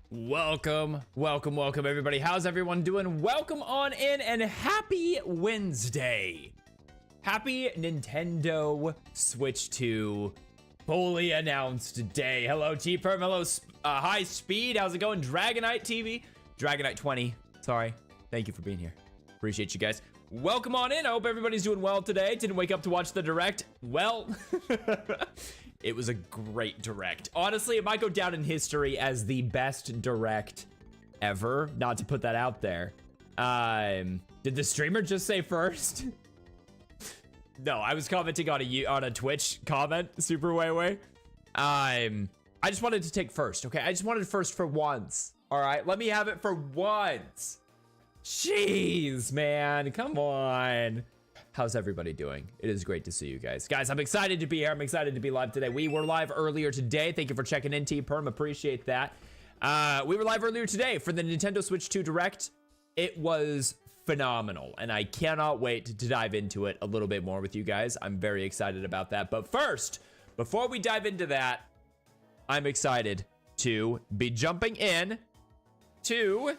Welcome everybody. How's everyone doing? Welcome on in and happy Wednesday. Happy Nintendo Switch 2 fully announced day. Hello T-Perm, hello High Speed, how's it going? Dragonite TV, Dragonite 20, sorry. Thank you for being here. Appreciate you guys. Welcome on in. I hope everybody's doing well today. Didn't wake up to watch the direct. Well, it was a great direct. Honestly, it might go down in history as the best direct ever. Not to put that out there. Did the streamer just say first? No, I was commenting on a Twitch comment, Super Way. I just wanted to take first, okay? I just wanted first for once. All right, let me have it for once. Jeez, man, come on. How's everybody doing? It is great to see you guys. Guys, I'm excited to be here. I'm excited to be live today. We were live earlier today. Thank you for checking in, T-Perm. Appreciate that. We were live earlier today for the Nintendo Switch 2 Direct. It was phenomenal, and I cannot wait to dive into it a little bit more with you guys. I'm very excited about that. But first, before we dive into that, I'm excited to be jumping in to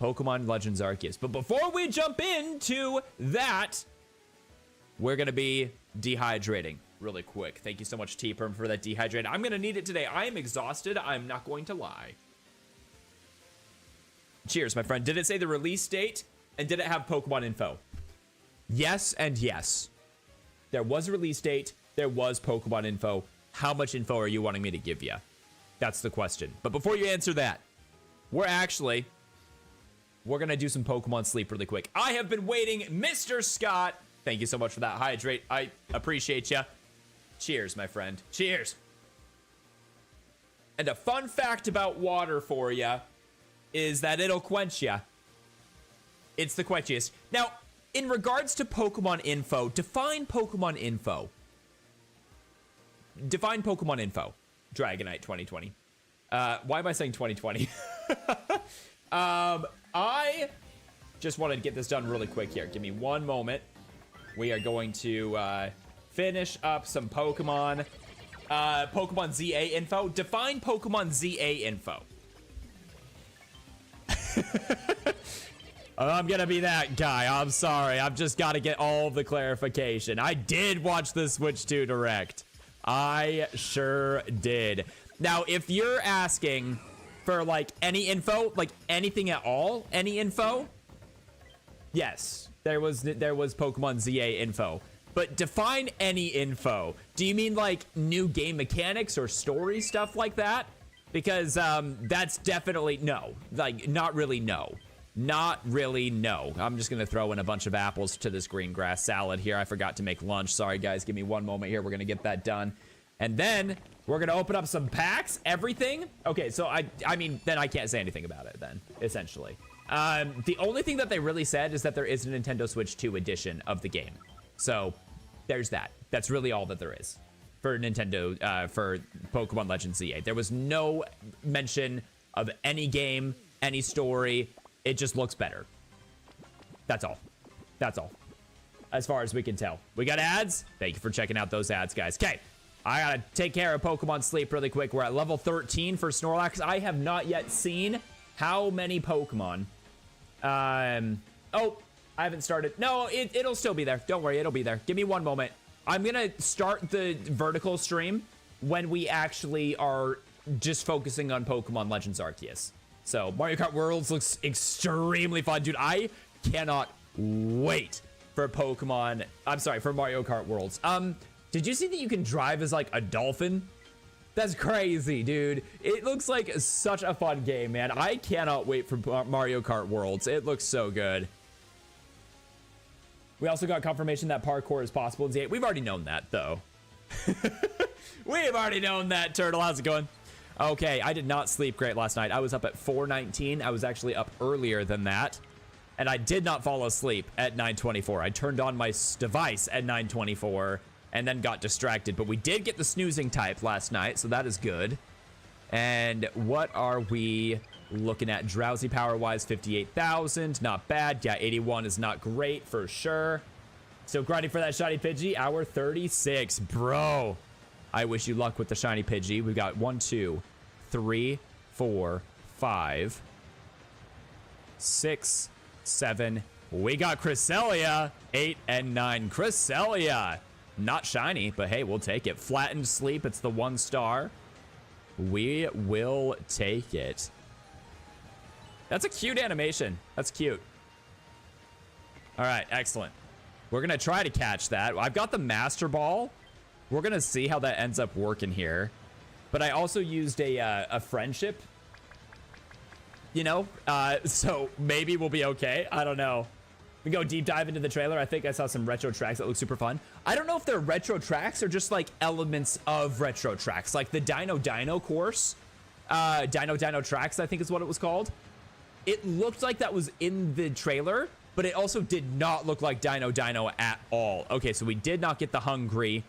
Pokemon Legends Arceus. But before we jump into that, we're gonna be dehydrating really quick. Thank you so much, T-Perm, for that dehydrate. I'm gonna need it today. I am exhausted. I'm not going to lie. Cheers, my friend. Did it say the release date? And did it have Pokemon info? Yes and yes. There was a release date. There was Pokemon info. How much info are you wanting me to give you? That's the question. But before you answer that, we're gonna do some Pokemon sleep really quick. I have been waiting, Mr. Scott. Thank you so much for that hydrate. I appreciate you. Cheers, my friend. Cheers. And a fun fact about water for you is that it'll quench you. It's the quenchiest. Now, in regards to Pokemon info, define Pokemon info. Define Pokemon info. Dragonite 2020. Why am I saying 2020? I just wanted to get this done really quick here. Give me one moment. We are going to finish up some Pokemon. Pokemon ZA info. Define Pokemon ZA info. I'm gonna be that guy. I'm sorry. I've just got to get all the clarification. I did watch the Switch 2 Direct. I sure did. Now, if you're asking for like any info, like anything at all, any info, yes, there was Pokemon ZA info. But define any info. Do you mean like new game mechanics or story stuff like that? Because that's definitely no. Like, not really no. Not really no. I'm just gonna throw in a bunch of apples to this green grass salad here. I forgot to make lunch. Sorry guys, give me one moment here. We're gonna get that done. And then we're gonna open up some packs, everything. Okay, so I mean, then I can't say anything about it then, essentially. The only thing that they really said is that there is a Nintendo Switch 2 edition of the game. So there's that. That's really all that there is for Nintendo, for Pokemon Legends ZA. There was no mention of any game, any story. It just looks better. That's all. That's all. As far as we can tell. We got ads? Thank you for checking out those ads, guys. Okay. I gotta take care of Pokemon Sleep really quick. We're at level 13 for Snorlax. I have not yet seen how many Pokemon. Oh, I haven't started. No, it'll still be there. Don't worry, it'll be there. Give me one moment. I'm gonna start the vertical stream when we actually are just focusing on Pokemon Legends Arceus. So, Mario Kart Worlds looks extremely fun. Dude, I cannot wait for Pokemon. I'm sorry, for Mario Kart Worlds. Did you see that you can drive as like a dolphin? That's crazy, dude. It looks like such a fun game, man. I cannot wait for Mario Kart Worlds. It looks so good. We also got confirmation that parkour is possible in Z8. We've already known that, though. We've already known that, Turtle. How's it going? Okay, I did not sleep great last night. I was up at 4:19. I was actually up earlier than that. And I did not fall asleep at 9:24. I turned on my device at 9:24 and then got distracted. But we did get the snoozing type last night, so that is good. And what are we looking at? Drowsy power-wise, 58,000. Not bad. Yeah, 81 is not great for sure. Still grinding for that shiny Pidgey. Hour 36. Bro, I wish you luck with the shiny Pidgey. We've got 1, 2, 3, 4, 5, 6, 7. We got Cresselia. 8 and 9. Cresselia. Not shiny, but hey, we'll take it. Flattened Sleep. It's the 1 star. We will take it. That's a cute animation. That's cute. All right, excellent. We're going to try to catch that. I've got the Master Ball. We're going to see how that ends up working here. But I also used a friendship, you know, so maybe we'll be okay. I don't know. We go deep dive into the trailer. I think I saw some retro tracks that look super fun. I don't know if they're retro tracks or just like elements of retro tracks, like the Dino course. Dino tracks, I think is what it was called. It looked like that was in the trailer, but it also did not look like Dino at all. Okay, so we did not get the Hungry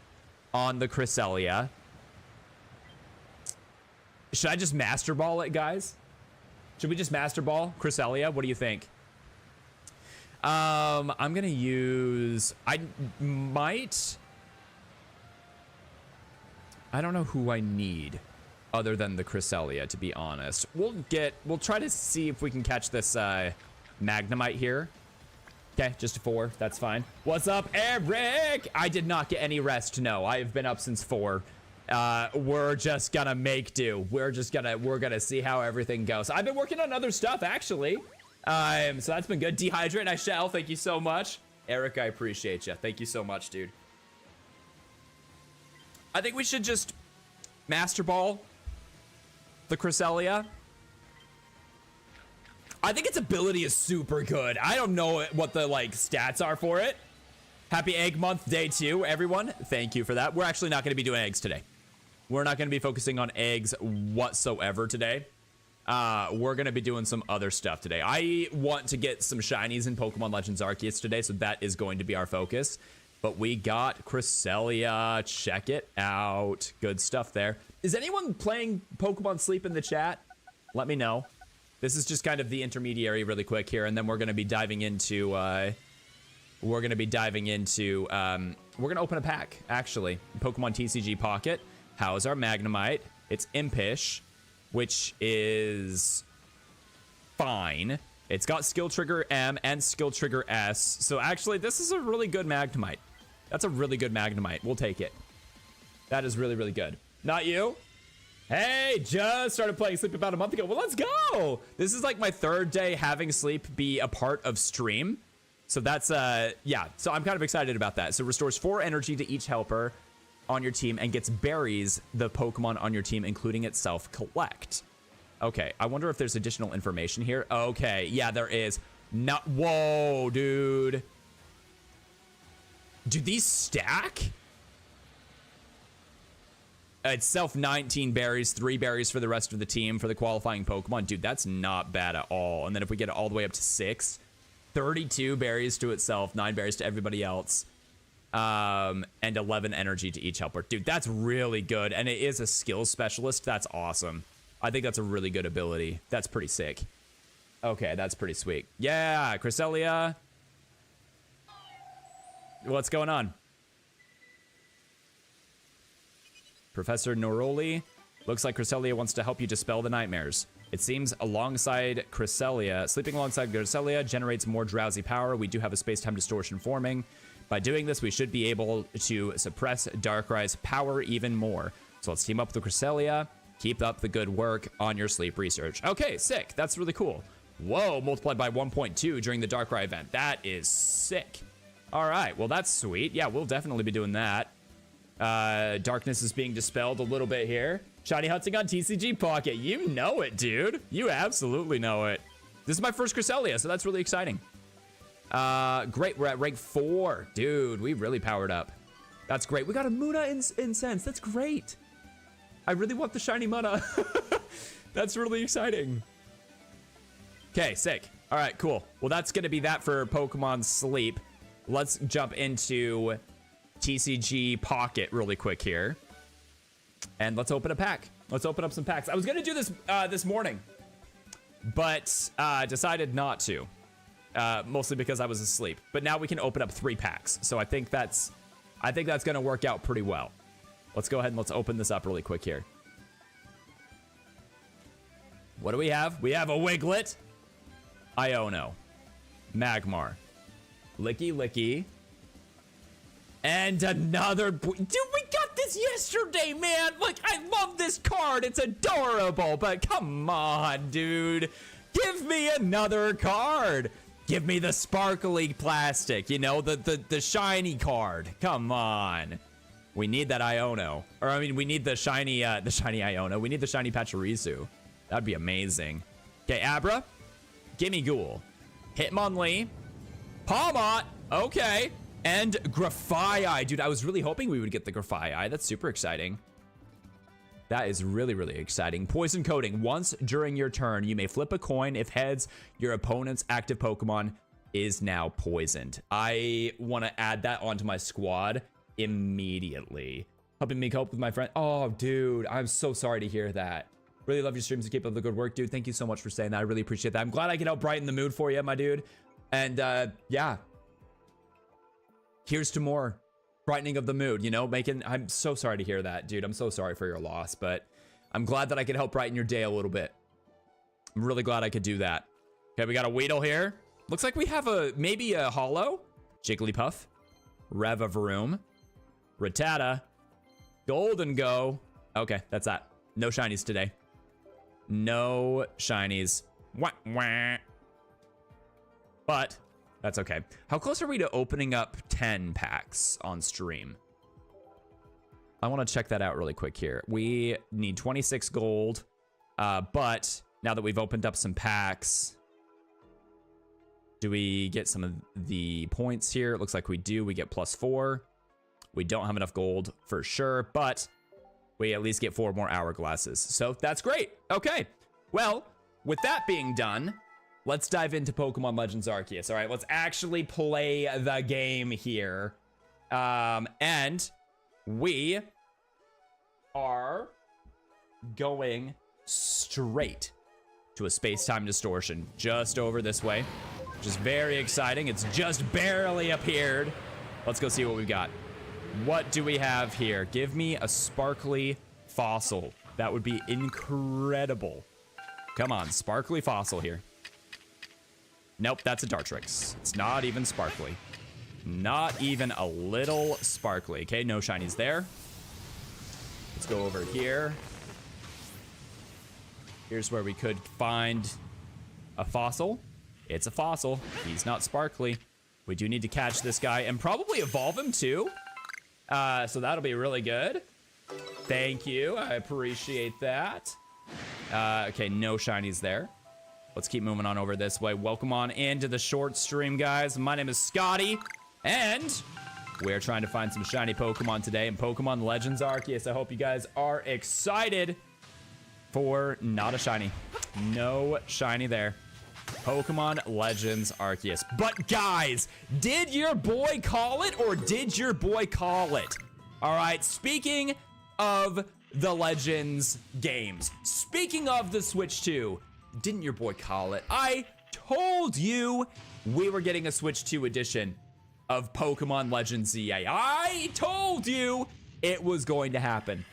on the Cresselia. Should I just Master Ball it, guys? Should we just Master Ball Cresselia? What do you think? I'm gonna use, I don't know who I need other than the Cresselia, to be honest. We'll try to see if we can catch this Magnemite here. Okay, just a 4, that's fine. What's up, Eric? I did not get any rest, no. I have been up since 4. We're just gonna make do. We're gonna see how everything goes. I've been working on other stuff, actually. So that's been good. Dehydrate, I shall. Thank you so much. Eric, I appreciate you. Thank you so much, dude. I think we should just Master Ball the Cresselia. I think its ability is super good. I don't know what the, like, stats are for it. Happy Egg Month, day 2, everyone. Thank you for that. We're actually not going to be doing eggs today. We're not going to be focusing on eggs whatsoever today. We're going to be doing some other stuff today. I want to get some shinies in Pokemon Legends Arceus today, so that is going to be our focus. But we got Cresselia. Check it out. Good stuff there. Is anyone playing Pokemon Sleep in the chat? Let me know. This is just kind of the intermediary really quick here, and then we're going to be diving into, we're going to open a pack, actually. Pokemon TCG Pocket. How's our Magnemite? It's Impish, which is fine. It's got Skill Trigger M and Skill Trigger S. So actually, this is a really good Magnemite. That's a really good Magnemite. We'll take it. That is really, really good. Not you? Hey, just started playing Sleep about a month ago. Well, let's go. This is like my 3rd day having Sleep be a part of stream. So that's, yeah. So I'm kind of excited about that. So restores 4 energy to each helper on your team and gets berries the Pokemon on your team, including itself, collect. Okay, I wonder if there's additional information here. Okay, yeah, there is. Not, whoa, dude. Do these stack? Itself 19 berries, 3 berries for the rest of the team for the qualifying Pokemon. Dude, that's not bad at all. And then if we get it all the way up to 6, 32 berries to itself, 9 berries to everybody else. And 11 energy to each helper. Dude, that's really good. And it is a skill specialist. That's awesome. I think that's a really good ability. That's pretty sick. Okay, that's pretty sweet. Yeah, Cresselia. What's going on? Professor Noroli. Looks like Cresselia wants to help you dispel the nightmares. It seems sleeping alongside Cresselia generates more drowsy power. We do have a space-time distortion forming. By doing this, we should be able to suppress Darkrai's power even more. So let's team up with Cresselia. Keep up the good work on your sleep research. Okay, sick. That's really cool. Whoa, multiplied by 1.2 during the Darkrai event. That is sick. All right, well, that's sweet. Yeah, we'll definitely be doing that. Darkness is being dispelled a little bit here. Shiny hunting on TCG Pocket. You know it, dude. You absolutely know it. This is my first Cresselia, so that's really exciting. Great, we're at rank 4. Dude, we really powered up. That's great. We got a Muna Incense. That's great. I really want the shiny Muna. That's really exciting. Okay, sick. All right, cool. Well, that's going to be that for Pokemon Sleep. Let's jump into TCG Pocket really quick here. And let's open a pack. Let's open up some packs. I was going to do this this morning, but decided not to. Mostly because I was asleep. But now we can open up 3 packs. So I think that's going to work out pretty well. Let's go ahead and let's open this up really quick here. What do we have? We have a Wiglet, Iono, Magmar, Licky Licky, and another. Dude, we got this yesterday, man. Like, I love this card. It's adorable, but come on, dude. Give me another card. Give me the sparkly plastic, you know, the shiny card. Come on. We need that Iono. Or, I mean, we need the shiny Iono. We need the shiny Pachirisu. That'd be amazing. Okay, Abra. Gimme Ghoul. Hitmonlee. Palmot. Okay. And Grafaiai. Dude, I was really hoping we would get the Grafaiai. That's super exciting. That is really, really exciting. Poison Coating. Once during your turn, you may flip a coin. If heads, your opponent's active Pokemon is now poisoned. I want to add that onto my squad immediately. Helping me cope with my friend. Oh, dude, I'm so sorry to hear that. Really love your streams and keep up the good work, dude. Thank you so much for saying that. I really appreciate that. I'm glad I can help brighten the mood for you, my dude. And yeah. Here's to more brightening of the mood, you know, I'm so sorry to hear that, dude. I'm so sorry for your loss, but I'm glad that I could help brighten your day a little bit. I'm really glad I could do that. Okay, we got a Weedle here. Looks like we have maybe a Holo, Jigglypuff, Revavroom, Rattata, Golden Go. Okay, that's that. No shinies today. No shinies. Wah, wah. But that's okay. How close are we to opening up 10 packs on stream? I want to check that out really quick here. We need 26 gold, but now that we've opened up some packs, do we get some of the points here? It looks like we do. We get +4. We don't have enough gold for sure, but we at least get 4 more hourglasses. So that's great. Okay. Well, with that being done, let's dive into Pokemon Legends Arceus. All right, let's actually play the game here. And we are going straight to a space-time distortion just over this way, which is very exciting. It's just barely appeared. Let's go see what we've got. What do we have here? Give me a sparkly fossil. That would be incredible. Come on, sparkly fossil here. Nope, that's a Dartrix. It's not even sparkly. Not even a little sparkly. Okay, no shinies there. Let's go over here. Here's where we could find a fossil. It's a fossil. He's not sparkly. We do need to catch this guy and probably evolve him too. So that'll be really good. Thank you. I appreciate that. Okay, no shinies there. Let's keep moving on over this way. Welcome on into the short stream, guys. My name is Scotty, and we're trying to find some shiny Pokemon today in Pokemon Legends Arceus. I hope you guys are excited for not a shiny. No shiny there. Pokemon Legends Arceus. But guys, did your boy call it, or did your boy call it? All right, speaking of the Legends games, speaking of the Switch 2, didn't your boy call it? I told you we were getting a Switch 2 edition of Pokemon Legends ZA. I told you it was going to happen.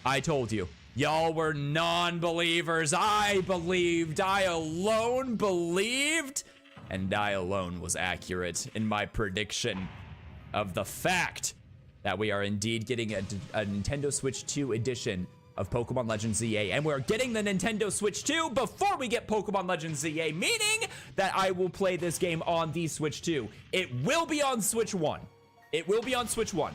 I told you. Y'all were non-believers. I believed. I alone believed. And I alone was accurate in my prediction of the fact that we are indeed getting a Nintendo Switch 2 edition of Pokemon Legends ZA. And we're getting the Nintendo Switch 2 before we get Pokemon Legends ZA, meaning that I will play this game on the Switch 2. It will be on Switch 1. It will be on Switch 1.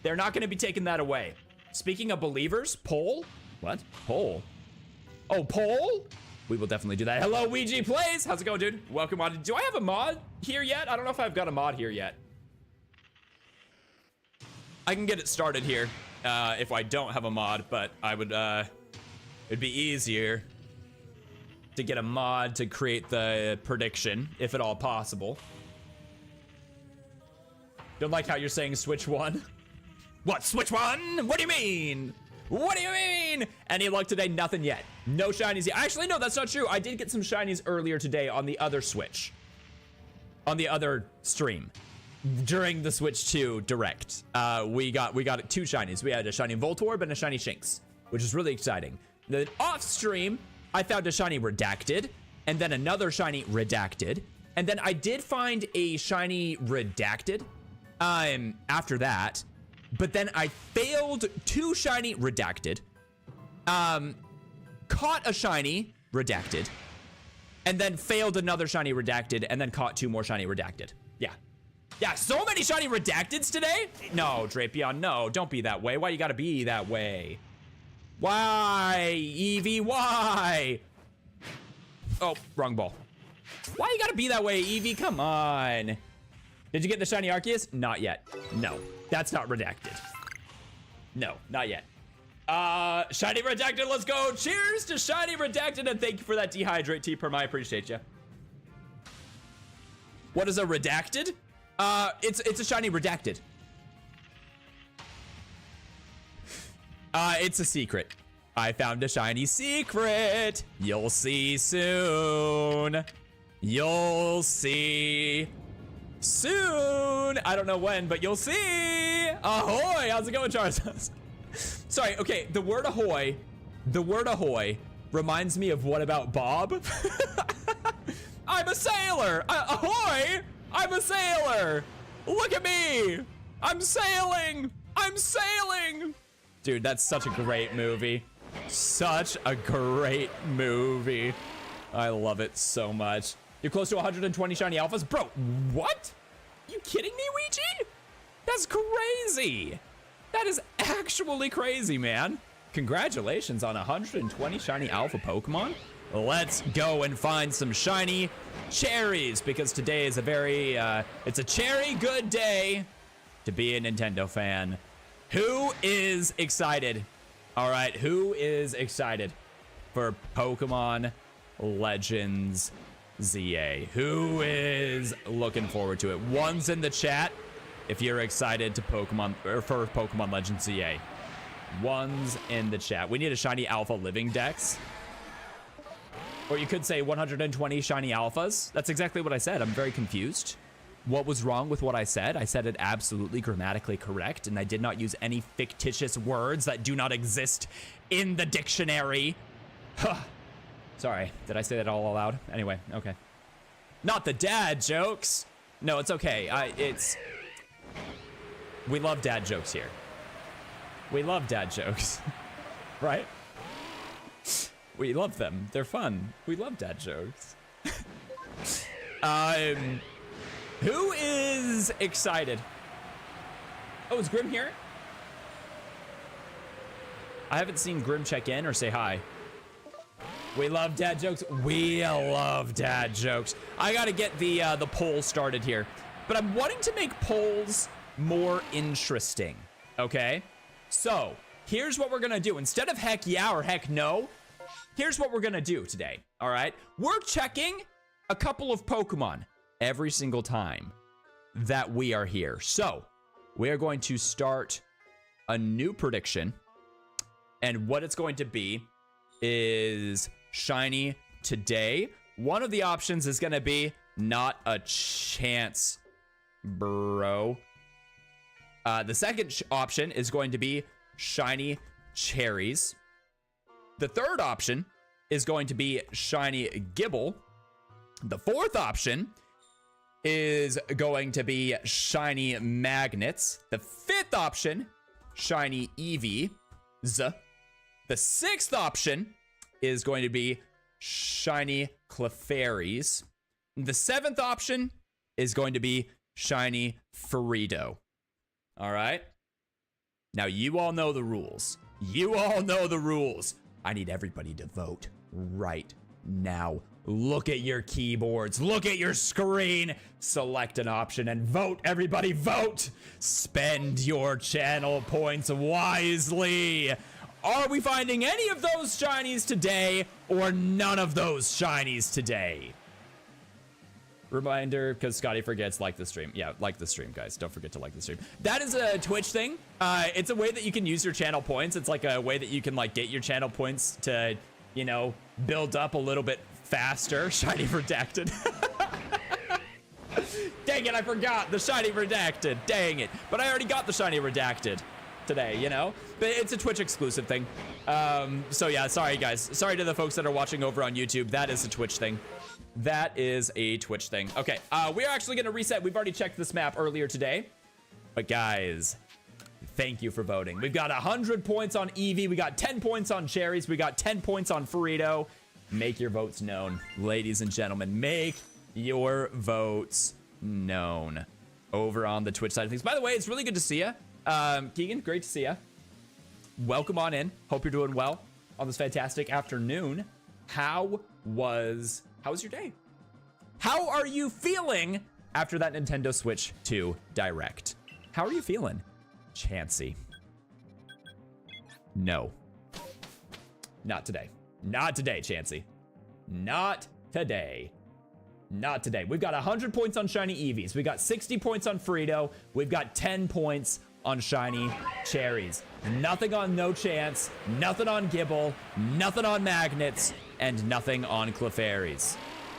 They're not going to be taking that away. Speaking of believers, poll? What? Poll? Oh, poll? We will definitely do that. Hello, Ouija Plays. How's it going, dude? Welcome on. Do I have a mod here yet? I don't know if I've got a mod here yet. I can get it started here if I don't have a mod, but I would, it'd be easier to get a mod to create the prediction, if at all possible. Don't like how you're saying Switch 1. What, Switch 1? What do you mean? What do you mean? Any luck today? Nothing yet. No shinies yet. Actually, no, that's not true. I did get some shinies earlier today on the other Switch. On the other stream. During the Switch 2 Direct. We got 2 shinies. We had a shiny Voltorb and a shiny Shinx, which is really exciting. Then off stream, I found a shiny redacted, and then another shiny redacted, and then I did find a shiny redacted after that, but then I failed 2 shiny redacted, caught a shiny redacted, and then failed another shiny redacted, and then caught 2 more shiny redacted. Yeah, so many shiny redacteds today? No, Drapion, no, don't be that way. Why you gotta be that way? Why, Eevee, why? Oh, wrong ball. Why you gotta be that way, Eevee? Come on. Did you get the shiny Arceus? Not yet. No, that's not redacted. No, not yet. Shiny redacted, let's go. Cheers to shiny redacted, and thank you for that dehydrate tea, Perma. I appreciate you. What is a redacted? It's a shiny redacted. It's a secret. I found a shiny secret. You'll see soon. You'll see soon. I don't know when, but you'll see. Ahoy! How's it going, Charizard? Sorry, okay, the word ahoy reminds me of What About Bob? I'm a sailor! Ahoy! I'm a sailor! Look at me! I'm sailing! I'm sailing! Dude, that's such a great movie. Such a great movie. I love it so much. You're close to 120 shiny alphas? Bro, what? You kidding me, Ouija? That's crazy. That is actually crazy, man. Congratulations on 120 shiny alpha Pokemon. Let's go and find some shiny cherries, because today is a very, it's a cherry good day to be a Nintendo fan. Who is excited? All right, who is excited for Pokemon Legends ZA? Who is looking forward to it? One's in the chat if you're excited to for Pokemon Legends ZA. One's in the chat. We need a shiny alpha living dex. Or you could say 120 shiny alphas. That's exactly what I said. I'm very confused. What was wrong with what I said? I said it absolutely grammatically correct, and I did not use any fictitious words that do not exist in the dictionary. Sorry, did I say that all aloud? Anyway, okay. Not the dad jokes. No, it's okay. We love dad jokes here. We love dad jokes, right? We love them. They're fun. We love dad jokes. Who is excited? Oh, is Grim here? I haven't seen Grim check in or say hi. We love dad jokes. We love dad jokes. I gotta get the poll started here, but I'm wanting to make polls more interesting. Okay, so here's what we're gonna do. Instead of heck yeah or heck no, here's what we're gonna do today. All right, we're checking a couple of Pokemon every single time that we are here. So we are going to start a new prediction, and what it's going to be is shiny today. One of the options is going to be not a chance, bro. The second option is going to be shiny cherries. The third option is going to be shiny Gibble. The fourth option is going to be shiny magnets. The fifth option, shiny Eevee. The sixth option is going to be shiny Clefairies. The seventh option is going to be shiny Frito. All right. Now you all know the rules. You all know the rules. I need everybody to vote right now. Look at your keyboards. Look at your screen. Select an option and vote. Everybody vote. Spend your channel points wisely. Are we finding any of those shinies today or none of those shinies today? Reminder, because Scotty forgets, like the stream. Yeah, like the stream, guys. Don't forget to like the stream. That is a Twitch thing. It's a way that you can use your channel points. It's like a way that you can like get your channel points to, you know, build up a little bit faster. Shiny redacted. Dang it, I forgot the shiny redacted. Dang it. But I already got the shiny redacted. today, you know? But it's a Twitch exclusive thing. So yeah, sorry guys. Sorry to the folks that are watching over on YouTube. That is a Twitch thing. That is a Twitch thing. Okay, we're actually gonna reset. We've already checked this map earlier today. But guys, thank you for voting. We've got 100 points on Eevee. We got 10 points on Cherries. We got 10 points on Frito. Make your votes known, ladies and gentlemen. Make your votes known over on the Twitch side of things. By the way, it's really good to see you. Keegan, great to see you. Welcome on in. Hope you're doing well on this fantastic afternoon. How was your day? How are you feeling after that Nintendo Switch 2 Direct? How are you feeling, Chansey? No. Not today. Not today, Chansey. Not today. Not today. We've got 100 points on Shiny Eevees. We've got 60 points on Frito. We've got 10 points on Shiny Cherries. Nothing on No Chance. Nothing on Gibble. Nothing on Magnets. And nothing on Clefairies.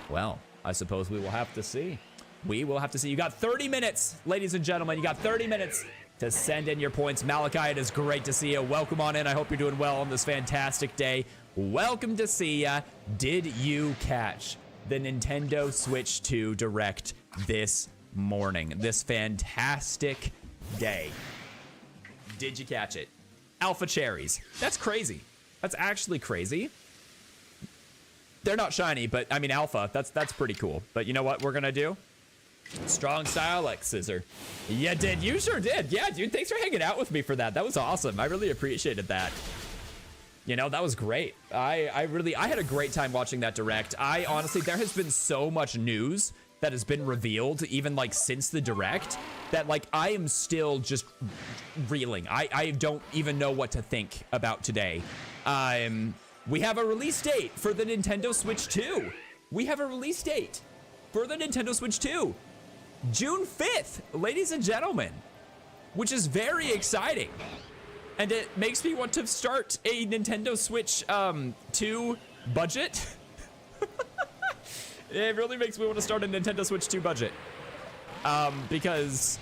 Well, I suppose we will have to see. We will have to see. You got 30 minutes, ladies and gentlemen. You got 30 minutes to send in your points. Malachi, it is great to see you. Welcome on in. I hope you're doing well on this fantastic day. Welcome to see ya. Did you catch the Nintendo Switch 2 Direct this morning? This fantastic day. Did you catch it? Alpha Cherries. That's crazy. That's actually crazy. They're not shiny, but I mean alpha. That's pretty cool. But you know what we're gonna do? Strong style like scissor. You did. You sure did. Yeah, dude. Thanks for hanging out with me for that. That was awesome. I really appreciated that. You know, that was great. I had a great time watching that Direct. I honestly, there has been so much news that has been revealed, even like since the Direct, that like I am still just reeling. I don't even know what to think about today. We have a release date for the Nintendo Switch 2. We have a release date for the Nintendo Switch 2. June 5th, ladies and gentlemen, which is very exciting. And it makes me want to start a Nintendo Switch 2 budget. It really makes me want to start a Nintendo Switch 2 budget. Because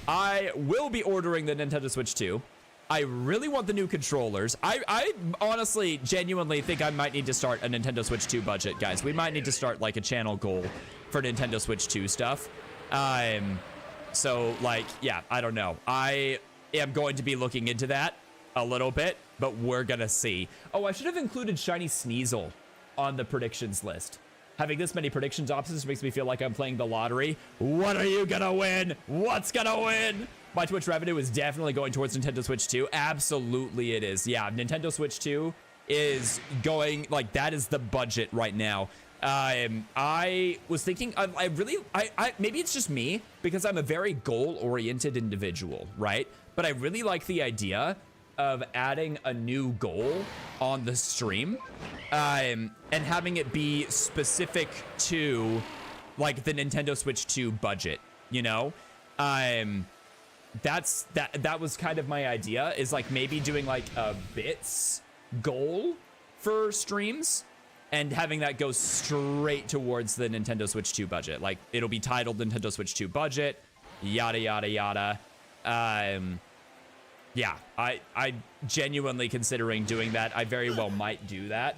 I will be ordering the Nintendo Switch 2. I really want the new controllers. I honestly, genuinely think I might need to start a Nintendo Switch 2 budget, guys. We might need to start like a channel goal for Nintendo Switch 2 stuff. So like, yeah, I don't know. I am going to be looking into that a little bit, but we're gonna see. Oh, I should have included Shiny Sneasel on the predictions list. Having this many predictions options makes me feel like I'm playing the lottery. What are you gonna win? What's gonna win? My Twitch revenue is definitely going towards Nintendo Switch 2. Absolutely it is. Yeah, Nintendo Switch 2 is going, like, that is the budget right now. I was thinking, maybe it's just me, because I'm a very goal-oriented individual, right? But I really like the idea of adding a new goal on the stream, and having it be specific to, like, the Nintendo Switch 2 budget, you know? That was kind of my idea, is like maybe doing like a bits goal for streams and having that go straight towards the Nintendo Switch 2 budget. Like it'll be titled Nintendo Switch 2 budget, yada, yada, yada. Yeah, I genuinely considering doing that. I very well might do that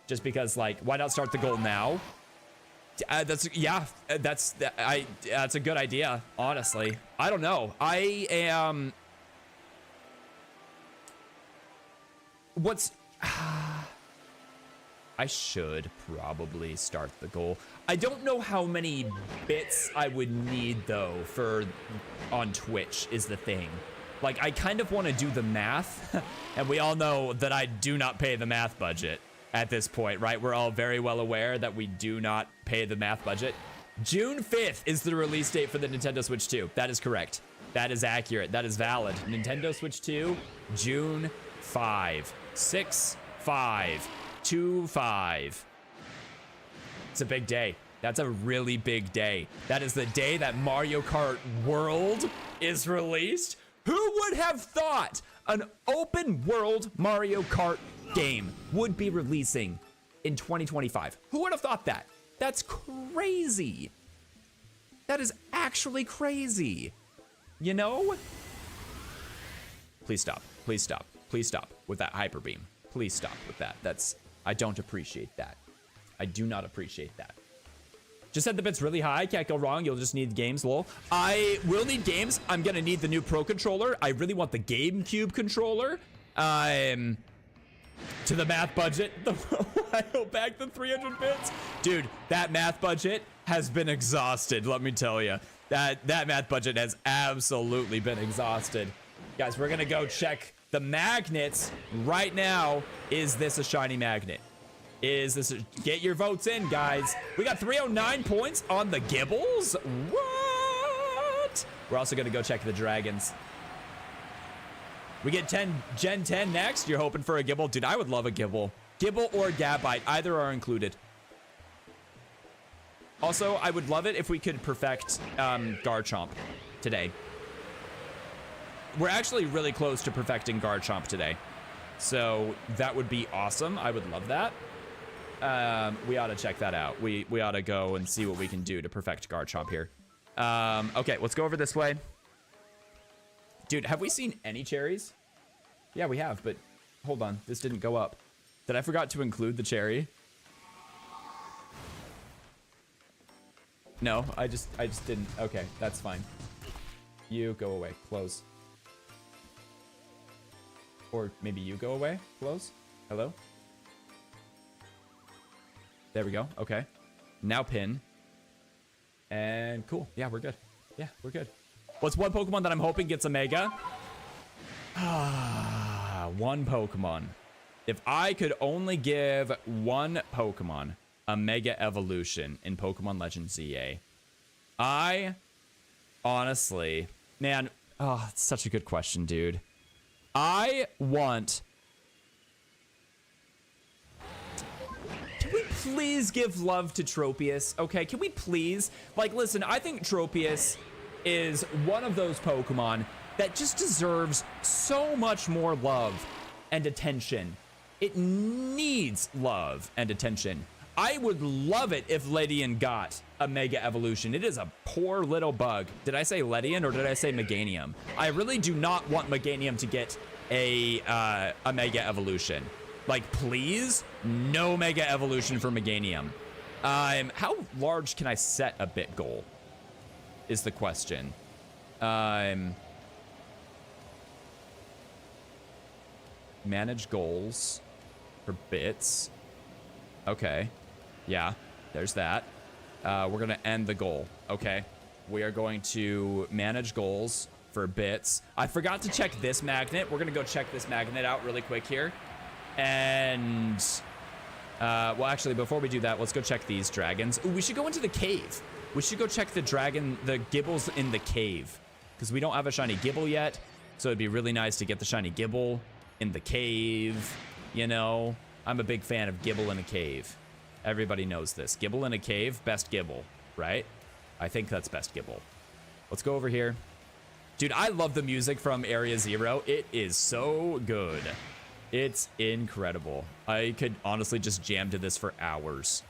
just because like, why not start the goal now? That's a good idea, honestly. I don't know. I should probably start the goal. I don't know how many bits I would need though on Twitch is the thing. Like I kind of want to do the math and we all know that I do not pay the math budget at this point, right? We're all very well aware that we do not pay the math budget. June 5th is the release date for the Nintendo Switch 2. That is correct. That is accurate. That is valid. Nintendo Switch 2, June 5. 6/5/25. It's a big day. That's a really big day. That is the day that Mario Kart World is released. Who would have thought an open world Mario Kart game would be releasing in 2025? Who would have thought that? That's crazy. That is actually crazy. You know? Please stop. Please stop. Please stop with that hyper beam. Please stop with that. I don't appreciate that. I do not appreciate that. Just said the bit's really high. Can't go wrong. You'll just need games, lol. I will need games. I'm gonna need the new Pro controller. I really want the GameCube controller. To the math budget. I go back the 300 bits. Dude, that math budget has been exhausted. Let me tell you. That math budget has absolutely been exhausted. Guys, we're gonna go check the magnets right now. Is this a shiny magnet? Get your votes in, guys. We got 309 points on the Gibbles. What? We're also gonna go check the dragons. We get Gen 10 next. You're hoping for a Gibble? Dude, I would love a Gibble. Gibble or Gabite, either are included. Also, I would love it if we could perfect Garchomp today. We're actually really close to perfecting Garchomp today. So that would be awesome. I would love that. We ought to check that out. We ought to go and see what we can do to perfect Garchomp here. Okay, let's go over this way. Dude, have we seen any cherries? Yeah, we have, but hold on. This didn't go up. Did I forgot to include the cherry? No, I just didn't. Okay, that's fine. You go away. Close. Or maybe you go away. Close. Hello? There we go. Okay. Now pin. And cool. Yeah, we're good. Yeah, we're good. What's one Pokemon that I'm hoping gets a Mega? One Pokemon. If I could only give one Pokemon a Mega Evolution in Pokemon Legends EA, I honestly, man, oh, it's such a good question, dude. I want... Can we please give love to Tropius? Okay, can we please? Like, listen, I think Tropius is one of those Pokemon that just deserves so much more love and attention. It needs love and attention. I would love it if Ledian got a Mega Evolution. It is a poor little bug. Did I say Ledian or did I say Meganium? I really do not want Meganium to get a Mega Evolution. Like, please, no Mega Evolution for Meganium. How large can I set a bit goal? Is the question. Manage goals for bits. Okay. Yeah, there's that. We're gonna end the goal. Okay. We are going to manage goals for bits. I forgot to check this magnet. We're gonna go check this magnet out really quick here. And, well, actually, before we do that, let's go check these dragons. Ooh, we should go into the cave. We should go check the Gibbles in the cave. Because we don't have a shiny Gibble yet. So it'd be really nice to get the shiny Gibble in the cave. You know, I'm a big fan of Gibble in a cave. Everybody knows this. Gibble in a cave, best Gibble, right? I think that's best Gibble. Let's go over here. Dude, I love the music from Area Zero. It is so good. It's incredible. I could honestly just jam to this for hours.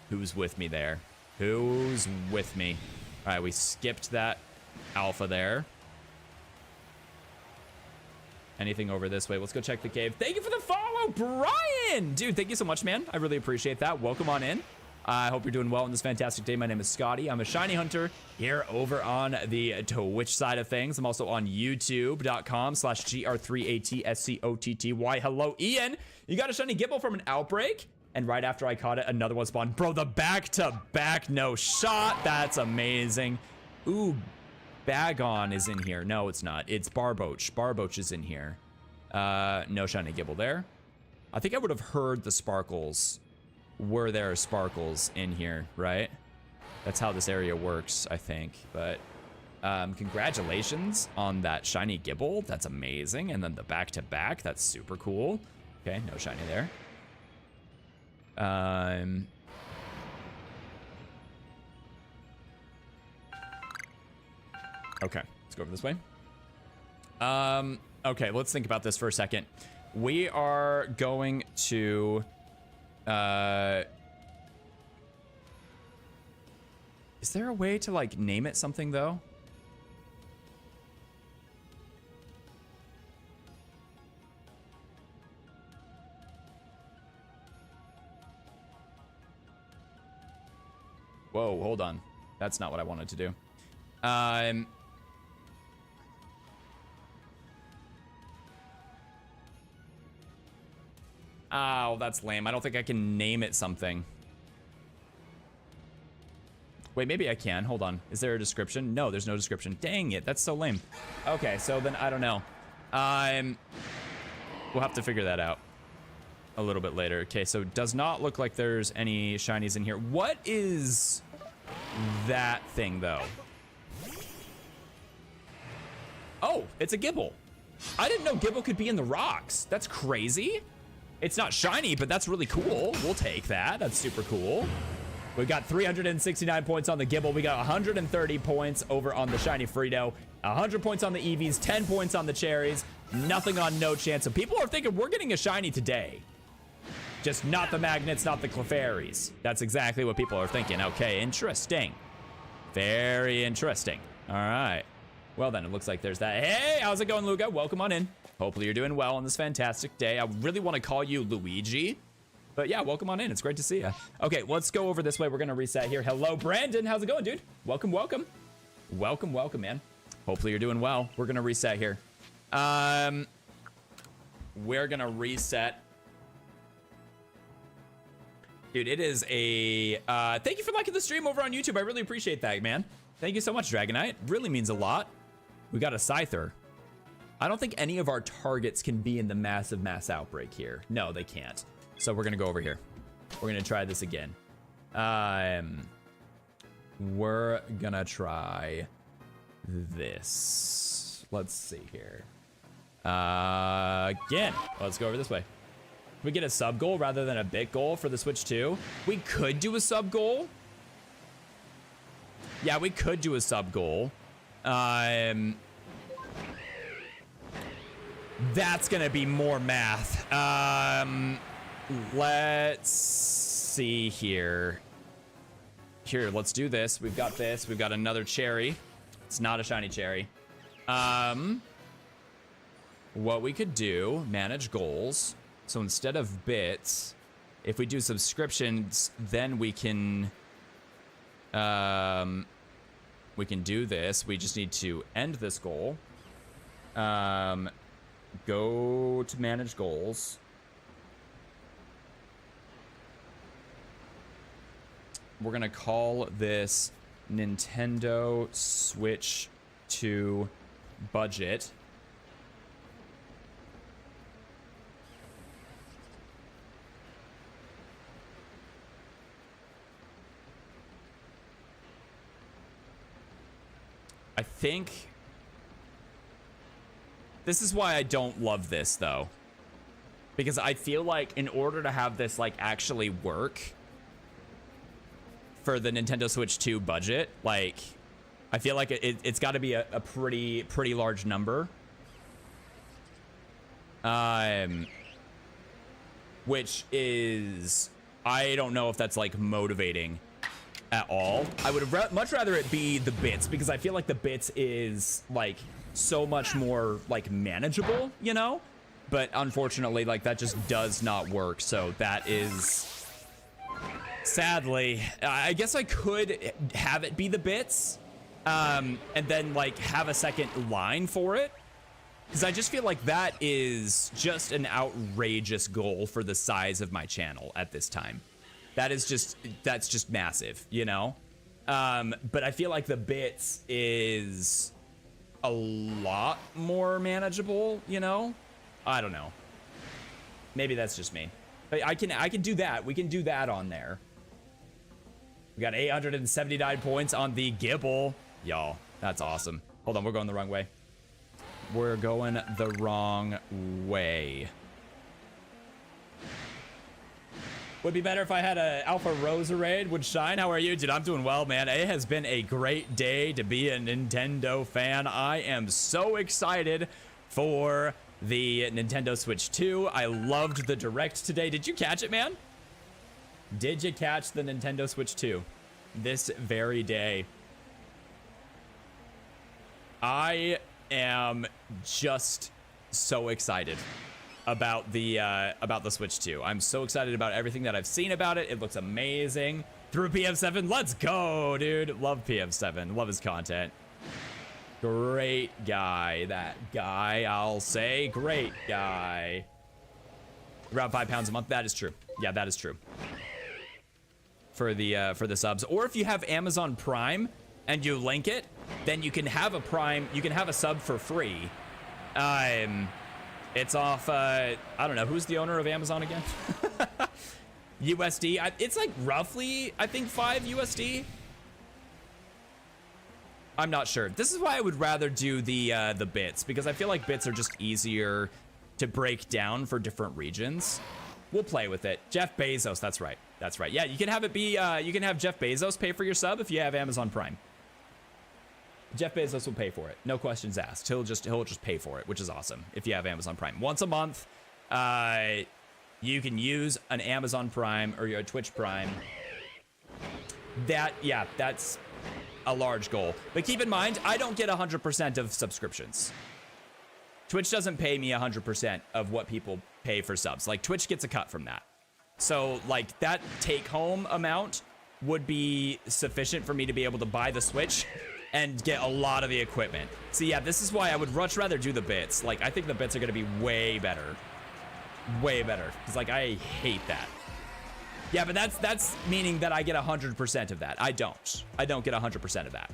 Who's with me there? Who's with me? All right, we skipped that alpha there. Anything over this way? Let's go check the cave. Thank you for the follow, Brian! Dude, thank you so much, man. I really appreciate that. Welcome on in. I hope you're doing well on this fantastic day. My name is Scotty. I'm a shiny hunter here over on the Twitch side of things. I'm also on youtube.com/gr3atscotty. Hello, Ian. You got a shiny Gibble from an outbreak? And right after I caught it, another one spawned. Bro, the back-to-back no shot. That's amazing. Ooh, Bagon is in here. No, it's not. It's Barboach. Barboach is in here. No shiny Gibble there. I think I would have heard the sparkles. Were there sparkles in here, right? That's how this area works, I think. But congratulations on that shiny Gibble. That's amazing. And then the back-to-back. That's super cool. Okay, no shiny there. Okay, let's go over this way. Okay, let's think about this for a second. We are going to... is there a way to, like, name it something, though? Whoa, hold on. That's not what I wanted to do. Oh, that's lame. I don't think I can name it something. Wait, maybe I can. Hold on. Is there a description? No, there's no description. Dang it. That's so lame. Okay, so then I don't know. We'll have to figure that out a little bit later. Okay, so it does not look like there's any shinies in here. What is that thing, though? Oh, it's a Gibble. I didn't know Gibble could be in the rocks. That's crazy. It's not shiny, but that's really cool. We'll take that. That's super cool. We've got 369 points on the Gibble. We got 130 points over on the Shiny Frito. 100 points on the Eevees. 10 points on the Cherries. Nothing on No Chance. So people are thinking we're getting a shiny today. Just not the Magnets, not the Clefairies. That's exactly what people are thinking. Okay, interesting. Very interesting. All right. Well, then, it looks like there's that. Hey, how's it going, Luca? Welcome on in. Hopefully you're doing well on this fantastic day. I really want to call you Luigi. But yeah, welcome on in. It's great to see you. Okay, let's go over this way. We're going to reset here. Hello, Brandon. How's it going, dude? Welcome, welcome. Welcome, welcome, man. Hopefully you're doing well. We're going to reset here. We're going to reset. Dude, it is a... thank you for liking the stream over on YouTube. I really appreciate that, man. Thank you so much, Dragonite. Really means a lot. We got a Scyther. I don't think any of our targets can be in the massive mass outbreak here. No, they can't. So we're gonna go over here. We're gonna try this again. We're gonna try this. Let's see here. Again, let's go over this way. Can we get a sub goal rather than a big goal for the Switch 2? We could do a sub goal. Yeah, we could do a sub goal. That's gonna be more math. Let's see here. Here, let's do this. We've got this. We've got another cherry. It's not a shiny cherry. What we could do, manage goals. So instead of bits, if we do subscriptions, then we can do this. We just need to end this goal. Go to manage goals. We're gonna call this Nintendo Switch 2 budget. I think this is why I don't love this, though, because I feel like in order to have this like actually work for the Nintendo Switch 2 budget, like I feel like it's got to be a pretty large number, which is, I don't know if that's like motivating at all. I would have much rather it be the bits, because I feel like the bits is like so much more like manageable, you know? But unfortunately, like that just does not work. So that is, sadly, I guess I could have it be the bits, and then like have a second line for it, because I just feel like that is just an outrageous goal for the size of my channel at this time. That's just massive, you know? But I feel like the bits is a lot more manageable, you know? I don't know. Maybe that's just me. But I can do that. We can do that on there. We got 879 points on the Gibble. Y'all, that's awesome. Hold on, we're going the wrong way. We're going the wrong way. Would be better if I had a Alpha Roserade. Would shine. How are you, dude? I'm doing well, man. It has been a great day to be a Nintendo fan. I am so excited for the Nintendo Switch 2. I loved the Direct today. Did you catch it, man? Did you catch the Nintendo Switch 2 this very day? I am just so excited about the Switch 2. I'm so excited about everything that I've seen about it. It looks amazing. Through PM7, let's go, dude. Love PM7, love his content. Great guy, that guy, I'll say. Great guy. Around 5 pounds a month, that is true. Yeah, that is true. For the subs. Or if you have Amazon Prime and you link it, then you can have a Prime, you can have a sub for free. It's off, I don't know, who's the owner of Amazon again? USD, it's like roughly, I think 5 USD. I'm not sure. This is why I would rather do the bits, because I feel like bits are just easier to break down for different regions. We'll play with it. Jeff Bezos, that's right. That's right. Yeah, you can have it be, you can have Jeff Bezos pay for your sub if you have Amazon Prime. Jeff Bezos will pay for it. No questions asked. He'll just pay for it, which is awesome if you have Amazon Prime. Once a month, you can use an Amazon Prime or your Twitch Prime. Yeah, that's a large goal. But keep in mind, I don't get 100% of subscriptions. Twitch doesn't pay me 100% of what people pay for subs. Like, Twitch gets a cut from that. So, like, that take-home amount would be sufficient for me to be able to buy the Switch and get a lot of the equipment. So, yeah, this is why I would much rather do the bits. Like, I think the bits are going to be way better. Way better. Because, like, I hate that. Yeah, but that's meaning that I get 100% of that. I don't. I don't get 100% of that.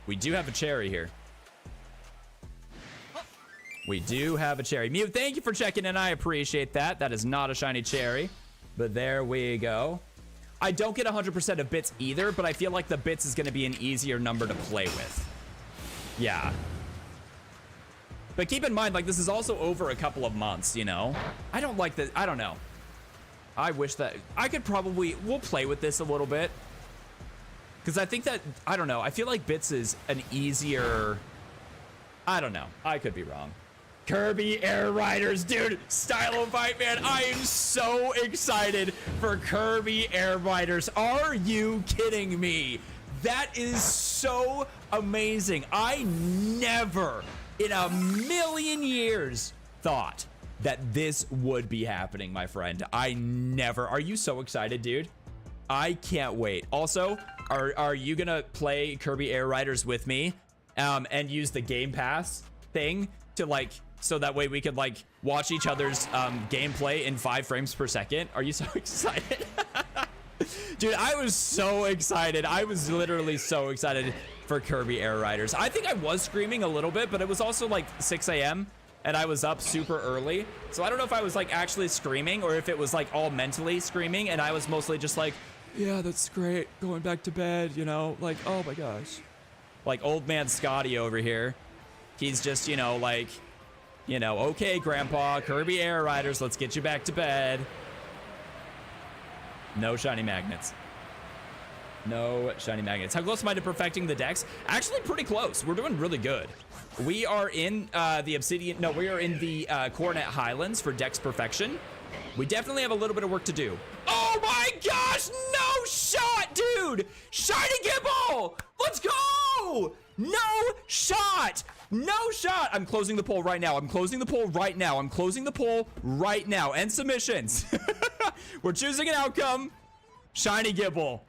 We do have a cherry here. We do have a cherry. Mew, thank you for checking in. I appreciate that. That is not a shiny cherry. But there we go. I don't get 100% of bits either, but I feel like the bits is going to be an easier number to play with. Yeah. But keep in mind, like, this is also over a couple of months, you know? I don't like this. I don't know. I wish that I could probably, we'll play with this a little bit. Because I think that, I don't know. I feel like bits is an easier, I don't know. I could be wrong. Kirby Air Riders, dude, Stylo Fight, man. I am so excited for Kirby Air Riders. Are you kidding me? That is so amazing. I never in a million years thought that this would be happening, my friend. I never. Are you so excited, dude? I can't wait. Also, are you gonna play Kirby Air Riders with me and use the Game Pass thing to, like, so that way we could, like, watch each other's gameplay in 5 frames per second? Are you so excited? Dude, I was so excited. I was literally so excited for Kirby Air Riders. I think I was screaming a little bit, but it was also like 6 a.m. and I was up super early. So I don't know if I was, like, actually screaming or if it was, like, all mentally screaming and I was mostly just like, yeah, that's great. Going back to bed, you know, like, oh my gosh. Like old man Scotty over here. He's just, you know, like, you know, okay, Grandpa, Kirby Air Riders, let's get you back to bed. No shiny magnets. No shiny magnets. How close am I to perfecting the dex? Actually, pretty close. We're doing really good. We are in the Obsidian. No, we are in the Coronet Highlands for dex perfection. We definitely have a little bit of work to do. Oh my gosh! No shot, dude! Shiny Gible! Let's go! No shot! No shot! I'm closing the poll right now. I'm closing the poll right now. I'm closing the poll right now. End submissions. We're choosing an outcome. Shiny Gible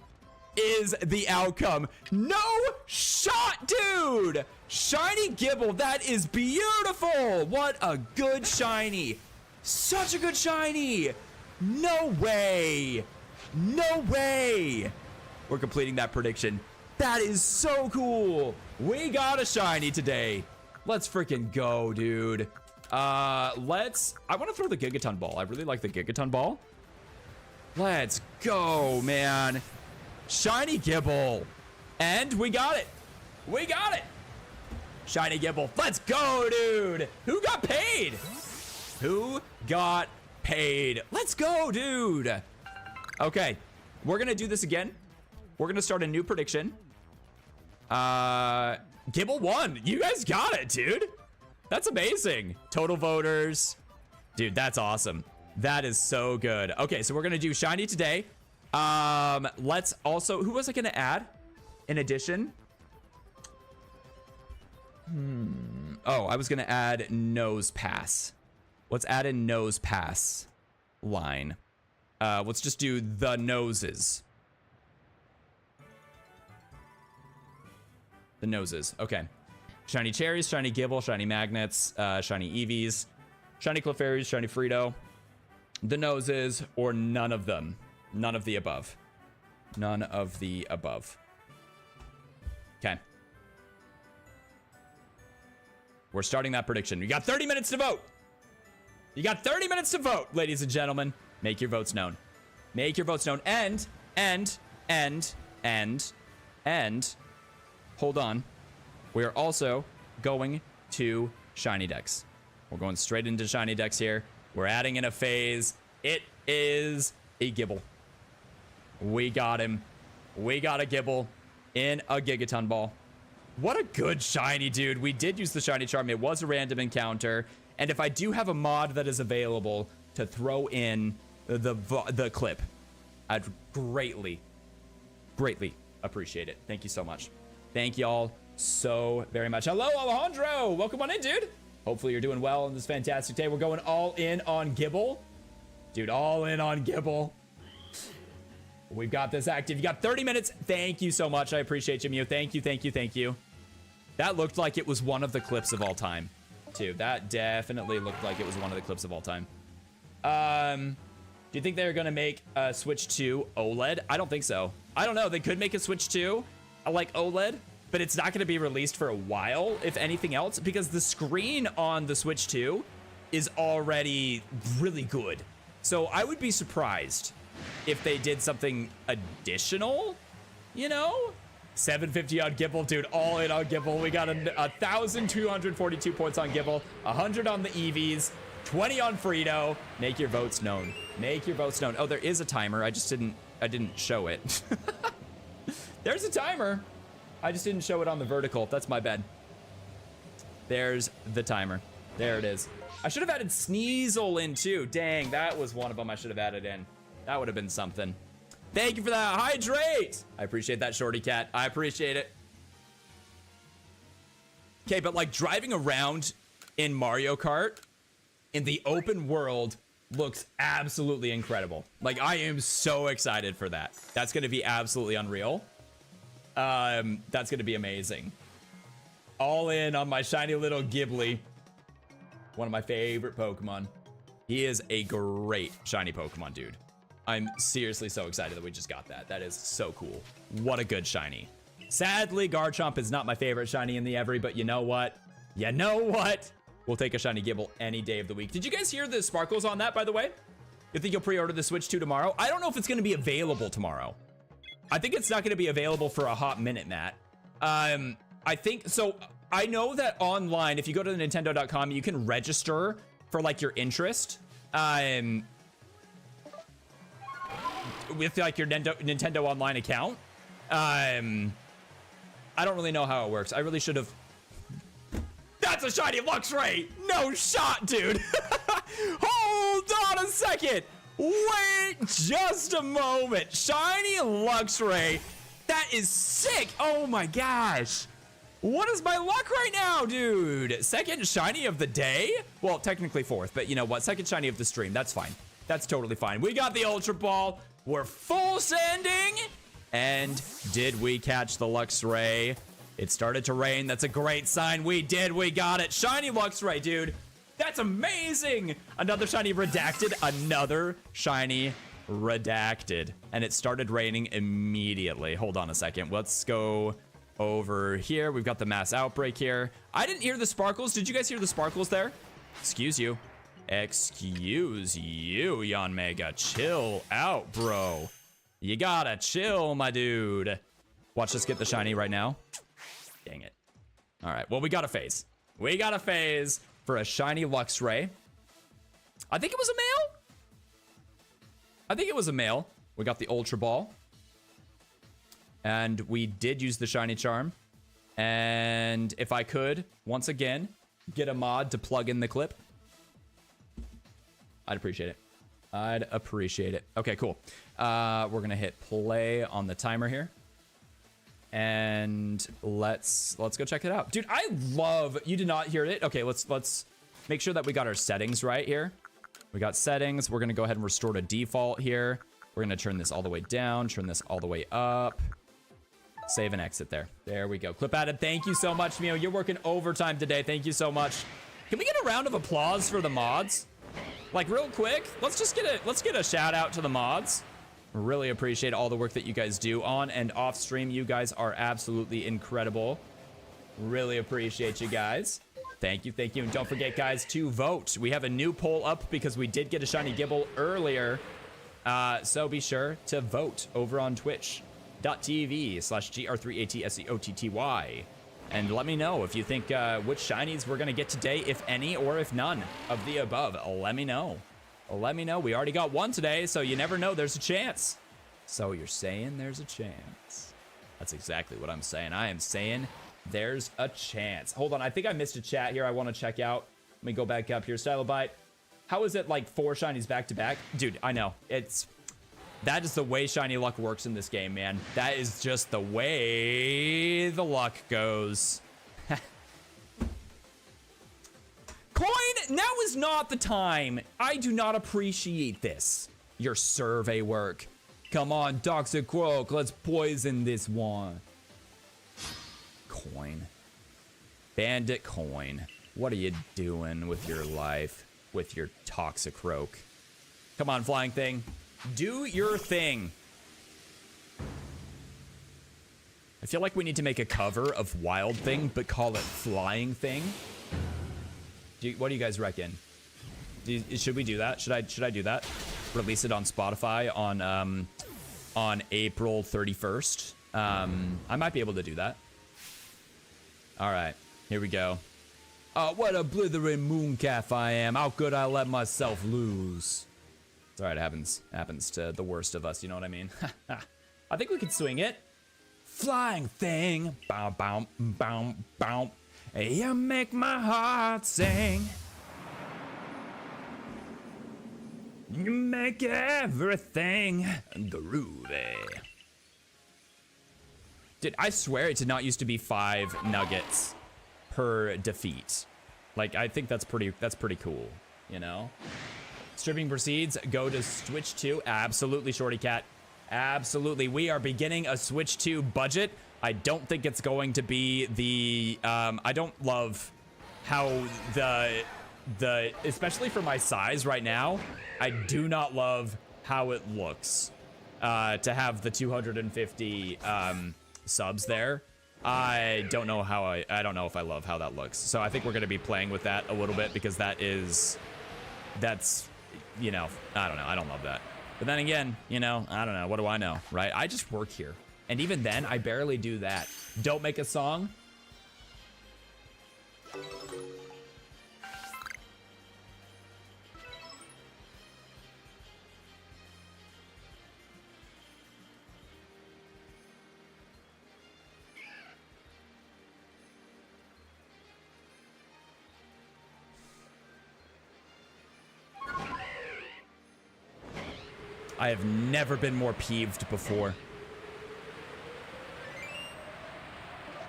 is the outcome. No shot, dude! Shiny Gible, that is beautiful! What a good shiny. Such a good shiny! No way! No way! We're completing that prediction. That is so cool! We got a shiny today. Let's freaking go, dude. I want to throw the Gigaton Ball. I really like the Gigaton Ball. Let's go, man. Shiny Gible. And we got it. We got it. Shiny Gible. Let's go, dude. Who got paid? Who got paid? Let's go, dude. Okay. We're going to do this again. We're going to start a new prediction. Gible won. You guys got it, dude. That's amazing. Total voters. Dude, that's awesome. That is so good. Okay, so we're going to do shiny today. Let's also, who was I going to add in addition? Oh, I was going to add Nose Pass. Let's add in Nose Pass. line. Let's just do the noses. The noses. Okay. Shiny cherries, shiny Gibble, shiny magnets, shiny Eevees, shiny Clefairies, shiny Frito. The noses, or none of them. None of the above. None of the above. Okay. We're starting that prediction. You got 30 minutes to vote. You got 30 minutes to vote, ladies and gentlemen. Make your votes known. Make your votes known. And, hold on. We are also going to Shiny Dex. We're going straight into Shiny Dex here. We're adding in a phase. It is a Gibble. We got him. We got a Gibble in a Gigaton Ball. What a good shiny, dude. We did use the shiny charm. It was a random encounter. And if I do have a mod that is available to throw in the clip, I'd greatly appreciate it. Thank you so much. Thank y'all so very much. Hello, Alejandro. Welcome on in, dude. Hopefully you're doing well on this fantastic day. We're going all in on Gibble. Dude, all in on Gibble. We've got this active. You got 30 minutes. Thank you so much. I appreciate you, Mew. Thank you, thank you, thank you. That looked like it was one of the clips of all time, too. That definitely looked like it was one of the clips of all time. Do you think they're going to make a Switch 2 OLED? I don't think so. I don't know. They could make a Switch 2 like OLED, but it's not going to be released for a while, if anything else, because the screen on the Switch 2 is already really good. So I would be surprised if they did something additional, you know? 750 on Gibble, dude, all in on Gibble. We got 1,242 points on Gibble, 100 on the Eevees, 20 on Frito. Make your votes known. Make your votes known. Oh, there is a timer. I didn't show it. There's a timer. I just didn't show it on the vertical. That's my bad. There's the timer. There it is. I should have added Sneasel in too. Dang, that was one of them I should have added in. That would have been something. Thank you for that. Hydrate. I appreciate that, Shorty Cat. I appreciate it. Okay, but like driving around in Mario Kart in the open world looks absolutely incredible. Like, I am so excited for that. That's going to be absolutely unreal. That's going to be amazing. All in on my shiny little Ghibli. One of my favorite Pokemon. He is a great shiny Pokemon, dude. I'm seriously so excited that we just got that. That is so cool. What a good shiny. Sadly, Garchomp is not my favorite shiny in the every, but you know what? You know what? We'll take a shiny Gibble any day of the week. Did you guys hear the sparkles on that, by the way? You think you'll pre-order the Switch 2 tomorrow? I don't know if it's going to be available tomorrow. I think it's not going to be available for a hot minute, Matt. I think, so I know that online, if you go to the Nintendo.com, you can register for like your interest. With like your Nintendo Online account. I don't really know how it works. I really should have. That's a shiny Luxray. No shot, dude. Hold on a second. Wait just a moment. Shiny Luxray. That is sick. Oh my gosh. What is my luck right now, dude? Second shiny of the day? Well, technically fourth, but you know what? Second shiny of the stream. That's fine. That's totally fine. We got the Ultra Ball. We're full sending. And did we catch the Luxray? It started to rain. That's a great sign. We did. We got it. Shiny Luxray, dude. That's amazing. Another shiny Redacted. Another shiny Redacted. And it started raining immediately. Hold on a second. Let's go over here. We've got the mass outbreak here. I didn't hear the sparkles. Did you guys hear the sparkles there? Excuse you. Excuse you, Yon Mega. Chill out, bro. You gotta chill, my dude. Watch us get the shiny right now. Dang it. All right, well, we got a phase. We got a phase for a shiny Luxray. I think it was a male. I think it was a male. We got the Ultra Ball. And we did use the shiny charm. And if I could, once again, get a mod to plug in the clip, I'd appreciate it. I'd appreciate it. Okay, cool. We're gonna hit play on the timer here. And let's go check it out. Dude, I love, you did not hear it. Okay, let's make sure that we got our settings right here. We got settings. We're gonna go ahead and restore to default here. We're gonna turn this all the way down, turn this all the way up. Save and exit there. There we go. Clip added. Thank you so much, Mio. You're working overtime today. Thank you so much. Can we get a round of applause for the mods? Like real quick, let's get a shout out to the mods. Really appreciate all the work that you guys do on and off stream. You guys are absolutely incredible. Really appreciate you guys. Thank you, thank you. And don't forget, guys, to vote. We have a new poll up because we did get a shiny Gibble earlier. So be sure to vote over on twitch.tv/GR3ATSEOTTY. And let me know if you think which shinies we're going to get today, if any, or if none of the above. Let me know. Let me know. We already got one today, so you never know. There's a chance. So you're saying there's a chance. That's exactly what I'm saying. I am saying there's a chance. Hold on. I think I missed a chat here I want to check out. Let me go back up here. Stylobite. How is it like 4 shinies back to back? Dude, I know. That is the way shiny luck works in this game, man. That is just the way the luck goes. Coin, now is not the time. I do not appreciate this. Your survey work. Come on, Toxic Croak, let's poison this one. Coin. Bandit Coin. What are you doing with your life? With your Toxic Croak. Come on, Flying Thing. Do your thing. I feel like we need to make a cover of Wild Thing, but call it Flying Thing. What do you guys reckon? Should we do that? Should I do that? Release it on Spotify on April 31st. I might be able to do that. All right, here we go. What a blithering mooncalf I am. How could I let myself lose? It's all right. It happens to the worst of us. You know what I mean? I think we could swing it. Flying Thing. Bow, bow, bow, bow. You make my heart sing. You make everything groovy. Dude, I swear it did not used to be 5 nuggets per defeat. Like, I think that's pretty cool, you know? Stripping proceeds, go to Switch 2. Absolutely, Shorty Cat. Absolutely. We are beginning a Switch 2 budget. I don't think it's going to be the, I don't love how the, especially for my size right now, I do not love how it looks, to have the 250, subs there. I don't know how I don't know if I love how that looks. So I think we're going to be playing with that a little bit because that's, you know, I don't know. I don't love that. But then again, you know, I don't know. What do I know, right? I just work here. And even then, I barely do that. Don't make a song. I have never been more peeved before.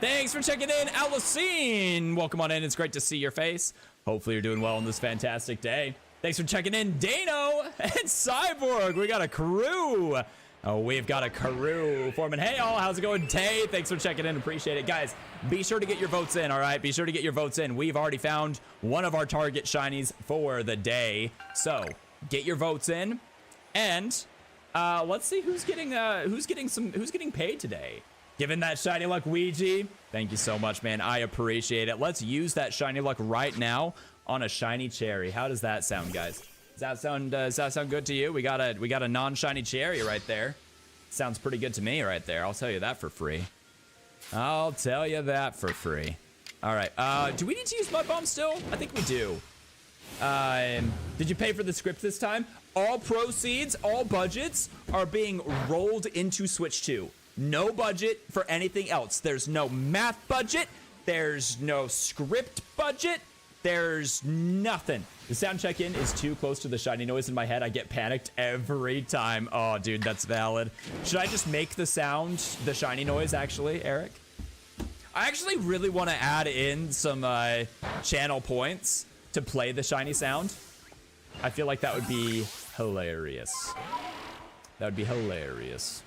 Thanks for checking in, Alicine. Welcome on in. It's great to see your face. Hopefully you're doing well on this fantastic day. Thanks for checking in, Dano and Cyborg. We got a crew. Oh, we've got a crew forming. Hey, all. How's it going, Tay? Thanks for checking in. Appreciate it. Guys, be sure to get your votes in, all right? Be sure to get your votes in. We've already found one of our target shinies for the day. So get your votes in. And let's see who's getting paid today. Given that shiny luck Ouija, thank you so much, man. I appreciate it. Let's use that shiny luck right now on a shiny cherry. How does that sound, guys? Does that sound good to you? We got a non-shiny cherry right there. Sounds pretty good to me right there. I'll tell you that for free. I'll tell you that for free. All right. Do we need to use Mud Bomb still? I think we do. Did you pay for the script this time? All proceeds, all budgets are being rolled into Switch 2. No budget for anything else. There's no math budget. There's no script budget. There's nothing. The sound check-in is too close to the shiny noise in my head. I get panicked every time. Oh, dude, that's valid. Should I just make the sound the shiny noise, actually, Eric? I actually really want to add in some channel points to play the shiny sound. I feel like that would be hilarious. That would be hilarious.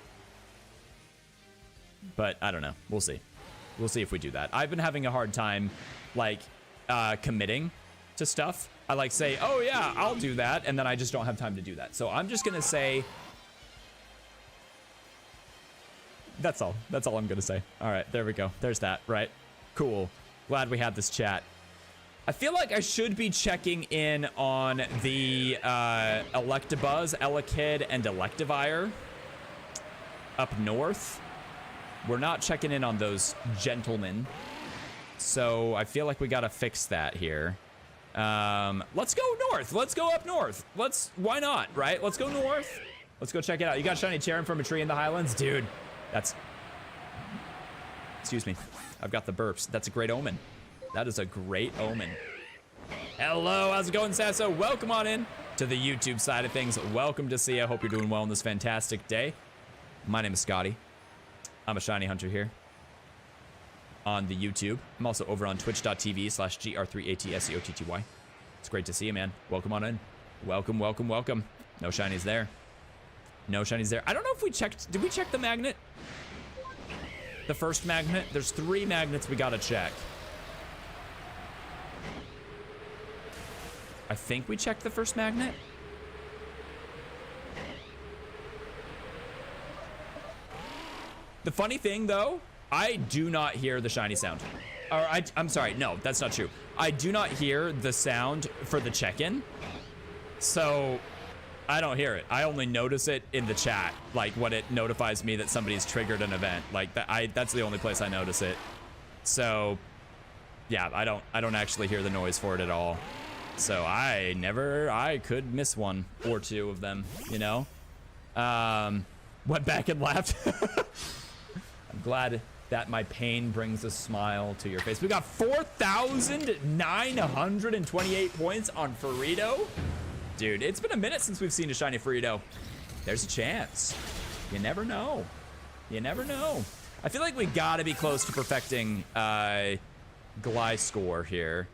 But I don't know. We'll see. We'll see if we do that. I've been having a hard time, like, committing to stuff. I like say, oh yeah, I'll do that, and then I just don't have time to do that. So I'm just gonna say, that's all. That's all I'm gonna say. All right, there we go. There's that, right? Cool. Glad we had this chat. I feel like I should be checking in on the Electabuzz, Elekid, and Electivire up north. We're not checking in on those gentlemen. So I feel like we gotta fix that here. Let's go north. Let's go up north. Why not, right? Let's go north. Let's go check it out. You got Shiny Charon from a tree in the Highlands? Dude, excuse me. I've got the burps. That's a great omen. That is a great omen. Hello, how's it going, Sasso? Welcome on in to the YouTube side of things. Welcome to see you. I hope you're doing well on this fantastic day. My name is Scotty. I'm a shiny hunter here on the YouTube. I'm also over on twitch.tv/GR3ATSEOTTY. It's great to see you, man. Welcome on in. Welcome, welcome, welcome. No shinies there. No shinies there. I don't know if we checked. Did we check the magnet? The first magnet? There's 3 magnets we gotta check. I think we checked the first magnet. The funny thing, though, I do not hear the shiny sound. Or I'm sorry, no, that's not true. I do not hear the sound for the check-in. So I don't hear it. I only notice it in the chat, like when it notifies me that somebody's triggered an event. Like that's the only place I notice it. So yeah, I don't actually hear the noise for it at all. So I could miss one or two of them, you know? Went back and laughed. I'm glad that my pain brings a smile to your face. We got 4,928 points on Frito. Dude, it's been a minute since we've seen a shiny Frito. There's a chance. You never know. You never know. I feel like we gotta be close to perfecting Gliscor here.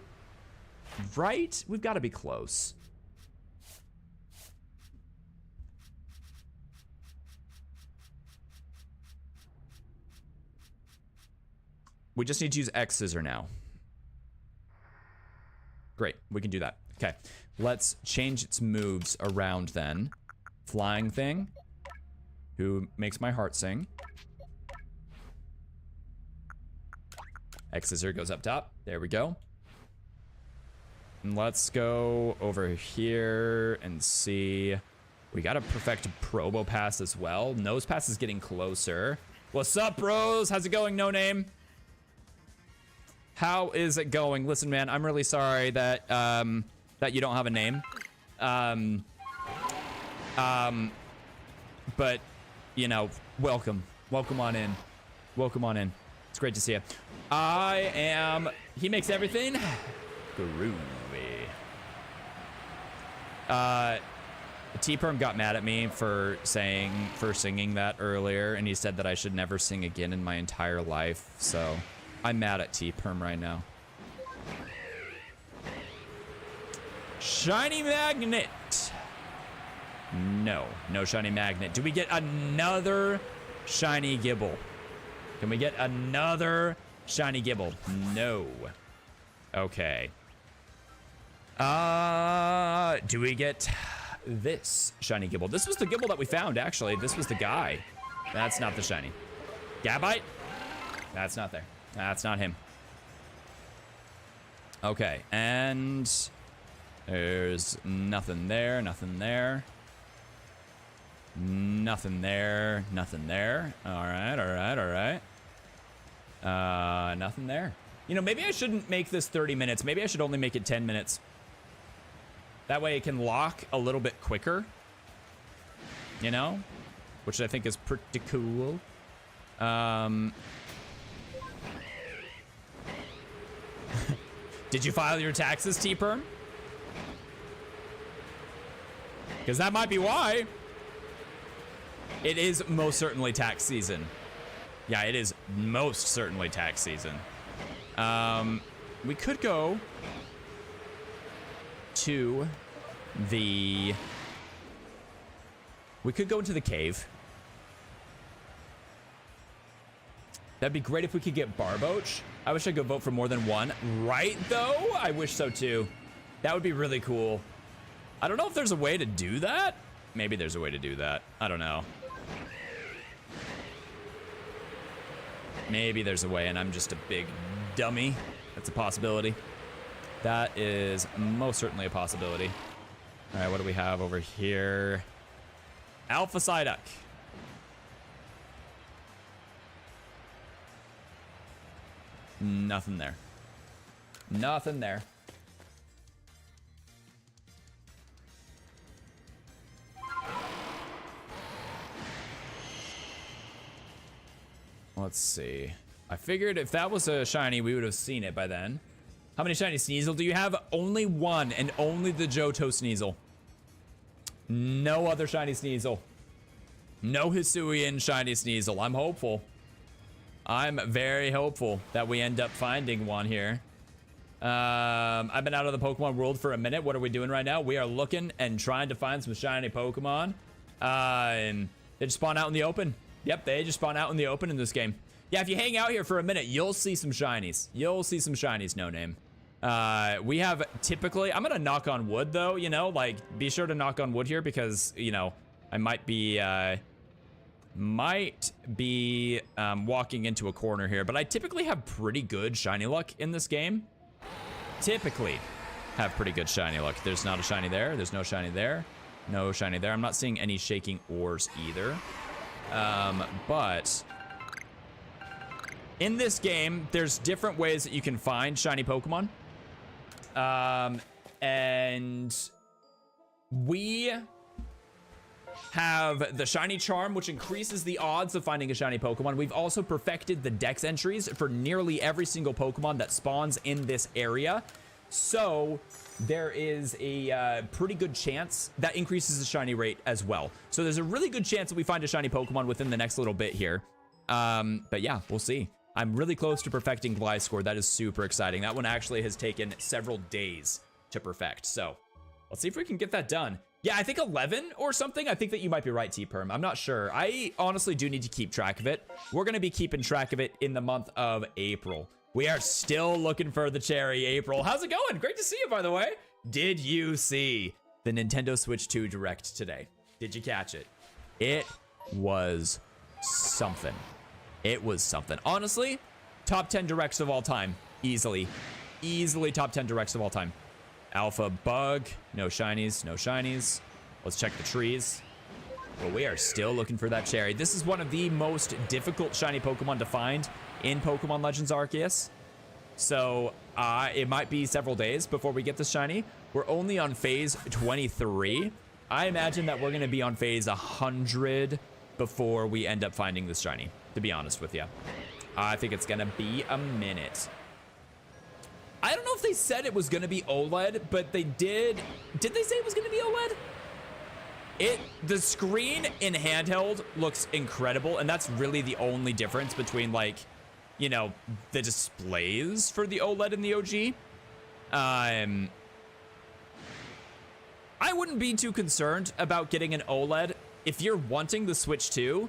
Right? We've got to be close. We just need to use X scissor now. Great, we can do that. Okay, let's change its moves around then. Flying thing, who makes my heart sing. X scissor goes up top. There we go. And let's go over here and see. We gotta perfect Probopass as well. Nosepass is getting closer. What's up, bros? How's it going, No Name? How is it going? Listen, man, I'm really sorry that that you don't have a name. But you know, welcome on in. Welcome on in. It's great to see you. He makes everything groovy. T-Perm got mad at me for singing that earlier, and he said that I should never sing again in my entire life. So I'm mad at T-Perm right now. Shiny magnet. No shiny magnet. Do we get another shiny Gibble? Can we get another shiny Gibble? No. Okay. Do we get this shiny Gibble? This was the Gibble that we found, actually. This was the guy. That's not the shiny. Gabite? That's not there. That's not him. Okay, and there's nothing there, nothing there. Nothing there, nothing there. All right. Nothing there. You know, maybe I shouldn't make this 30 minutes. Maybe I should only make it 10 minutes. That way it can lock a little bit quicker. You know? Which I think is pretty cool. Did you file your taxes, T-Perm? Because that might be why. It is most certainly tax season. Yeah, it is most certainly tax season. We could go to We could go into the cave. That'd be great if we could get Barboach. I wish I could vote for more than one. Right, though? I wish so, too. That would be really cool. I don't know if there's a way to do that. Maybe there's a way to do that. I don't know. Maybe there's a way, and I'm just a big dummy. That's a possibility. That is most certainly a possibility. All right, what do we have over here? Alpha Psyduck. Nothing there. Nothing there. Let's see. I figured if that was a shiny, we would have seen it by then. How many shiny Sneasel do you have? Only one, and only the Johto Sneasel. No other shiny Sneasel. No Hisuian shiny Sneasel. I'm hopeful. I'm very hopeful that we end up finding one here. I've been out of the Pokemon world for a minute. What are we doing right now? We are looking and trying to find some shiny Pokemon. They just spawn out in the open. Yep, they just spawn out in the open in this game. Yeah, if you hang out here for a minute, you'll see some shinies. You'll see some shinies, no name. We have typically, I'm gonna knock on wood though, you know, like be sure to knock on wood here because, you know, I might be walking into a corner here, but I typically have pretty good shiny luck in this game. Typically have pretty good shiny luck. There's not a shiny there. There's no shiny there. No shiny there. I'm not seeing any shaking ores either. But in this game, there's different ways that you can find shiny Pokemon. And we have the shiny charm, which increases the odds of finding a shiny Pokemon. We've also perfected the dex entries for nearly every single Pokemon that spawns in this area. So there is a pretty good chance that increases the shiny rate as well. So there's a really good chance that we find a shiny Pokemon within the next little bit here. But yeah, we'll see. I'm really close to perfecting Gliscor. That is super exciting. That one actually has taken several days to perfect. So let's see if we can get that done. Yeah, I think 11 or something. I think that you might be right, T-Perm. I'm not sure. I honestly do need to keep track of it. We're going to be keeping track of it in the month of April. We are still looking for the cherry, April. How's it going? Great to see you, by the way. Did you see the Nintendo Switch 2 Direct today? Did you catch it? It was something. It was something. Honestly, top 10 Directs of all time. Easily. Easily top 10 Directs of all time. Alpha Bug. No shinies. No shinies. Let's check the trees. Well, we are still looking for that cherry. This is one of the most difficult shiny Pokemon to find in Pokemon Legends Arceus. So it might be several days before we get this shiny. We're only on phase 23. I imagine that we're going to be on phase 100 before we end up finding this shiny, to be honest with you. I think it's going to be a minute. I don't know if they said it was going to be OLED, but they did. Did they say it was going to be OLED? The screen in handheld looks incredible, and that's really the only difference between, like, you know, the displays for the OLED and the OG. I wouldn't be too concerned about getting an OLED. If you're wanting the Switch 2,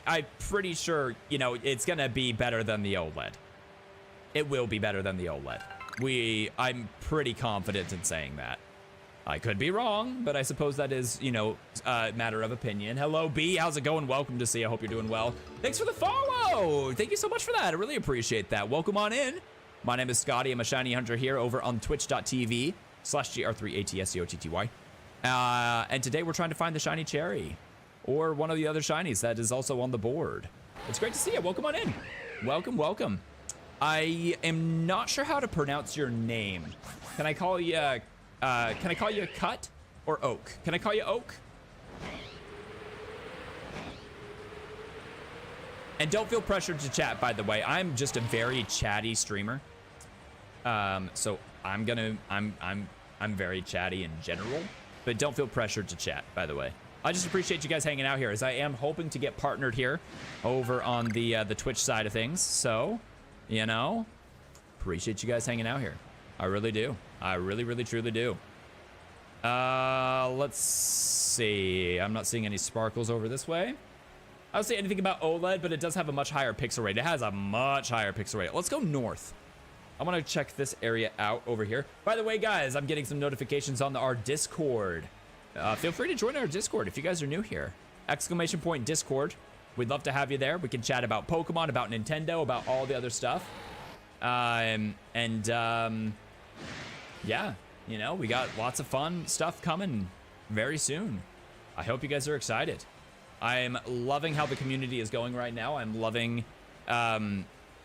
I'm pretty sure, you know, it's gonna be better than the OLED. It will be better than the OLED. I'm pretty confident in saying that. I could be wrong, but I suppose that is, you know, a matter of opinion. Hello, B. How's it going? Welcome to see. I hope you're doing well. Thanks for the follow. Thank you so much for that. I really appreciate that. Welcome on in. My name is Scotty. I'm a shiny hunter here over on twitch.tv/gr3atscotty. And today we're trying to find the shiny cherry or one of the other shinies that is also on the board. It's great to see you. Welcome on in. Welcome, welcome. I am not sure how to pronounce your name. Can I call you Cut or Oak? Can I call you Oak? And don't feel pressured to chat, by the way. I'm just a very chatty streamer. So I'm very chatty in general, but don't feel pressured to chat, by the way. I just appreciate you guys hanging out here, as I am hoping to get partnered here over on the Twitch side of things. So, you know, appreciate you guys hanging out here. I really do. I really, really, truly do. Let's see. I'm not seeing any sparkles over this way. I don't say anything about OLED, but it does have a much higher pixel rate. It has a much higher pixel rate. Let's go north. I want to check this area out over here. By the way, guys, I'm getting some notifications on our Discord. Feel free to join our Discord if you guys are new here. ! Discord. We'd love to have you there. We can chat about Pokemon, about Nintendo, about all the other stuff. Yeah, you know, we got lots of fun stuff coming very soon. I hope you guys are excited. I'm loving how the community is going right now. I'm loving,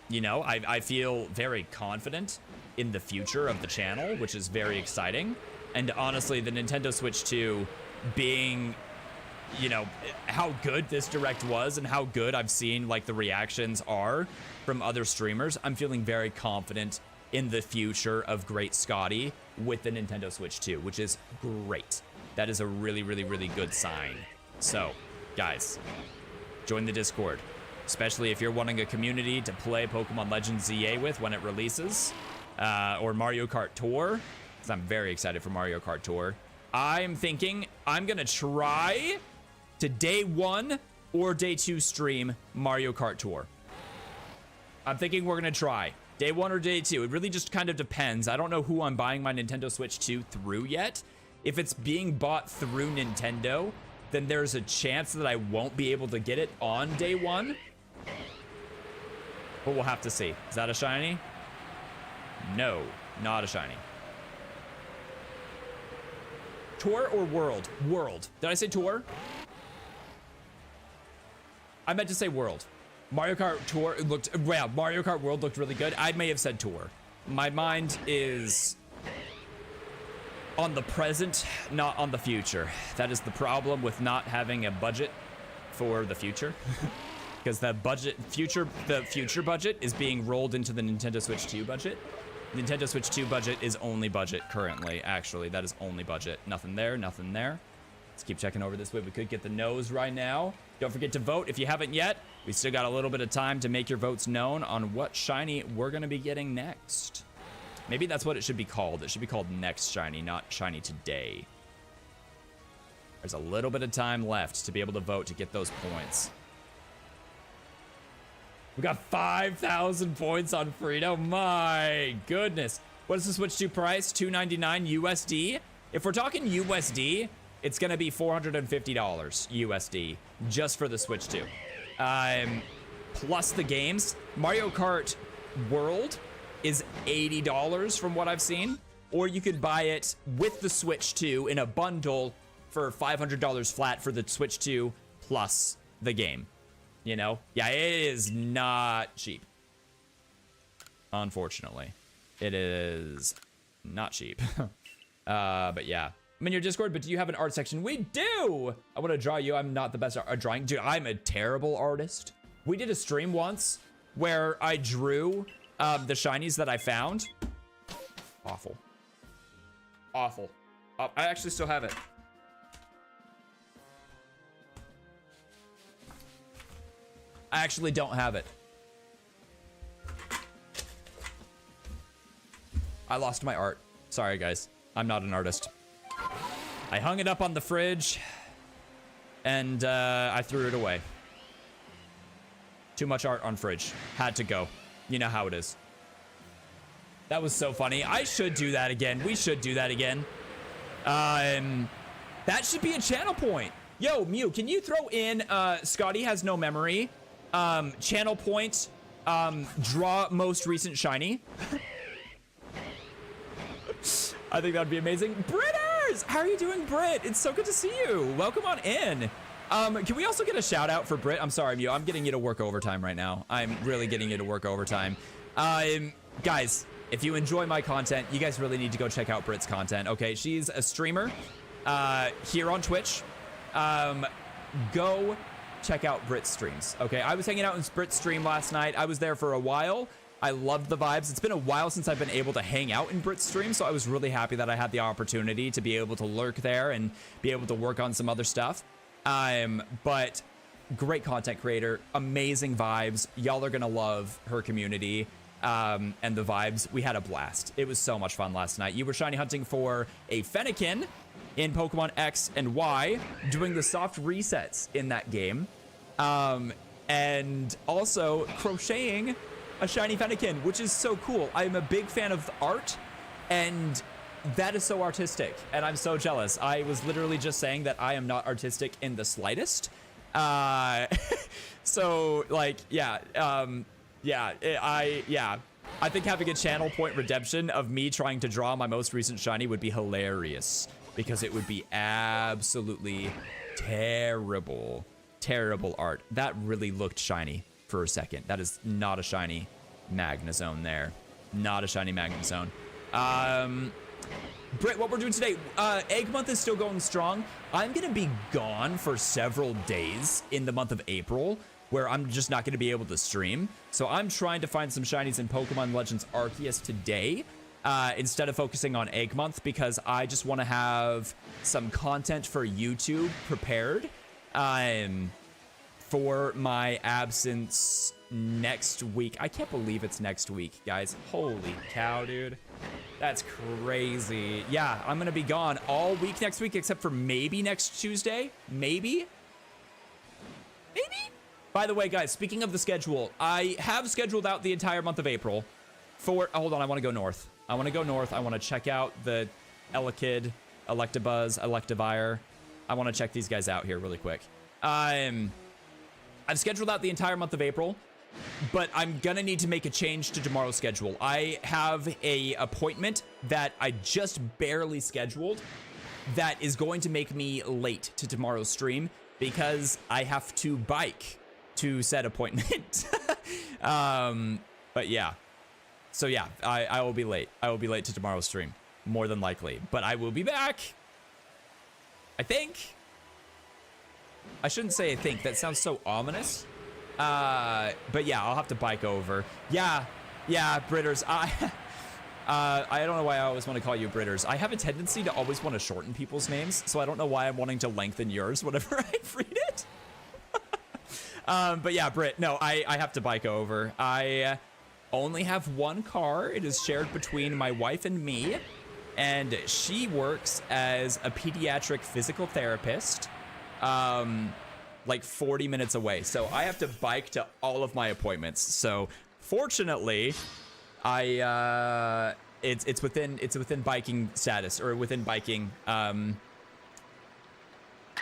you know, I feel very confident in the future of the channel, which is very exciting. And honestly, the Nintendo Switch 2 being, you know, how good this Direct was and how good I've seen, like, the reactions are from other streamers, I'm feeling very confident in the future of GreatScotty with the Nintendo Switch 2, which is great. That is a really, really, really good sign. So, guys, join the Discord, especially if you're wanting a community to play Pokemon Legends ZA with when it releases, or Mario Kart Tour, because I'm very excited for Mario Kart Tour. I'm thinking I'm gonna try to day 1 or day 2 stream Mario Kart Tour. I'm thinking we're gonna try day 1 or day 2. It really just kind of depends. I don't know who I'm buying my Nintendo Switch 2 through yet. If it's being bought through Nintendo, then there's a chance that I won't be able to get it on day 1. But we'll have to see. Is that a shiny? No, not a shiny. Tour or World? World. Did I say Tour? I meant to say World. Mario Kart Tour looked, yeah, Mario Kart World looked really good. I may have said Tour. My mind is on the present, not on the future. That is the problem with not having a budget for the future. Because the future budget is being rolled into the Nintendo Switch 2 budget. Nintendo Switch 2 budget is only budget currently, actually. That is only budget. Nothing there, nothing there. Let's keep checking over this way. We could get the nose right now. Don't forget to vote if you haven't yet. We still got a little bit of time to make your votes known on what shiny we're going to be getting next. Maybe that's what it should be called. It should be called Next Shiny, not Shiny Today. There's a little bit of time left to be able to vote to get those points. We got 5,000 points on Freedom. My goodness. What is the Switch 2 price? $299 USD. If we're talking USD, it's going to be $450 USD just for the Switch 2. Plus the games. Mario Kart World is $80 from what I've seen. Or you could buy it with the Switch 2 in a bundle for $500 flat for the Switch 2 plus the game. You know? Yeah, it is not cheap. Unfortunately. It is not cheap. But yeah. I'm in your Discord, but do you have an art section? We do! I want to draw you. I'm not the best at drawing. Dude, I'm a terrible artist. We did a stream once where I drew the shinies that I found. Awful. Awful. Oh, I actually still have it. I actually don't have it. I lost my art. Sorry, guys. I'm not an artist. I hung it up on the fridge, and I threw it away. Too much art on fridge. Had to go. You know how it is. That was so funny. I should do that again. We should do that again. That should be a channel point. Yo, Mew, can you throw in Scotty has no memory? Channel point, draw most recent shiny. I think that'd be amazing. Britters! How are you doing, Britt? It's so good to see you. Welcome on in. Can we also get a shout out for Britt? I'm sorry, Mew. I'm getting you to work overtime right now. I'm really getting you to work overtime. Guys, if you enjoy my content, you guys really need to go check out Britt's content, okay? She's a streamer here on Twitch. Go check out Brit's streams, okay? I was hanging out in Brit's stream last night. I was there for a while. I loved the vibes. It's been a while since I've been able to hang out in Brit's stream, so I was really happy that I had the opportunity to be able to lurk there and be able to work on some other stuff. But great content creator, amazing vibes. Y'all are gonna love her community. and the vibes. We had a blast. It was so much fun last night. You were shiny hunting for a Fennekin in Pokemon X and Y, doing the soft resets in that game, and also crocheting a shiny Fennekin, which is so cool. I'm a big fan of the art, and that is so artistic, and I'm so jealous. I was literally just saying that I am not artistic in the slightest. So like, yeah, I think having a channel point redemption of me trying to draw my most recent shiny would be hilarious, because it would be absolutely terrible art. That really looked shiny for a second. That is not a shiny Magnezone there. Not a shiny Magnezone. Britt, what we're doing today, Egg Month is still going strong. I'm gonna be gone for several days in the month of April, where I'm just not gonna be able to stream. So I'm trying to find some shinies in Pokemon Legends Arceus today, instead of focusing on Egg Month, because I just want to have some content for YouTube prepared, for my absence next week. I can't believe it's next week, guys. Holy cow, dude. That's crazy. Yeah, I'm gonna be gone all week next week, except for maybe next Tuesday. Maybe. By the way, guys, speaking of the schedule, I have scheduled out the entire month of April for, hold on, I want to go north. I want to check out the Elekid, Electabuzz, Electivire. I want to check these guys out here really quick. I've scheduled out the entire month of April, but I'm gonna need to make a change to tomorrow's schedule. I have a appointment that I just barely scheduled that is going to make me late to tomorrow's stream, because I have to bike to said appointment. But yeah. So yeah, I will be late. I will be late to tomorrow's stream, more than likely. But I will be back, I think. I shouldn't say I think. That sounds so ominous. But yeah, I'll have to bike over. Yeah, Britters. I don't know why I always want to call you Britters. I have a tendency to always want to shorten people's names, so I don't know why I'm wanting to lengthen yours whenever I read it. But yeah, Britt, no, I have to bike over. I only have one car. It is shared between my wife and me, and she works as a pediatric physical therapist, like 40 minutes away. So I have to bike to all of my appointments. So fortunately, it's within biking status, or within biking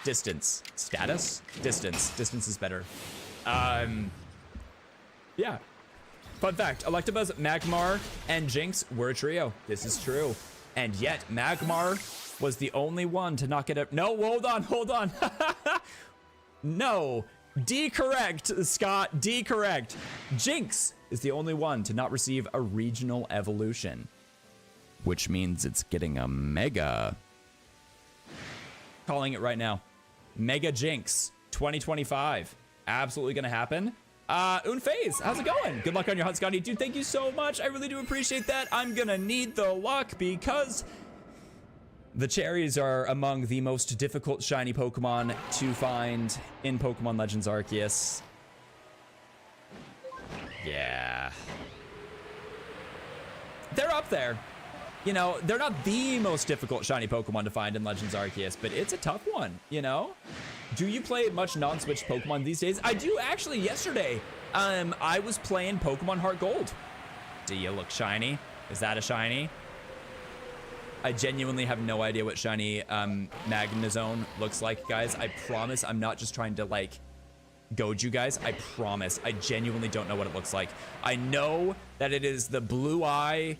distance. Status? Distance is better. Yeah. Fun fact, Electabuzz, Magmar, and Jinx were a trio. This is true. And yet, Magmar was the only one to not get a... No, hold on. No. D-correct, Scott. D-correct. Jinx is the only one to not receive a regional evolution, which means it's getting a Mega. Calling it right now. Mega Jinx 2025. Absolutely gonna happen. Unphase, how's it going? Good luck on your hunt, Scotty. Dude, thank you so much. I really do appreciate that. I'm gonna need the luck, because the cherries are among the most difficult shiny Pokemon to find in Pokemon Legends Arceus. Yeah. They're up there. You know, they're not the most difficult shiny Pokemon to find in Legends Arceus, but it's a tough one, you know? Do you play much non-switched Pokemon these days? I do, actually. Yesterday, I was playing Pokemon Heart Gold. Do you look shiny? Is that a shiny? I genuinely have no idea what shiny Magnezone looks like, guys. I promise I'm not just trying to, like, goad you guys. I promise. I genuinely don't know what it looks like. I know that it is the blue eye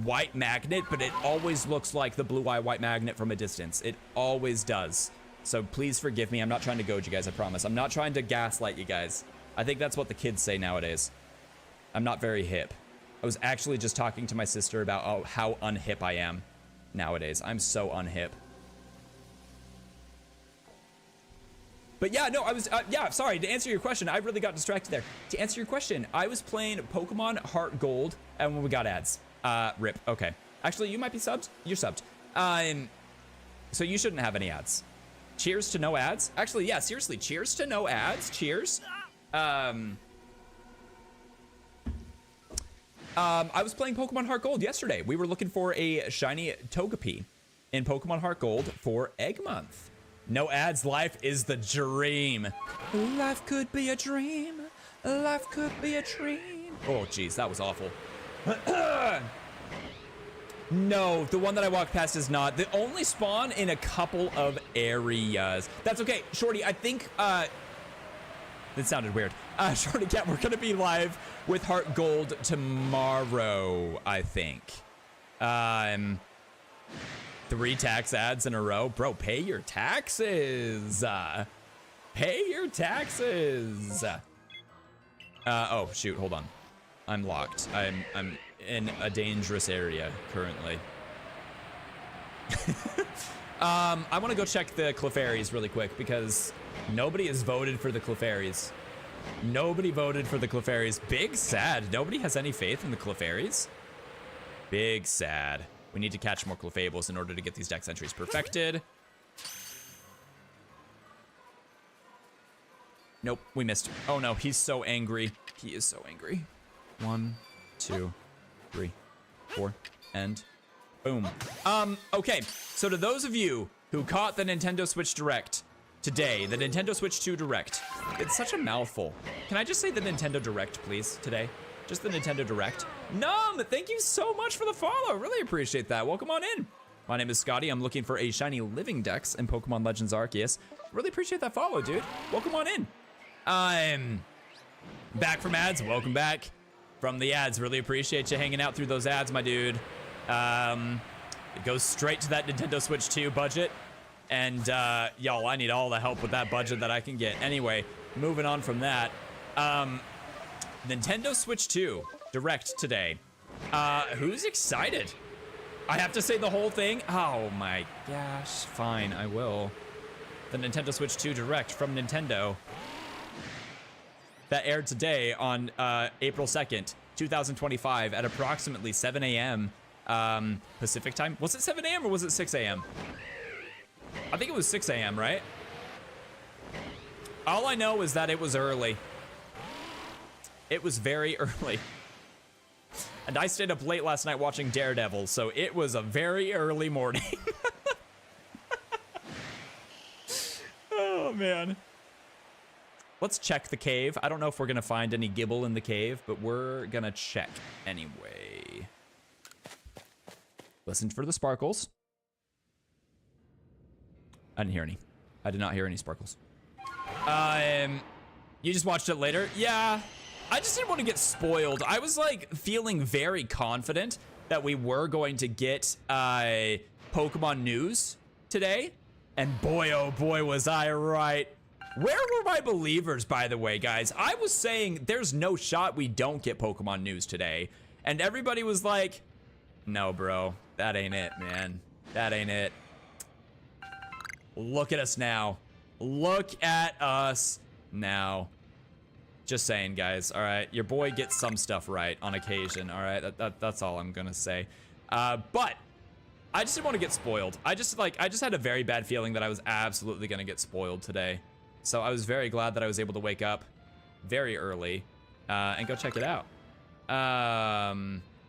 white magnet, but it always looks like the blue eye white magnet from a distance. It always does. So please forgive me. I'm not trying to goad you guys, I promise. I'm not trying to gaslight you guys. I think that's what the kids say nowadays. I'm not very hip. I was actually just talking to my sister about how unhip I am nowadays. I'm so unhip. But yeah, no, I was, yeah, sorry, to answer your question, I really got distracted there. To answer your question, I was playing Pokemon Heart Gold, and when we got ads. Rip, okay. Actually, you might be subbed. You're subbed. So you shouldn't have any ads. Cheers to no ads. Actually, yeah, seriously, cheers to no ads. Cheers. I was playing Pokemon Heart Gold yesterday. We were looking for a shiny Togepi in Pokemon Heart Gold for Egg Month. No ads, life is the dream. Life could be a dream. Life could be a dream. Oh, geez, that was awful. No, the one that I walked past is not. They only spawn in a couple of areas. That's okay, Shorty, I think, that sounded weird. Shorty Cat, we're gonna be live with Heart Gold tomorrow, I think. 3 tax ads in a row. Bro, pay your taxes. Pay your taxes. Oh, shoot, hold on. I'm locked. I'm in a dangerous area currently. I want to go check the Clefairies really quick because nobody has voted for the Clefairies. Nobody voted for the Clefairies. Big sad. Nobody has any faith in the Clefairies. Big sad. We need to catch more Clefables in order to get these dex entries perfected. Nope, we missed. Oh no, he's so angry. He is so angry. 1, 2, 3, 4, and boom. Okay, so to those of you who caught the Nintendo Switch Direct today, the Nintendo Switch 2 Direct, it's such a mouthful. Can I just say the Nintendo Direct, please, today? Just the Nintendo Direct. Num, thank you so much for the follow. Really appreciate that. Welcome on in. My name is Scotty. I'm looking for a Shiny Living Dex in Pokemon Legends Arceus. Really appreciate that follow, dude. Welcome on in. I'm back from ads. Welcome back from the ads. Really appreciate you hanging out through those ads, my dude. It goes straight to that Nintendo Switch 2 budget. And y'all, I need all the help with that budget that I can get. Anyway, moving on from that. Nintendo Switch 2 Direct today. Who's excited? I have to say the whole thing? Oh my gosh. Fine, I will. The Nintendo Switch 2 Direct from Nintendo. That aired today on April 2nd, 2025 at approximately 7 a.m. Pacific time. Was it 7 a.m. or was it 6 a.m.? I think it was 6 a.m., right? All I know is that it was early. It was very early. And I stayed up late last night watching Daredevil, so it was a very early morning. Oh, man. Let's check the cave. I don't know if we're gonna find any Gibble in the cave, but we're gonna check anyway. Listen for the sparkles. I didn't hear any. I did not hear any sparkles. You just watched it later? Yeah. I just didn't want to get spoiled. I was like feeling very confident that we were going to get Pokemon news today. And boy, oh boy, was I right. Where were my believers, by the way, guys? I was saying there's no shot we don't get Pokemon news today. And everybody was like, no, bro, that ain't it, man. That ain't it. Look at us now. Look at us now. Just saying, guys. All right, your boy gets some stuff right on occasion. All right, that's all I'm gonna say. But I just didn't want to get spoiled. I just had a very bad feeling that I was absolutely gonna get spoiled today. So I was very glad that I was able to wake up very early and go check it out.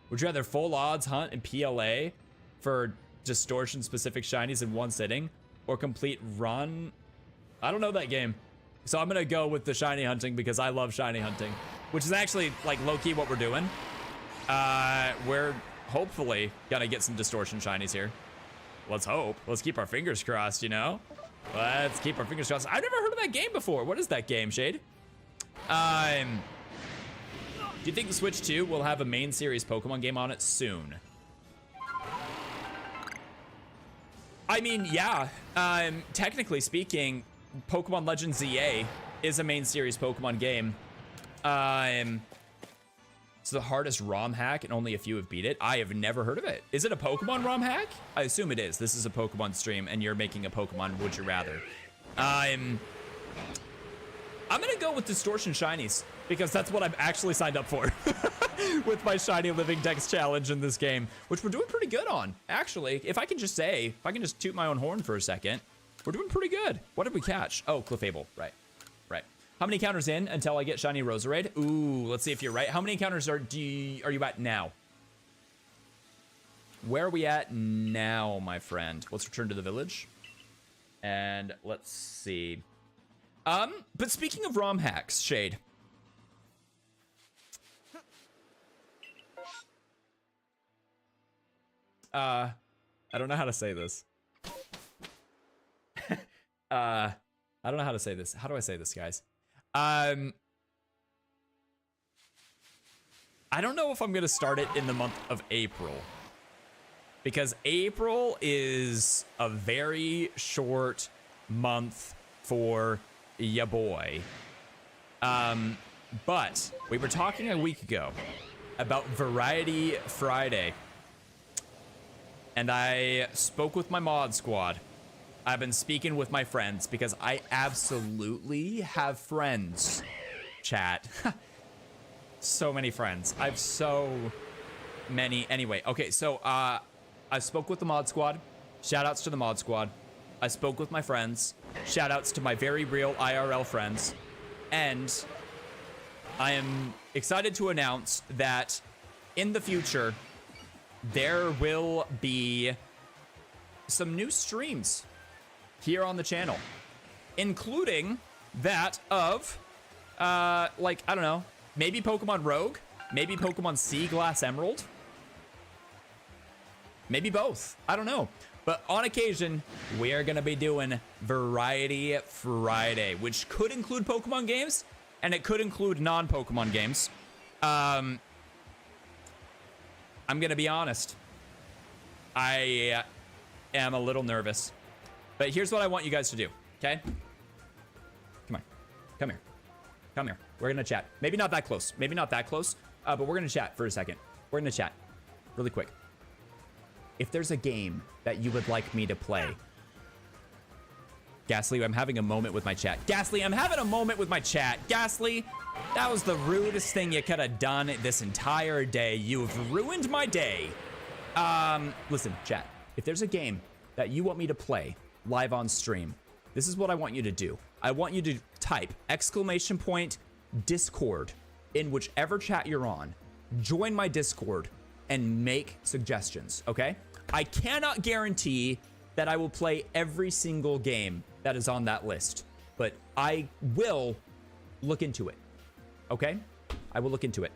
Would you rather full odds hunt and PLA for distortion specific shinies in one sitting, or complete run? I don't know that game. So I'm gonna go with the shiny hunting because I love shiny hunting, which is actually like low-key what we're doing. We're hopefully gonna get some distortion shinies here. Let's hope. Let's keep our fingers crossed, you know? Let's keep our fingers crossed. I've never heard of that game before. What is that game, Shade? Do you think the Switch 2 will have a main series Pokemon game on it soon? I mean, yeah. Technically speaking, Pokemon Legends ZA is a main series Pokemon game. It's the hardest ROM hack and only a few have beat it. I have never heard of it. Is it a Pokemon ROM hack? I assume it is. This is a Pokemon stream and you're making a Pokemon Would You Rather. I'm gonna go with Distortion Shinies because that's what I'm actually signed up for with my Shiny Living Dex challenge in this game, which we're doing pretty good on. Actually, if I can just toot my own horn for a second, we're doing pretty good. What did we catch? Oh, Clefable, right. How many encounters in until I get Shiny Roserade? Ooh, let's see if you're right. How many encounters are you at now? Where are we at now, my friend? Let's return to the village. And let's see. But speaking of ROM hacks, Shade. I don't know how to say this. I don't know how to say this. How do I say this, guys? I don't know if I'm gonna start it in the month of April. Because April is a very short month for ya boy. But we were talking a week ago about Variety Friday. And I spoke with my mod squad. I've been speaking with my friends because I absolutely have friends, chat. So many friends. I have so many. Anyway, okay, so I spoke with the mod squad. Shout outs to the mod squad. I spoke with my friends. Shout outs to my very real IRL friends. And I am excited to announce that in the future, there will be some new streams here on the channel, including that of, like, I don't know, maybe Pokemon Rogue, maybe Pokemon Sea Glass Emerald, maybe both. I don't know. But on occasion, we are going to be doing Variety Friday, which could include Pokemon games, and it could include non-Pokemon games. I'm going to be honest. I am a little nervous. But here's what I want you guys to do, okay? Come on. Come here. Come here. We're going to chat. Maybe not that close. Maybe not that close. But we're going to chat for a second. We're going to chat really quick. If there's a game that you would like me to play. Ghastly, I'm having a moment with my chat. Ghastly, I'm having a moment with my chat. Ghastly, that was the rudest thing you could have done this entire day. You've ruined my day. Listen, chat. If there's a game that you want me to play live on stream, this is what I want you to do. I want you to type !Discord in whichever chat you're on. Join my Discord and make suggestions, okay? I cannot guarantee that I will play every single game that is on that list, but I will look into it, okay? I will look into it.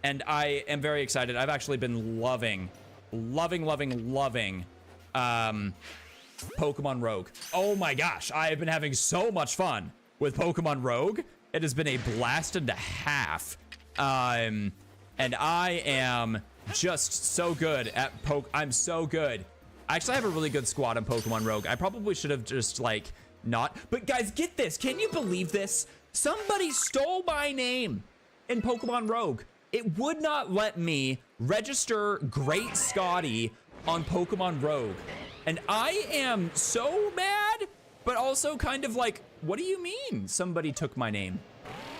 And I am very excited. I've actually been loving Pokemon Rogue. Oh my gosh, I have been having so much fun with Pokemon Rogue. It has been a blast and a half. And I am just so good at I'm so good. I actually have a really good squad on Pokemon Rogue. I probably should have just like not, but guys, get this. Can you believe this? Somebody stole my name in Pokemon Rogue. It would not let me register GreatScotty on Pokemon Rogue. And I am so mad, but also kind of like, what do you mean somebody took my name?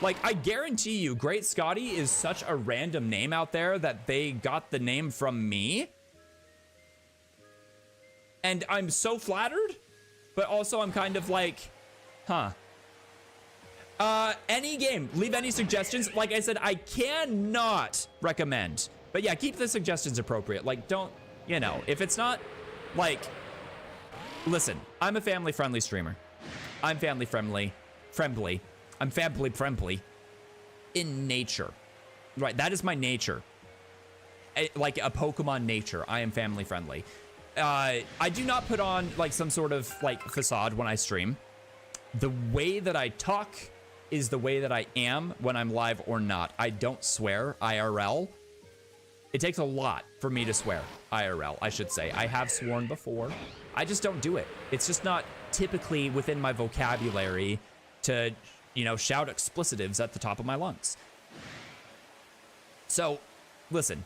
Like, I guarantee you, GreatScotty is such a random name out there that they got the name from me. And I'm so flattered, but also I'm kind of like, huh. Any game, leave any suggestions. Like I said, I cannot recommend. But yeah, keep the suggestions appropriate. Like, don't, you know, if it's not, like, listen, I'm a family-friendly streamer. I'm family-friendly. I'm family-friendly in nature. Right, that is my nature. Like a Pokemon nature, I am family-friendly. I do not put on like some sort of like facade when I stream. The way that I talk is the way that I am when I'm live or not. I don't swear IRL. It takes a lot for me to swear IRL, I should say. I have sworn before. I just don't do it. It's just not typically within my vocabulary to, you know, shout explicitives at the top of my lungs. So, listen.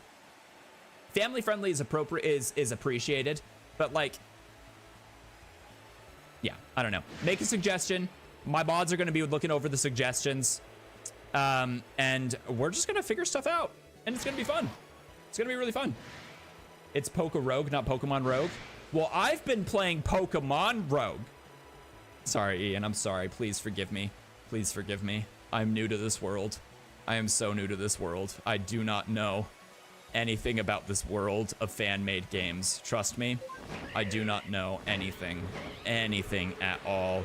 Family friendly is appropriate, is appreciated, but like, yeah, I don't know. Make a suggestion. My mods are going to be looking over the suggestions, and we're just going to figure stuff out, and it's going to be fun. It's going to be really fun. It's Poke Rogue, not Pokemon Rogue. Well, I've been playing Pokemon Rogue. Sorry, Ian. I'm sorry. Please forgive me. Please forgive me. I'm new to this world. I am so new to this world. I do not know anything about this world of fan-made games. Trust me, I do not know anything at all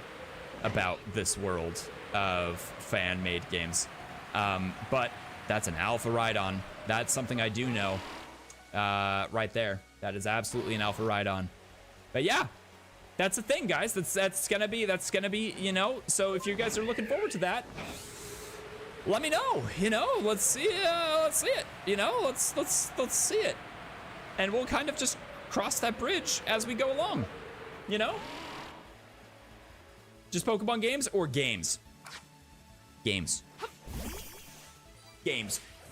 about this world of fan-made games. But that's an alpha Rhydon. That's something I do know right there. That is absolutely an alpha Rhydon. But yeah, that's the thing, guys. That's gonna be, you know. So if you guys are looking forward to that, let me know. You know, let's see it. You know, let's see it, and we'll kind of just cross that bridge as we go along. You know, just Pokemon games or games. Games.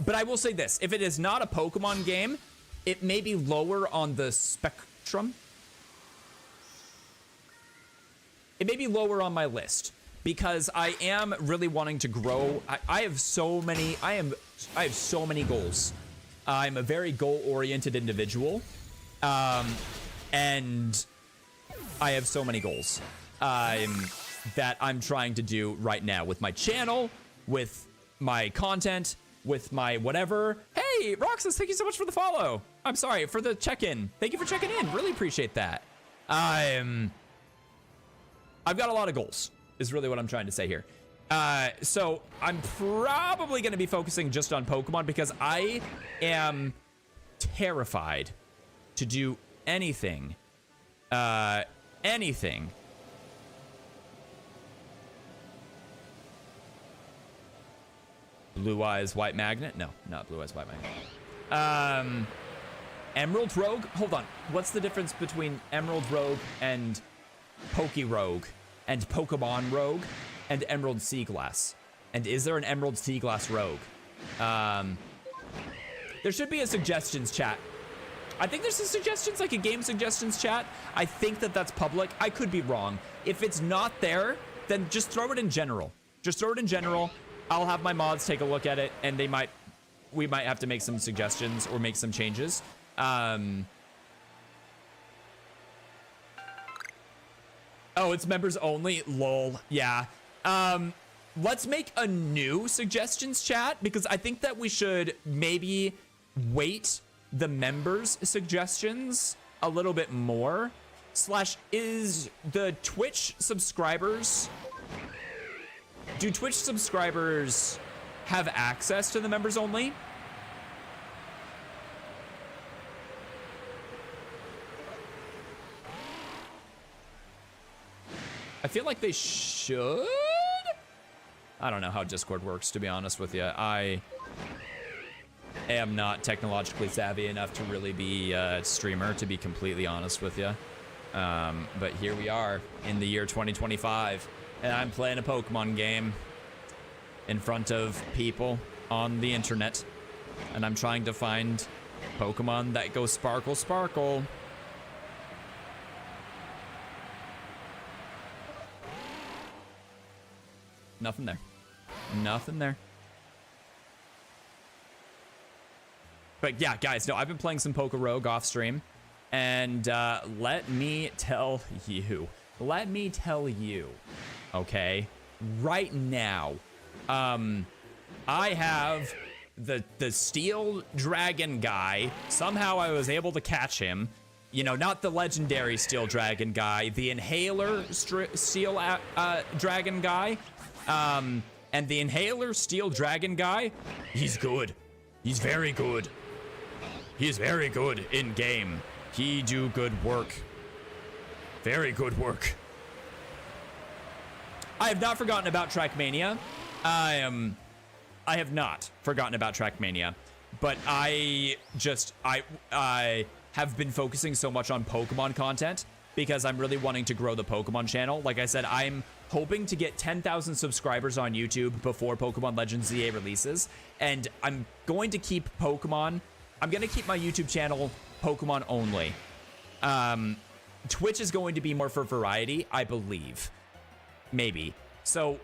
But I will say this: if it is not a Pokemon game, it may be lower on the spectrum. It may be lower on my list because I am really wanting to grow. I have so many goals. I'm a very goal-oriented individual, and I have so many goals that I'm trying to do right now with my channel, with my content, with my whatever. Hey, Roxas, thank you so much for the follow. I'm sorry for the check-in. Thank you for checking in. Really appreciate that. I've got a lot of goals, is really what I'm trying to say here. So I'm probably going to be focusing just on Pokemon because I am terrified to do anything. Anything. Blue Eyes White Magnet? No, not Blue Eyes White Magnet. Emerald Rogue? Hold on. What's the difference between Emerald Rogue and Poke Rogue? And Pokemon Rogue, and Emerald Sea Glass. And is there an Emerald Sea Glass Rogue? There should be a suggestions chat. I think there's a suggestions, like a game suggestions chat. I think that that's public. I could be wrong. If it's not there, then just throw it in general. Just throw it in general. I'll have my mods take a look at it, and we might have to make some suggestions or make some changes. Oh, it's members only? Lol. Yeah. Let's make a new suggestions chat because I think that we should maybe weight the members' suggestions a little bit more. / is the Twitch subscribers... Do Twitch subscribers have access to the members only? I feel like they should. I don't know how Discord works, to be honest with you. I am not technologically savvy enough to really be a streamer, to be completely honest with you. But here we are in the year 2025, and I'm playing a Pokemon game in front of people on the internet, and I'm trying to find Pokemon that go sparkle, sparkle. Nothing there. Nothing there. But yeah, guys, no, I've been playing some Poke Rogue off stream. And let me tell you, okay, right now, I have the Steel Dragon guy. Somehow I was able to catch him. You know, not the legendary Steel Dragon guy, the Inhaler Steel Dragon guy. And the Inhaler Steel Dragon guy, he's good. He's very good. He is very good in game. He do good work. Very good work. I have not forgotten about Trackmania. I have not forgotten about Trackmania, but I have been focusing so much on Pokemon content because I'm really wanting to grow the Pokemon channel. Like I said, I'm hoping to get 10,000 subscribers on YouTube before Pokemon Legends ZA releases, and I'm going to keep Pokemon. I'm going to keep my YouTube channel Pokemon only. Twitch is going to be more for variety, I believe. Maybe. So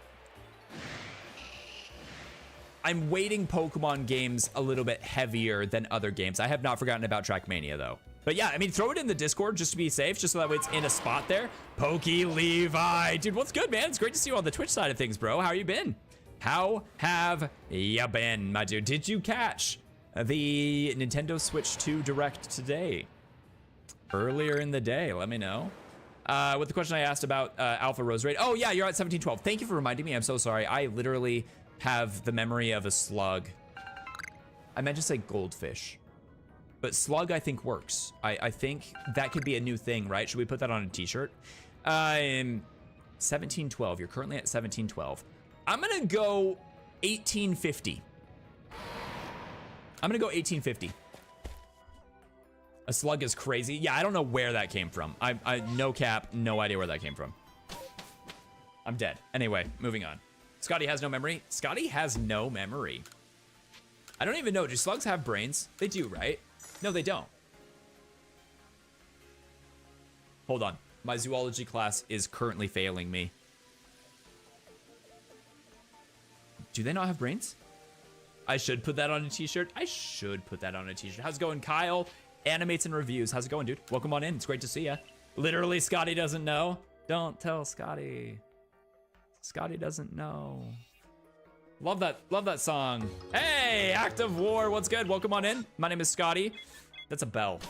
I'm weighting Pokemon games a little bit heavier than other games. I have not forgotten about Trackmania, though. But yeah, I mean, throw it in the Discord just to be safe, just so that way it's in a spot there. Pokey Levi. Dude, what's good, man? It's great to see you on the Twitch side of things, bro. How you been? How have ya been, my dude? Did you catch the Nintendo Switch 2 Direct today? Earlier in the day, let me know. With the question I asked about Alpha Rose Raid. Oh yeah, you're at 1712. Thank you for reminding me. I'm so sorry. I literally have the memory of a slug. I meant to say goldfish. But slug, I think, works. I think that could be a new thing, right? Should we put that on a t-shirt? 1712. You're currently at 1712. I'm gonna go 1850. I'm gonna go 1850. A slug is crazy. Yeah, I don't know where that came from. I no cap, no idea where that came from. I'm dead. Anyway, moving on. Scotty has no memory. Scotty has no memory. I don't even know. Do slugs have brains? They do, right? No, they don't. Hold on. My zoology class is currently failing me. Do they not have brains? I should put that on a t-shirt. I should put that on a t-shirt. How's it going, Kyle? Animates and reviews. How's it going, dude? Welcome on in. It's great to see ya. Literally, Scotty doesn't know. Don't tell Scotty. Scotty doesn't know. Love that song. Hey, Active War, what's good? Welcome on in. My name is Scotty. That's a bell.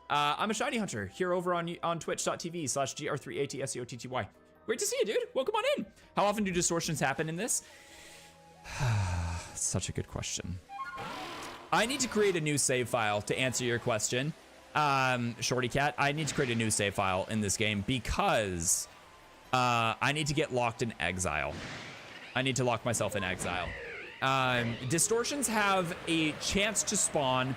I'm a shiny hunter here over on twitch.tv/gr3atscotty. Great to see you, dude. Welcome on in. How often do distortions happen in this? Such a good question. I need to create a new save file to answer your question. Shorty Cat, I need to create a new save file in this game because I need to get locked in exile. I need to lock myself in exile. Distortions have a chance to spawn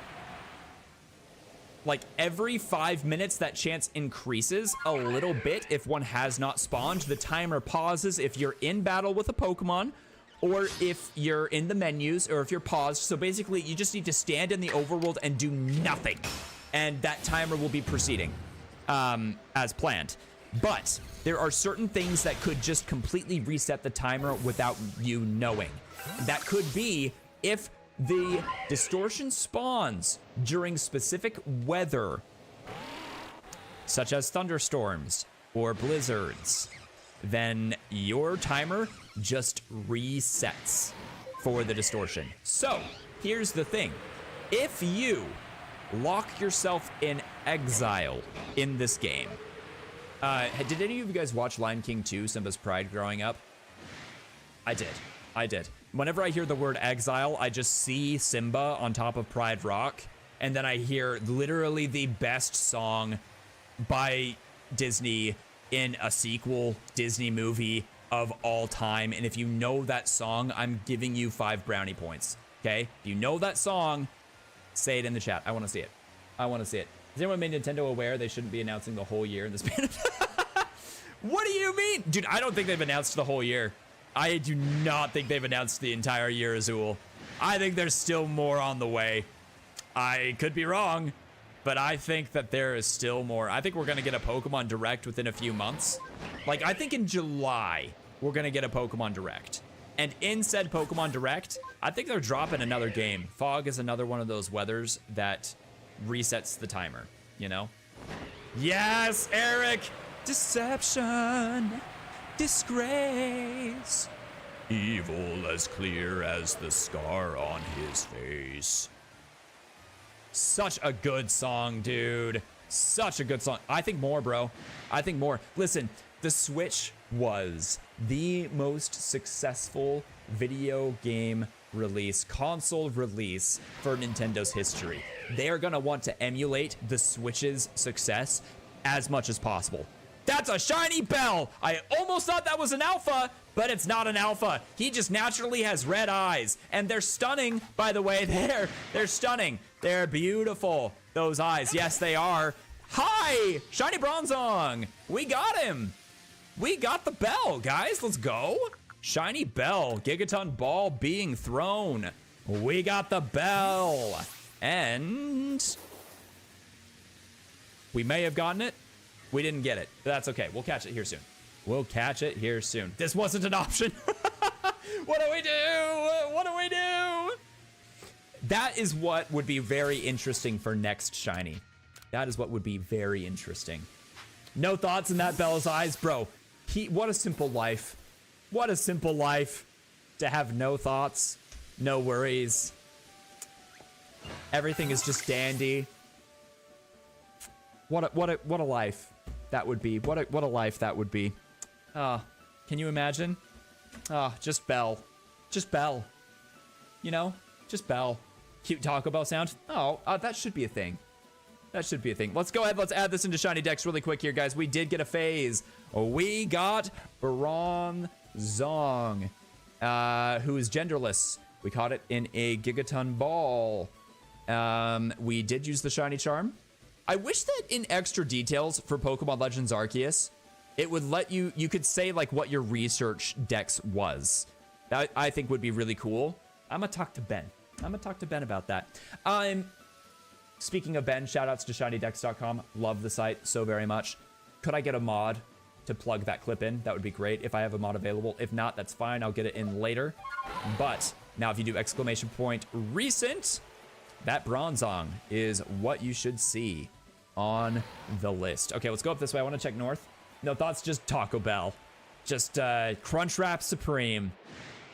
like every 5 minutes. That chance increases a little bit if one has not spawned. The timer pauses if you're in battle with a Pokemon, or if you're in the menus, or if you're paused. So basically, you just need to stand in the overworld and do nothing, and that timer will be proceeding as planned. But there are certain things that could just completely reset the timer without you knowing. That could be if the distortion spawns during specific weather, such as thunderstorms or blizzards, then your timer just resets for the distortion. So here's the thing. If you lock yourself in exile in this game, did any of you guys watch Lion King 2, Simba's Pride growing up? I did. Whenever I hear the word exile, I just see Simba on top of Pride Rock, and then I hear literally the best song by Disney in a sequel Disney movie of all time. And if you know that song, I'm giving you 5 brownie points, okay? If you know that song, say it in the chat. I want to see it. I want to see it. Has anyone made Nintendo aware they shouldn't be announcing the whole year in the span of... What do you mean? Dude, I don't think they've announced the whole year. I do not think they've announced the entire year, Azul. I think there's still more on the way. I could be wrong, but I think that there is still more. I think we're going to get a Pokemon Direct within a few months. Like, I think in July, we're going to get a Pokemon Direct. And in said Pokemon Direct, I think they're dropping another game. Fog is another one of those weathers that resets the timer, you know? Yes, Eric! Deception, disgrace, evil as clear as the scar on his face. Such a good song, dude. Such a good song. I think more, bro. I think more. Listen, the Switch was the most successful video game release, console release for Nintendo's history. They are gonna want to emulate the Switch's success as much as possible. That's a shiny bell. I almost thought that was an alpha, but it's not an alpha. He just naturally has red eyes, and they're stunning, by the way. They're stunning. They're beautiful, those eyes. Yes, they are. Hi, Shiny Bronzong. We got him. We got the bell, guys. Let's go. Shiny bell, Gigaton ball being thrown. We got the bell. And we may have gotten it. We didn't get it. That's okay. We'll catch it here soon. We'll catch it here soon. This wasn't an option. What do we do? What do we do? That is what would be very interesting for next shiny. That is what would be very interesting. No thoughts in that bell's eyes, bro. What a simple life. What a simple life. to have no thoughts, no worries. Everything is just dandy. What a life that would be. What a life that would be. Can you imagine? Just Belle. Just Belle. You know? Just Belle. Cute Taco Bell sound. That should be a thing. That should be a thing. Let's go ahead. Let's add this into Shiny Dex really quick here, guys. We did get a phase. We got Bronzong, who is genderless. We caught it in a Gigaton Ball. We did use the Shiny Charm. I wish that in extra details for Pokemon Legends Arceus, it would let you could say like what your research dex was. That I think would be really cool. I'm gonna talk to Ben. I'm gonna talk to Ben about that. Speaking of Ben, shoutouts to shinydex.com. Love the site so very much. Could I get a mod to plug that clip in? That would be great if I have a mod available. If not, that's fine. I'll get it in later. But now if you do exclamation point recent, that Bronzong is what you should see on the list. Okay, let's go up this way. I want to check north. No thoughts, just Taco Bell. Just Crunchwrap Supreme.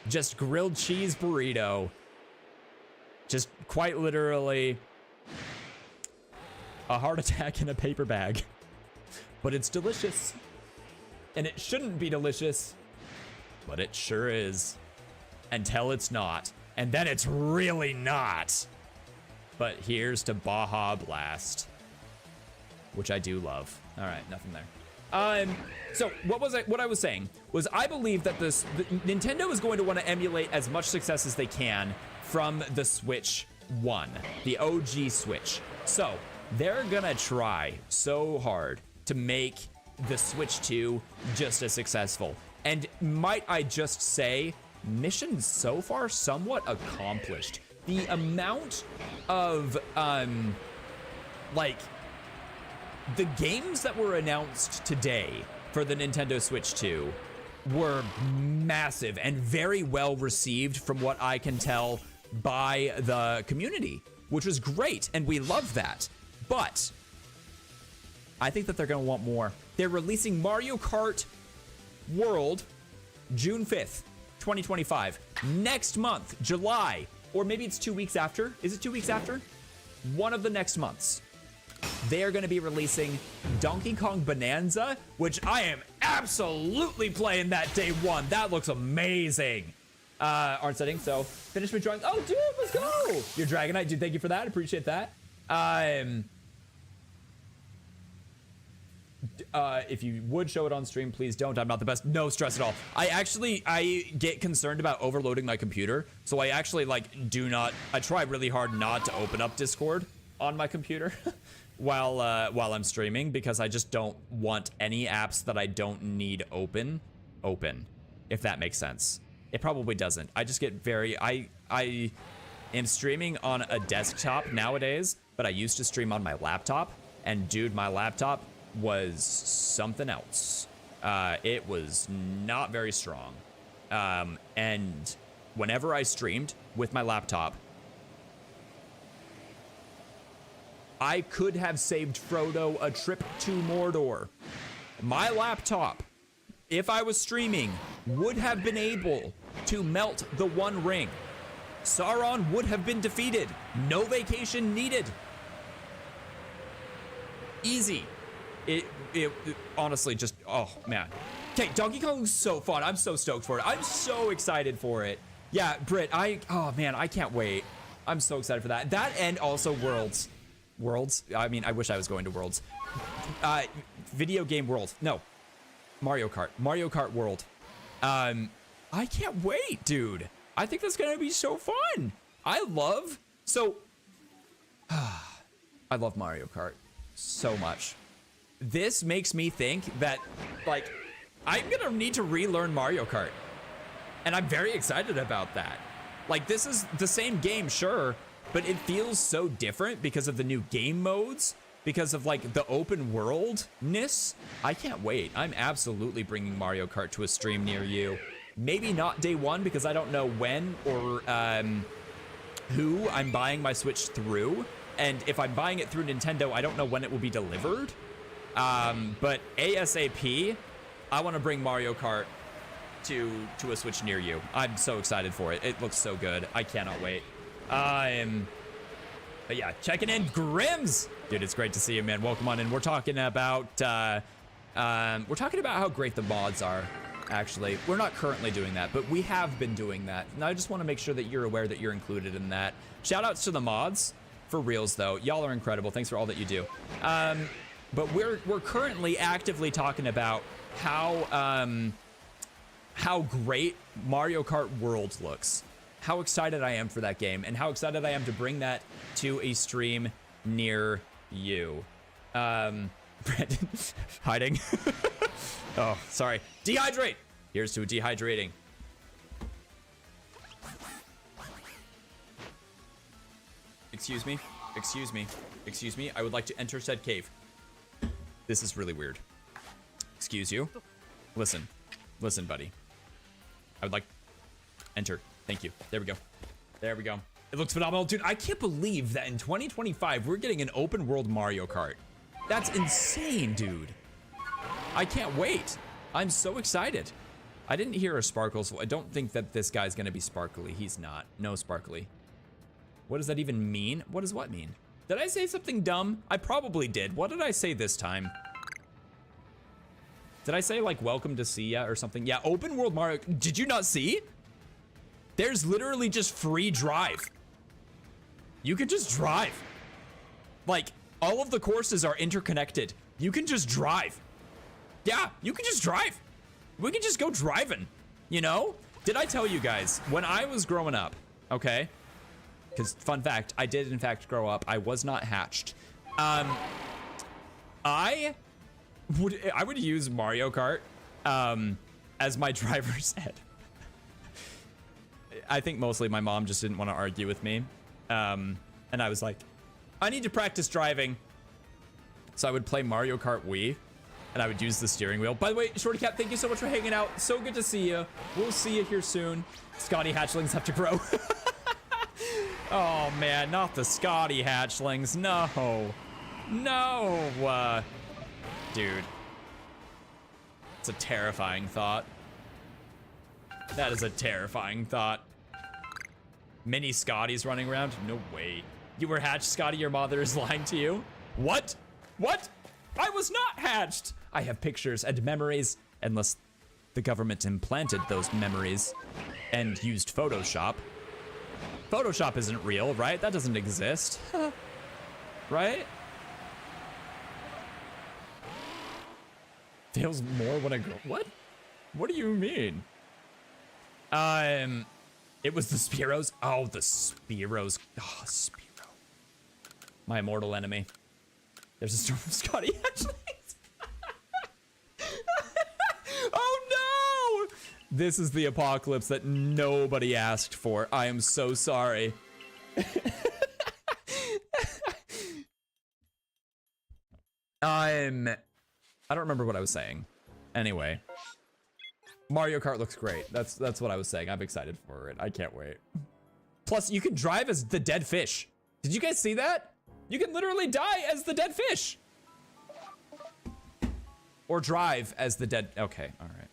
Just grilled cheese burrito. Just quite literally a heart attack in a paper bag. But it's delicious. And it shouldn't be delicious, but it sure is. Until it's not. And then it's really not. But here's to Baja Blast, which I do love. All right, nothing there. So what I was saying was I believe that Nintendo is going to want to emulate as much success as they can from the Switch 1, the OG Switch. So they're gonna try so hard to make the Switch 2 just as successful. And might I just say, mission so far somewhat accomplished. The amount of, like, the games that were announced today for the Nintendo Switch 2 were massive and very well received from what I can tell by the community, which was great, and we love that. But I think that they're gonna want more. They're releasing Mario Kart World June 5th, 2025. Next month, July. Or maybe it's 2 weeks after. Is it 2 weeks after? One of the next months. They are going to be releasing Donkey Kong Bonanza, which I am absolutely playing that day one. That looks amazing. Aren't setting, so finish my drawing. Oh, dude, let's go. Your Dragonite, dude, thank you for that. Appreciate that. If you would show it on stream, please don't. I'm not the best. No stress at all. I get concerned about overloading my computer, so I actually I try really hard not to open up Discord on my computer while I'm streaming, because I just don't want any apps that I don't need open, if that makes sense. It probably doesn't. I just get I am streaming on a desktop nowadays, but I used to stream on my laptop, and dude, my laptop was something else. It was not very strong. And whenever I streamed with my laptop, I could have saved Frodo a trip to Mordor. My laptop, if I was streaming, would have been able to melt the One Ring. Sauron would have been defeated. No vacation needed. Easy. It honestly just, oh man. Okay, Donkey Kong's so fun. I'm so stoked for it. I'm so excited for it. Yeah, Britt, oh man, I can't wait. I'm so excited for that. That and also Worlds. Worlds? I mean, I wish I was going to Worlds. Video Game World. No. Mario Kart. Mario Kart World. I can't wait, dude. I think that's gonna be so fun. I love Mario Kart so much. This makes me think that, like, I'm gonna need to relearn Mario Kart. And I'm very excited about that. Like, this is the same game, sure, but it feels so different because of the new game modes, because of, like, the open world-ness. I can't wait. I'm absolutely bringing Mario Kart to a stream near you. Maybe not day one, because I don't know when or who I'm buying my Switch through. And if I'm buying it through Nintendo, I don't know when it will be delivered. But ASAP, I want to bring Mario Kart to a Switch near you. I'm so excited for it. It looks so good. I cannot wait. But yeah, checking in, Grims. Dude, it's great to see you, man. Welcome on in. We're talking about how great the mods are. Actually, we're not currently doing that, but we have been doing that. And I just want to make sure that you're aware that you're included in that. Shout outs to the mods. For reals though, y'all are incredible. Thanks for all that you do. But we're currently actively talking about how great Mario Kart World looks. How excited I am for that game, and how excited I am to bring that to a stream near you. Brandon, hiding. Oh, sorry. Dehydrate. Here's to dehydrating. Excuse me. Excuse me. Excuse me. I would like to enter said cave. This is really weird. Excuse you. Listen. Listen, buddy. I would like... Enter. Thank you. There we go. There we go. It looks phenomenal. Dude, I can't believe that in 2025, we're getting an open world Mario Kart. That's insane, dude. I can't wait. I'm so excited. I didn't hear a Sparkles. I don't think that this guy's going to be sparkly. He's not. No sparkly. What does that even mean? What does what mean? Did I say something dumb? I probably did. What did I say this time? Did I say like welcome to see ya or something? Yeah, open world Mario. Did you not see? There's literally just free drive. You can just drive. Like all of the courses are interconnected. You can just drive. Yeah, you can just drive. We can just go driving, you know? Did I tell you guys when I was growing up, okay? Because fun fact, I did in fact grow up. I was not hatched. I would use Mario Kart as my driver's ed. I think mostly my mom just didn't want to argue with me. And I was like, I need to practice driving. So I would play Mario Kart Wii and I would use the steering wheel. By the way, Shorty Cat, thank you so much for hanging out. So good to see you. We'll see you here soon. Scotty hatchlings have to grow. Oh man, not the Scotty hatchlings. No. No. Dude. It's a terrifying thought. That is a terrifying thought. Mini Scotties running around? No way. You were hatched, Scotty. Your mother is lying to you. What? What? I was not hatched. I have pictures and memories, unless the government implanted those memories and used Photoshop. Photoshop isn't real, right? That doesn't exist. Right? Feels more when I grow. What? What do you mean? It was the Spearows. Oh, the Spearows. Oh, Spearow. My immortal enemy. There's a storm of Scotty actually. Oh no! This is the apocalypse that nobody asked for. I am so sorry. I don't remember what I was saying. Anyway. Mario Kart looks great. That's what I was saying. I'm excited for it. I can't wait. Plus, you can drive as the dead fish. Did you guys see that? You can literally die as the dead fish. Or drive as the dead... Okay, all right.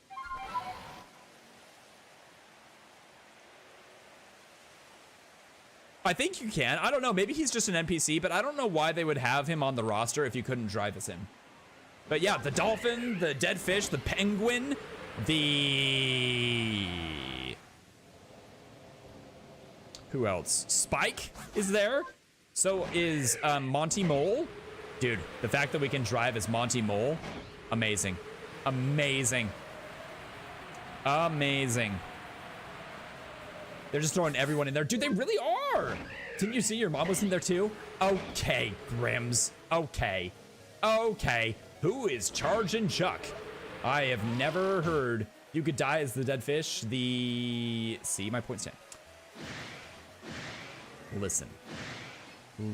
I think you can. I don't know. Maybe he's just an NPC, but I don't know why they would have him on the roster if you couldn't drive as him. But yeah, the dolphin, the dead fish, the penguin, the... Who else? Spike is there. So is Monty Mole. Dude, the fact that we can drive as Monty Mole, amazing. Amazing. Amazing. They're just throwing everyone in there. Dude, they really are. Didn't you see your mom was in there too? Okay, Grims. Okay. Okay. Who is Charging Chuck? I have never heard you could die as the dead fish. See, my point stand. Listen.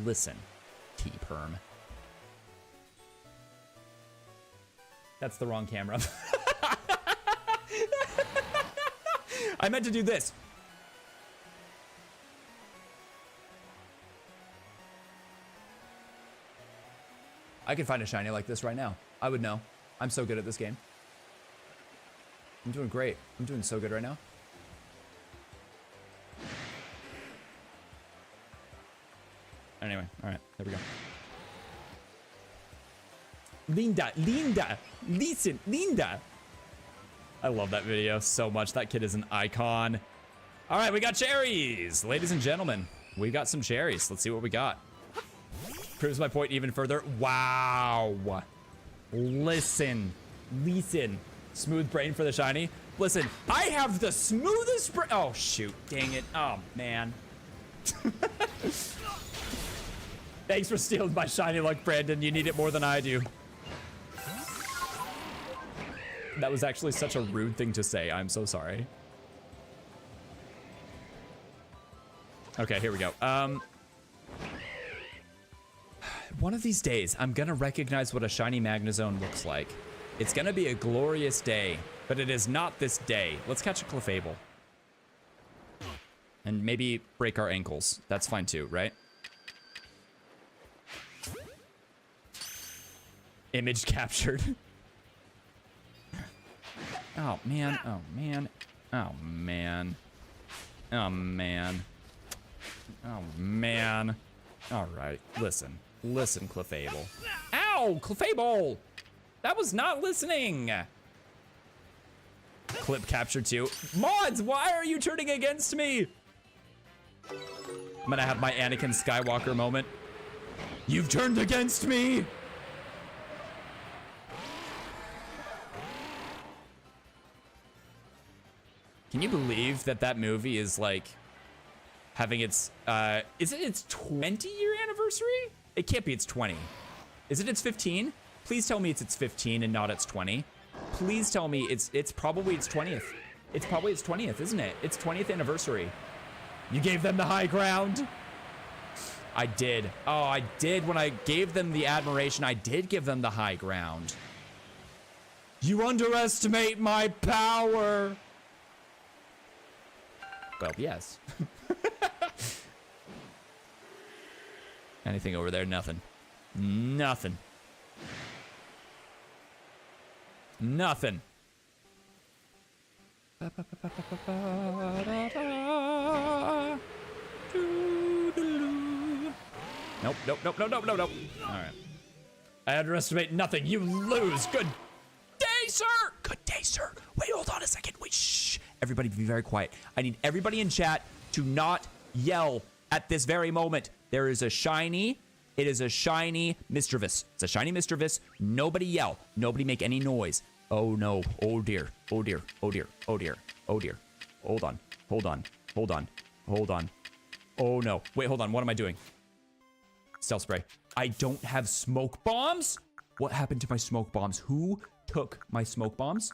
Listen, T-Perm. That's the wrong camera. I meant to do this. I could find a shiny like this right now. I would know. I'm so good at this game. I'm doing great. I'm doing so good right now. Anyway, all right, there we go. Linda, listen, Linda. I love that video so much. That kid is an icon. All right, we got cherries. Ladies and gentlemen, we got some cherries. Let's see what we got. Proves my point even further. Wow. Listen. Smooth brain for the shiny. Listen, I have the smoothest brain. Oh, shoot. Dang it. Oh, man. Thanks for stealing my shiny luck, Brandon. You need it more than I do. That was actually such a rude thing to say. I'm so sorry. Okay, here we go. One of these days, I'm gonna recognize what a shiny Magnezone looks like. It's gonna be a glorious day, but it is not this day. Let's catch a Clefable. And maybe break our ankles. That's fine too, right? Image captured. Oh, man. Oh, man. Oh, man. Oh, man. Oh, man. All right. Listen. Listen, Clefable. Ow! Clefable! That was not listening! Clip captured too. Mods, why are you turning against me? I'm gonna have my Anakin Skywalker moment. You've turned against me! Can you believe that that movie is like having its, is it its 20-year anniversary? It can't be its 20. Is it its 15? Please tell me it's its 15 and not its 20. Please tell me it's probably its 20th. It's probably its 20th, isn't it? Its 20th anniversary. You gave them the high ground? I did. Oh, I did. When I gave them the admiration, I did give them the high ground. You underestimate my power. Well, yes. Anything over there? Nothing. Nothing. Nothing. Nope, nope, nope, nope, nope, nope, nope. All right. I underestimate nothing. You lose. Good day, sir. Good day, sir. Wait, hold on a second. Wait, shh. Everybody be very quiet. I need everybody in chat to not yell at this very moment. There is a shiny. It is a shiny Misdreavus. It's a shiny Misdreavus. Nobody yell. Nobody make any noise. Oh, no. Oh, dear. Oh, dear. Oh, dear. Oh, dear. Oh, dear. Hold on. Hold on. Hold on. Hold on. Oh, no. Wait, hold on. What am I doing? Stealth spray. I don't have smoke bombs? What happened to my smoke bombs? Who took my smoke bombs?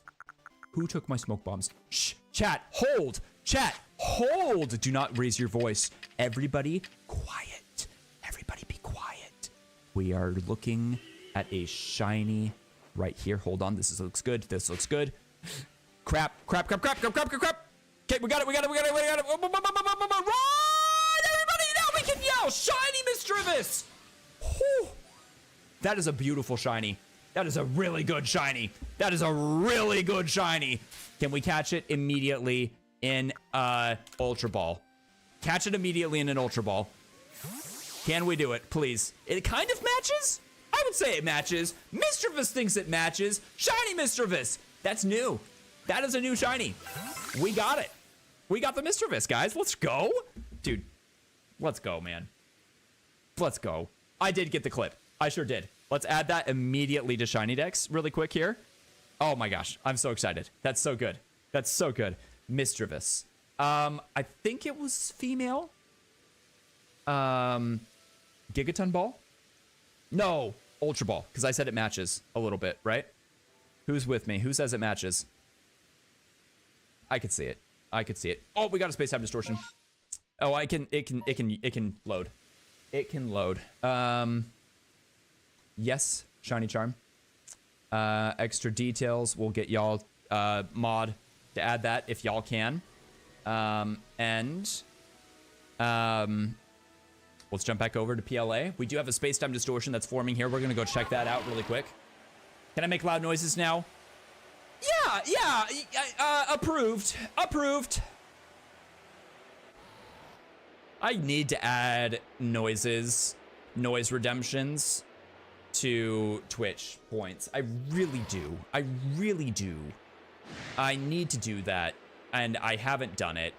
Who took my smoke bombs? Shh. Chat. Hold. Chat. Hold. Do not raise your voice. Everybody quiet. Everybody be quiet. We are looking at a shiny right here. Hold on. This looks good. This looks good. Crap. Crap. Crap. Crap. Crap. Crap. Crap. Crap. Okay, we got it. We got it. We got it. We got it. Run! Everybody, now we can yell. Shiny Misdreavus. Whew. That is a beautiful shiny. That is a really good shiny. That is a really good shiny. Can we catch it immediately in Ultra Ball? Catch it immediately in an Ultra Ball. Can we do it, please? It kind of matches? I would say it matches. Misdreavus thinks it matches. Shiny Misdreavus. That's new. That is a new shiny. We got it. We got the Misdreavus, guys. Let's go. Dude, let's go, man. Let's go. I did get the clip. I sure did. Let's add that immediately to Shiny Dex really quick here. Oh my gosh. I'm so excited. That's so good. That's so good. Misdreavus. I think it was female. Gigaton Ball? No. Ultra Ball. Because I said it matches a little bit, right? Who's with me? Who says it matches? I could see it. I could see it. Oh, we got a space time distortion. Oh, it can load. It can load. Yes, Shiny Charm. Extra details. We'll get y'all mod to add that if y'all can. Let's jump back over to PLA. We do have a space-time distortion that's forming here. We're gonna go check that out really quick. Can I make loud noises now? Yeah, approved. Approved. I need to add noise redemptions to Twitch points. I really do. I really do. I need to do that, and I haven't done it,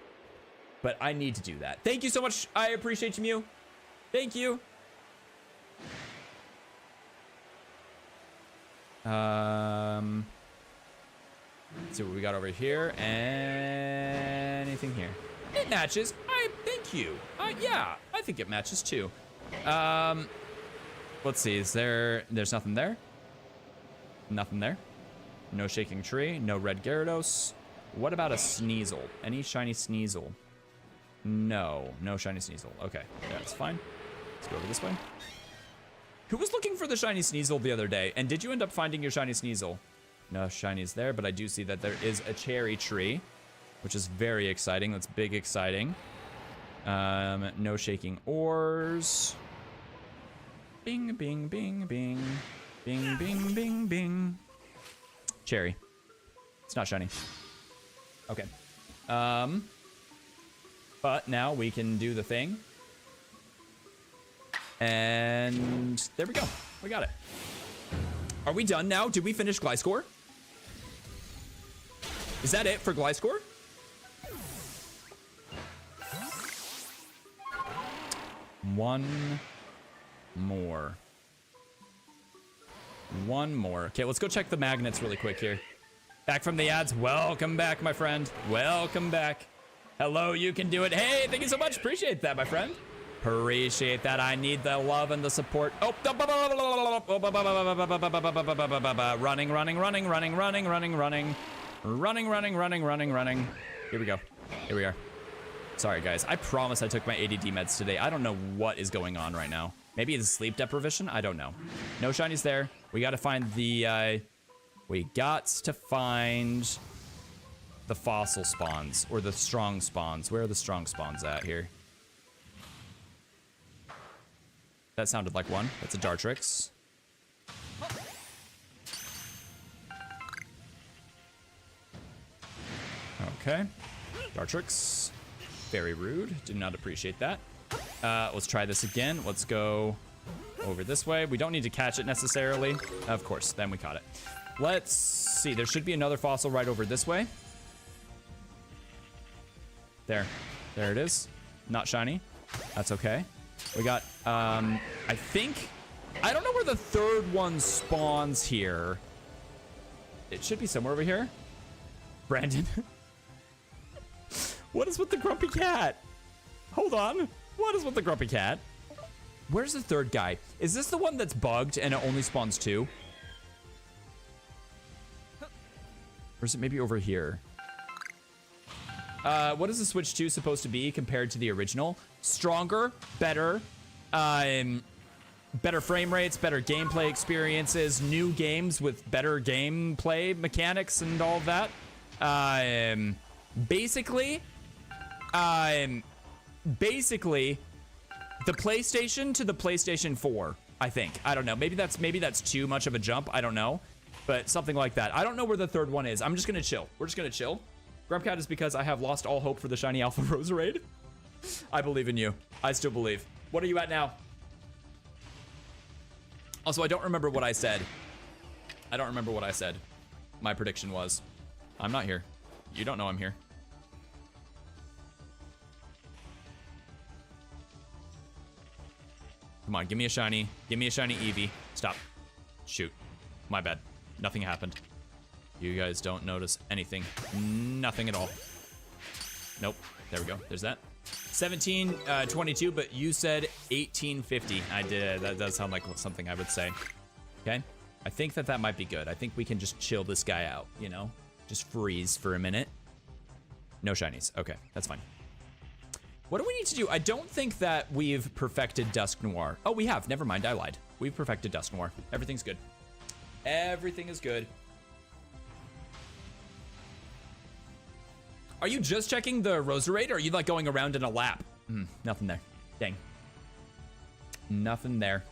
but I need to do that. Thank you so much. I appreciate you, Mew. Thank you. Let's see what we got over here. Anything here? It matches. Thank you. Yeah, I think it matches too. Let's see. There's nothing there? Nothing there. No shaking tree. No red Gyarados. What about a Sneasel? Any shiny Sneasel? No shiny Sneasel. Okay, that's fine. Let's go over this way. Who was looking for the shiny Sneasel the other day? And did you end up finding your shiny Sneasel? No shinies there, but I do see that there is a cherry tree, which is very exciting. That's big exciting. No shaking ores. Bing, bing, bing, bing. Bing, bing, bing, bing. Cherry. It's not shiny. Okay. But now we can do the thing. And there we go. We got it. Are we done now? Did we finish Gliscor? Is that it for Gliscor? One more. Okay, let's go check the magnets really quick here. Back from the ads. Welcome back, my friend. Welcome back. Hello, you can do it. Hey, thank you so much. Appreciate that, my friend. Appreciate that. I need the love and the support. Oh, running. Here we go. Here we are. Sorry, guys. I promise I took my ADD meds today. I don't know what is going on right now. Maybe it's sleep deprivation? I don't know. No shinies there. We got to find the, the fossil spawns, or the strong spawns. Where are the strong spawns at here? That sounded like one. That's a Dartrix. Okay. Dartrix. Very rude. Did not appreciate that. Let's try this again. Let's go over this way. We don't need to catch it necessarily. Of course, then we caught it. Let's see. There should be another fossil right over this way. There. There it is. Not shiny. That's okay. We got, I don't know where the third one spawns here. It should be somewhere over here. Brandon. What is with the grumpy cat? Hold on. What is with the grumpy cat? Where's the third guy? Is this the one that's bugged and it only spawns 2? Or is it maybe over here? What is the Switch 2 supposed to be compared to the original? Stronger, better, better frame rates, better gameplay experiences, new games with better gameplay mechanics and all of that. Basically, the PlayStation to the PlayStation 4, I think. I don't know. Maybe that's too much of a jump. I don't know. But something like that. I don't know where the third one is. I'm just gonna chill. We're just gonna chill. Grumpcat is because I have lost all hope for the shiny Alpha Roserade. I believe in you. I still believe. What are you at now? Also, I don't remember what I said. I don't remember what I said. My prediction was, I'm not here. You don't know I'm here. Come on, give me a shiny. Give me a shiny Eevee. Stop. Shoot. My bad. Nothing happened. You guys don't notice anything. Nothing at all. Nope. There we go. There's that. 1722, but you said 1850. I did. That does sound like something I would say. Okay. I think that might be good. I think we can just chill this guy out, you know? Just freeze for a minute. No shinies. Okay, that's fine. What do we need to do? I don't think that we've perfected Dusk Noir. Oh, we have. Never mind. I lied. We've perfected Dusk Noir. Everything's good. Everything is good. Are you just checking the Roserade, or are you like going around in a lap? Nothing there. Dang. Nothing there.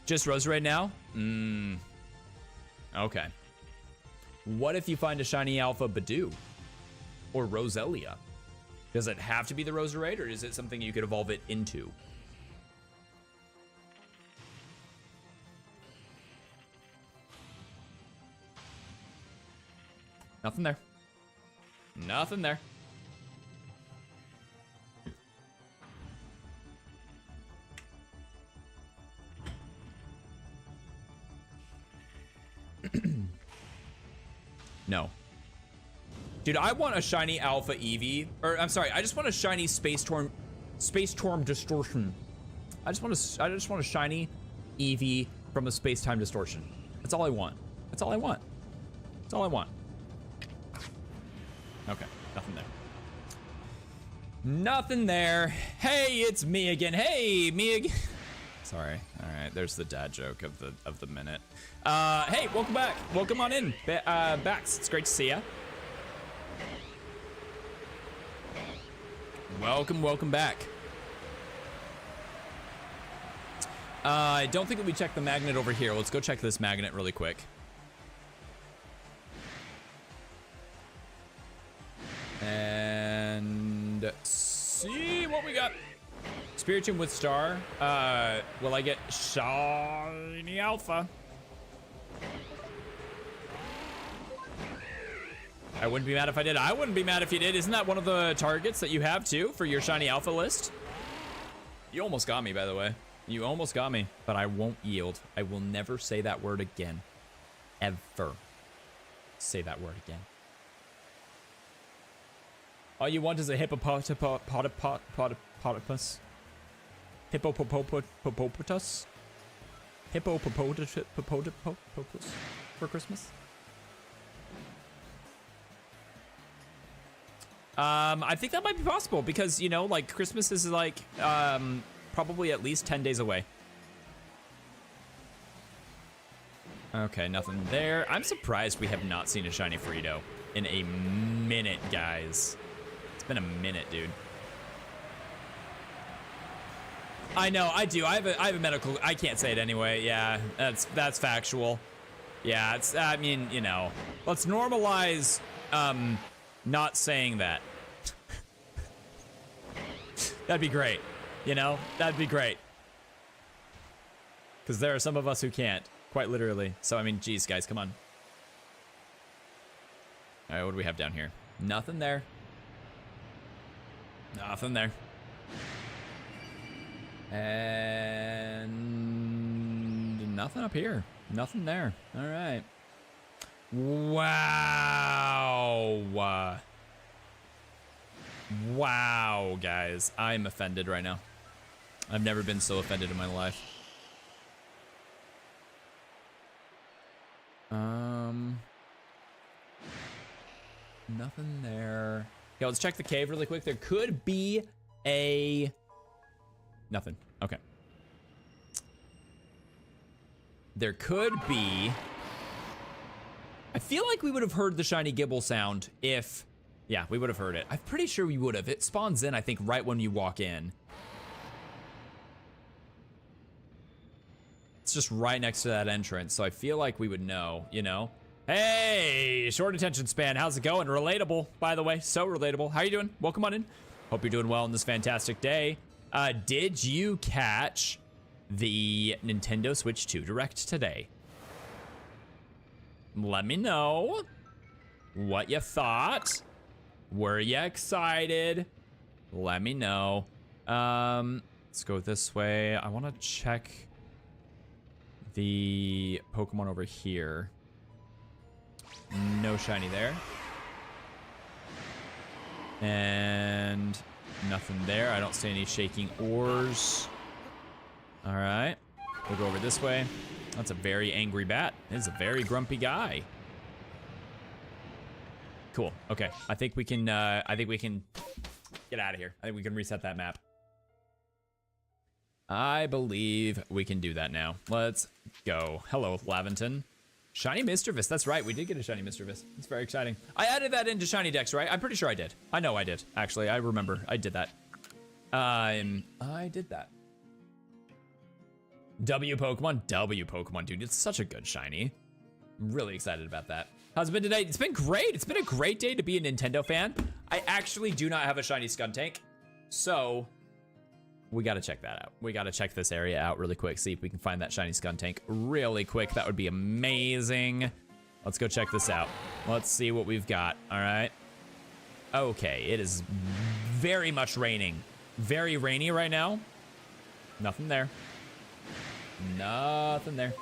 Just Roserade now? Okay. What if you find a shiny alpha Badoo? Or Roselia? Does it have to be the Roserade, or is it something you could evolve it into? Nothing there. Nothing there. No. Dude, I want a shiny Alpha Eevee, or I'm sorry, I just want a shiny Space Storm Distortion. I just want a shiny Eevee from a Space-Time Distortion. That's all I want. That's all I want. That's all I want. Okay, nothing there. Nothing there. Hey, it's me again. Hey, me again. Sorry. All right, there's the dad joke of the minute. Hey, welcome back. Welcome on in, Bax. It's great to see ya. Welcome back. I don't think that we checked the magnet over here. Let's go check this magnet really quick. And see what we got. Spiritomb with Star. Will I get Shiny Alpha? I wouldn't be mad if I did. I wouldn't be mad if you did. Isn't that one of the targets that you have too for your Shiny Alpha list? You almost got me, by the way. You almost got me, but I won't yield. I will never say that word again. Ever say that word again. All you want is a hippopotamus? Hippopotamus? Hippopotamus for Christmas? I think that might be possible because, you know, like Christmas is like probably at least 10 days away. Okay, nothing there. I'm surprised we have not seen a shiny Frito in a minute, guys. It's been a minute, dude. I know, I do. I have a medical. I can't say it anyway. Yeah, that's factual. Yeah, it's. I mean, you know, let's normalize not saying that. That'd be great. You know, that'd be great. Because there are some of us who can't, quite literally. So I mean, geez, guys, come on. All right, what do we have down here? Nothing there. Nothing there. And nothing up here. Nothing there. All right. Wow. Wow, guys. I'm offended right now. I've never been so offended in my life. Nothing there. Okay, let's check the cave really quick. There could be a... Nothing. Okay. There could be... I feel like we would have heard the shiny Gibble sound if... Yeah, we would have heard it. I'm pretty sure we would have. It spawns in, I think, right when you walk in. It's just right next to that entrance, so I feel like we would know, you know? Hey, short attention span. How's it going? Relatable, by the way. So relatable. How you doing? Welcome on in. Hope you're doing well on this fantastic day. Did you catch the Nintendo Switch 2 Direct today? Let me know what you thought. Were you excited? Let me know. Let's go this way. I want to check the Pokemon over here. No shiny there. And nothing there. I don't see any shaking ores. All right. We'll go over this way. That's a very angry bat. It's a very grumpy guy. Cool. Okay. I think we can get out of here. I think we can reset that map. I believe we can do that now. Let's go. Hello, Laventon. Shiny Mischievous. That's right. We did get a Shiny Mischievous. It's very exciting. I added that into Shiny Dex, right? I'm pretty sure I did. I know I did. Actually, I remember. I did that. I did that. W Pokemon, dude. It's such a good shiny. I'm really excited about that. How's it been today? It's been great. It's been a great day to be a Nintendo fan. I actually do not have a shiny Skuntank, so we gotta check that out. We gotta check this area out really quick, see if we can find that shiny Skuntank really quick. That would be amazing. Let's go check this out. Let's see what we've got, all right? Okay, it is very much raining. Very rainy right now. Nothing there. Nothing there.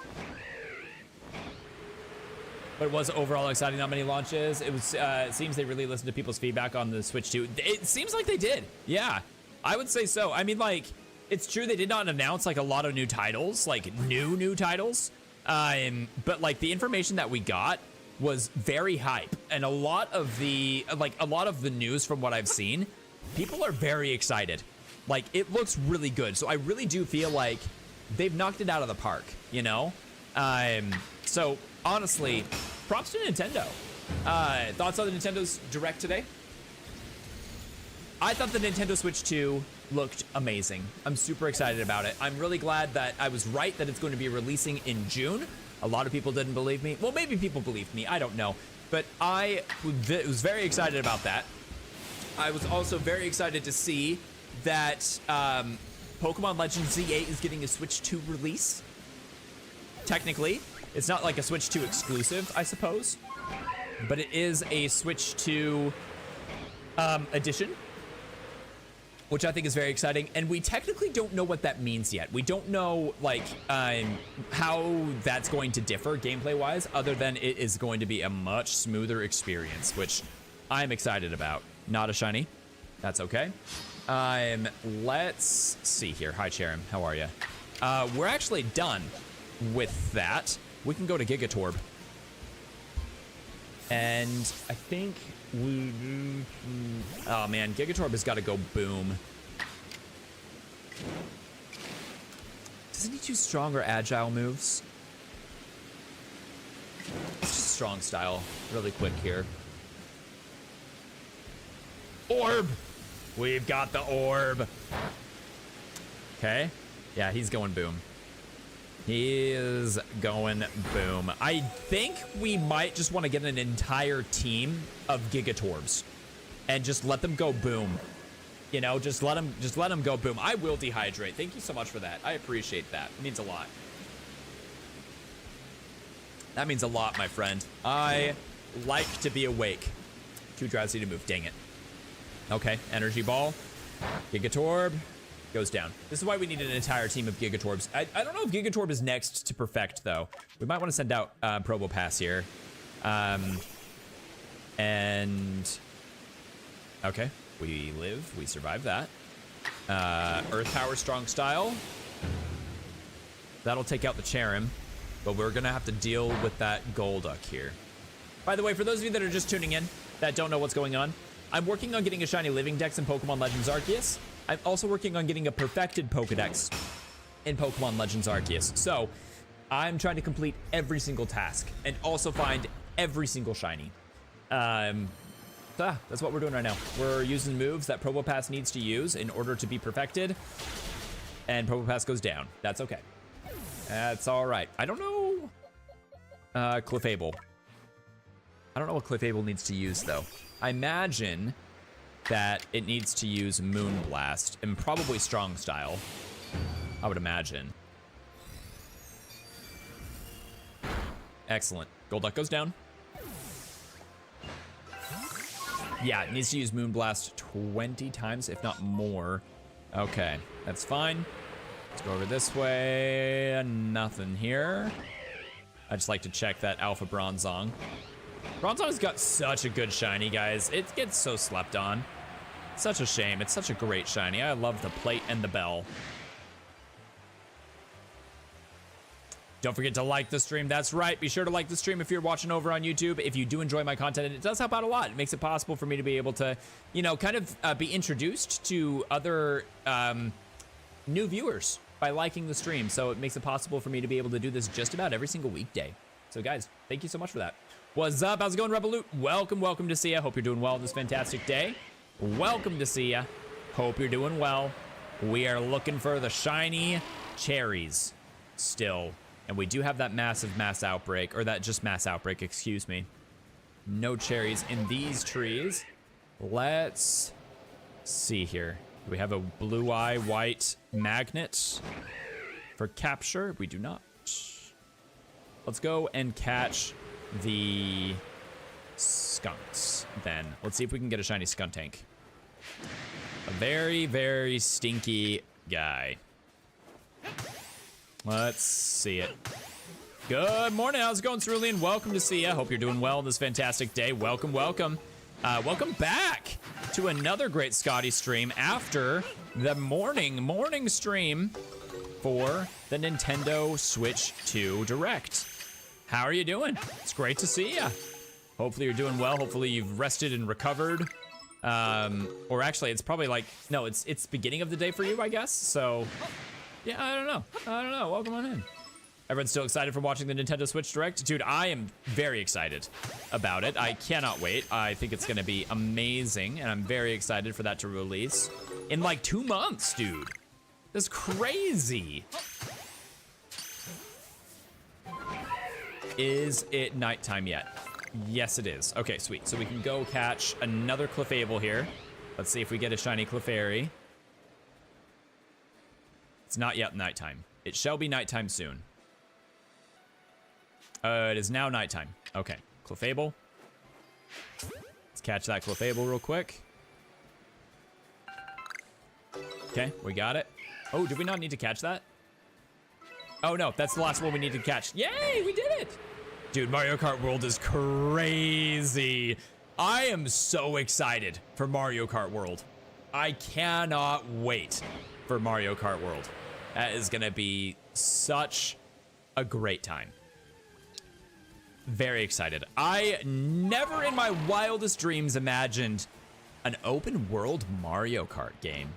But it was overall exciting, not many launches. It was, it seems they really listened to people's feedback on the Switch 2. It seems like they did, yeah. I would say so. I mean, like, it's true they did not announce like a lot of new titles, like new titles. But like the information that we got was very hype, and a lot of the news from what I've seen, people are very excited. Like, it looks really good. So I really do feel like they've knocked it out of the park, you know? So honestly, props to Nintendo. Thoughts on the Nintendo's Direct today? I thought the Nintendo Switch 2 looked amazing. I'm super excited about it. I'm really glad that I was right that it's going to be releasing in June. A lot of people didn't believe me. Well, maybe people believed me, I don't know. But I was very excited about that. I was also very excited to see that Pokemon Legends Z8 is getting a Switch 2 release. Technically, it's not like a Switch 2 exclusive, I suppose, but it is a Switch 2 edition, which I think is very exciting. And we technically don't know what that means yet. We don't know like how that's going to differ gameplay wise, other than it is going to be a much smoother experience, which I'm excited about. Not a shiny, that's okay. Let's see here. Hi, Cherim, how are you? We're actually done with that. We can go to Gigatorb. And I think we... Oh, man. Gigatorb has got to go boom. Doesn't he do strong or agile moves? Let's just strong style really quick here. Orb! We've got the orb. Okay. Yeah, he's going boom. He is going boom. I think we might just want to get an entire team of Gigatorbs and just let them go boom. You know, just let them go boom. I will dehydrate. Thank you so much for that. I appreciate that. It means a lot. That means a lot, my friend. I like to be awake. Too drowsy to move. Dang it. Okay, energy ball. Gigatorb goes down. This is why we need an entire team of Gigatorbs. I don't know if Gigatorb is next to perfect, though. We might want to send out Probopass here. And... Okay, we live. We survive that. Earth Power Strong Style. That'll take out the Cherim, but we're going to have to deal with that Golduck here. By the way, for those of you that are just tuning in, that don't know what's going on, I'm working on getting a Shiny Living Dex in Pokemon Legends Arceus. I'm also working on getting a perfected Pokedex in Pokemon Legends Arceus. So I'm trying to complete every single task and also find every single shiny. That's what we're doing right now. We're using moves that Probopass needs to use in order to be perfected, and Probopass goes down. That's okay. That's all right. I don't know. Clefable. I don't know what Clefable needs to use, though. I imagine that it needs to use Moonblast and probably Strong Style. I would imagine. Excellent. Golduck goes down. Yeah, it needs to use Moonblast 20 times, if not more. Okay, that's fine. Let's go over this way. Nothing here. I just like to check that Alpha Bronzong. Bronzong's got such a good shiny, guys. It gets so slept on. Such a shame. It's such a great shiny. I love the plate and the bell. Don't forget to like the stream. That's right. Be sure to like the stream if you're watching over on YouTube. If you do enjoy my content, and it does help out a lot. It makes it possible for me to be able to, you know, kind of be introduced to other new viewers by liking the stream. So it makes it possible for me to be able to do this just about every single weekday. So guys, thank you so much for that. What's up? How's it going, Revolut? Welcome to see ya. Hope you're doing well on this fantastic day. Welcome to see ya. Hope you're doing well. We are looking for the shiny cherries. still. And we do have that massive mass outbreak, or that just mass outbreak, excuse me. No cherries in these trees. Let's see here. Do we have a blue eye white magnet for capture? We do not. Let's go and catch the skunks then. Let's see if we can get a shiny Skuntank. A very, very stinky guy. Let's see it. Good morning, how's it going, Cerulean? Welcome to see ya. Hope you're doing well on this fantastic day. Welcome, welcome. Welcome back to another GreatScotty stream after the morning stream for the Nintendo Switch 2 Direct. How are you doing? It's great to see ya. Hopefully you're doing well. Hopefully you've rested and recovered. Or actually, it's probably like, no, it's beginning of the day for you, I guess. So, yeah, I don't know. Welcome on in. Everyone's still excited for watching the Nintendo Switch Direct? Dude, I am very excited about it. I cannot wait. I think it's gonna be amazing, and I'm very excited for that to release in like 2 months, dude. That's crazy. Is it nighttime yet? Yes, it is. Okay, sweet. So we can go catch another Clefable here. Let's see if we get a shiny Clefairy. It's not yet nighttime. It shall be nighttime soon. It is now nighttime. Okay, Clefable. Let's catch that Clefable real quick. Okay, we got it. Oh, did we not need to catch that? Oh no, that's the last one we need to catch. Yay, we did it! Dude, Mario Kart World is crazy. I am so excited for Mario Kart World. I cannot wait for Mario Kart World. That is gonna be such a great time. Very excited. I never in my wildest dreams imagined an open world Mario Kart game.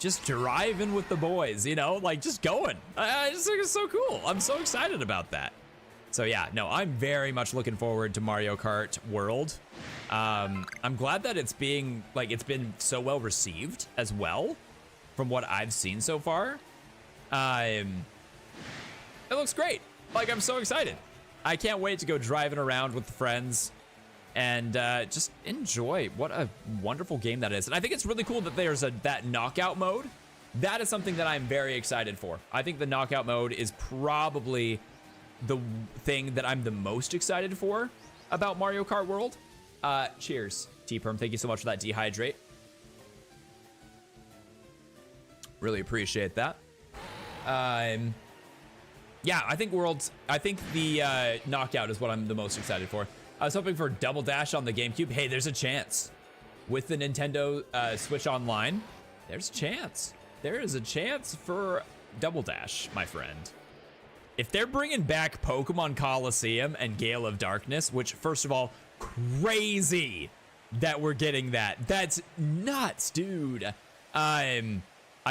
Just driving with the boys, you know, like just going. I just think it's so cool. I'm so excited about that. So yeah, no, I'm very much looking forward to Mario Kart World. I'm glad that it's being, like, it's been so well received as well from what I've seen so far. It looks great. Like, I'm so excited. I can't wait to go driving around with the friends and just enjoy what a wonderful game that is. And I think it's really cool that there's that knockout mode. That is something that I'm very excited for. I think the knockout mode is probably the thing that I'm the most excited for about Mario Kart World. Cheers, T-Perm. Thank you so much for that dehydrate. Really appreciate that. Yeah, I think the knockout is what I'm the most excited for. I was hoping for Double Dash on the GameCube. Hey, there's a chance. With the Nintendo Switch Online, there's a chance. There is a chance for Double Dash, my friend. If they're bringing back Pokemon Coliseum and Gale of Darkness, which, first of all, crazy that we're getting that. That's nuts, dude. I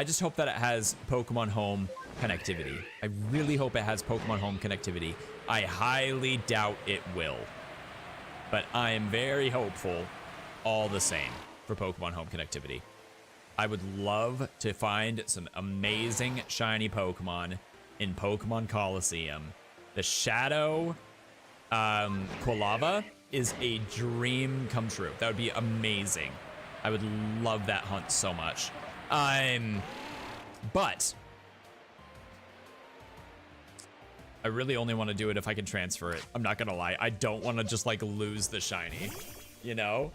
just hope that it has Pokemon Home connectivity. I really hope it has Pokemon Home connectivity. I highly doubt it will. But I am very hopeful all the same for Pokemon Home connectivity. I would love to find some amazing shiny Pokemon in Pokemon Coliseum. The Shadow Quilava is a dream come true. That would be amazing. I would love that hunt so much. But I really only want to do it if I can transfer it. I'm not gonna lie. I don't want to just like lose the shiny, you know?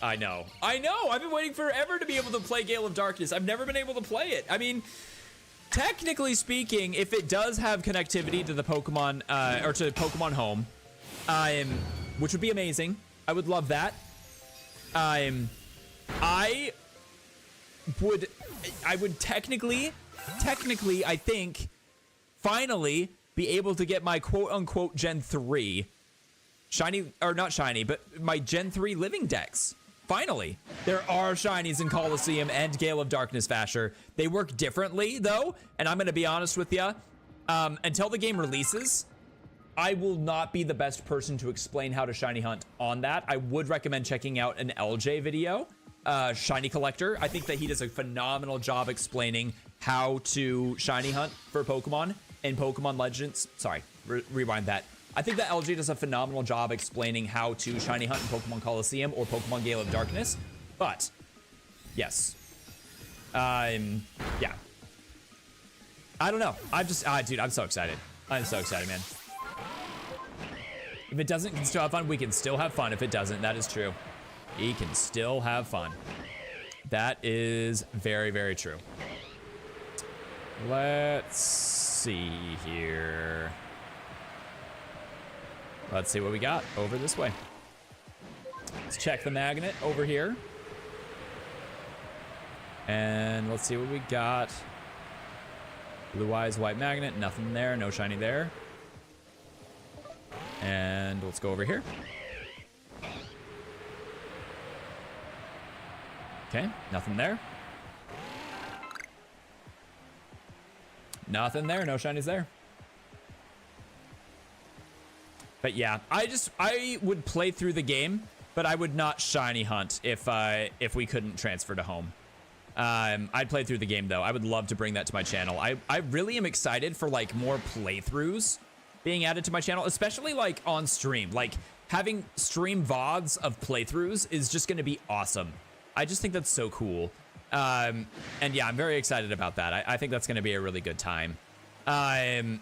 I know. I've been waiting forever to be able to play Gale of Darkness. I've never been able to play it. I mean, technically speaking, if it does have connectivity to the Pokemon, or to Pokemon Home, which would be amazing. I would love that. I would technically, I think, finally be able to get my quote-unquote Gen 3 shiny, or not shiny, but my Gen 3 Living Dex. Finally. There are shinies in Coliseum and Gale of Darkness, Vasher. They work differently, though, and I'm going to be honest with you. Until the game releases, I will not be the best person to explain how to shiny hunt on that. I would recommend checking out an LJ video, Shiny Collector. I think that he does a phenomenal job explaining how to shiny hunt for Pokemon in Pokemon Legends. Sorry, rewind that. I think that LG does a phenomenal job explaining how to shiny hunt in Pokemon Coliseum or Pokemon Gale of Darkness. But, yes. Yeah. I don't know. I'm just, dude, I'm so excited. I'm so excited, man. If it doesn't, we can still have fun. We can still have fun. If it doesn't, that is true. We can still have fun. That is very, very true. Let's see here. Let's see what we got over this way. Let's check the magnet over here. And let's see what we got. Blue eyes, white magnet, nothing there, no shiny there. And let's go over here. Okay, nothing there. Nothing there, no shinies there. But yeah, I would play through the game, but I would not shiny hunt if we couldn't transfer to home. I'd play through the game though. I would love to bring that to my channel. I really am excited for like more playthroughs being added to my channel, especially like on stream. Like having stream VODs of playthroughs is just going to be awesome. I just think that's so cool. And yeah, I'm very excited about that. I think that's going to be a really good time. Yeah,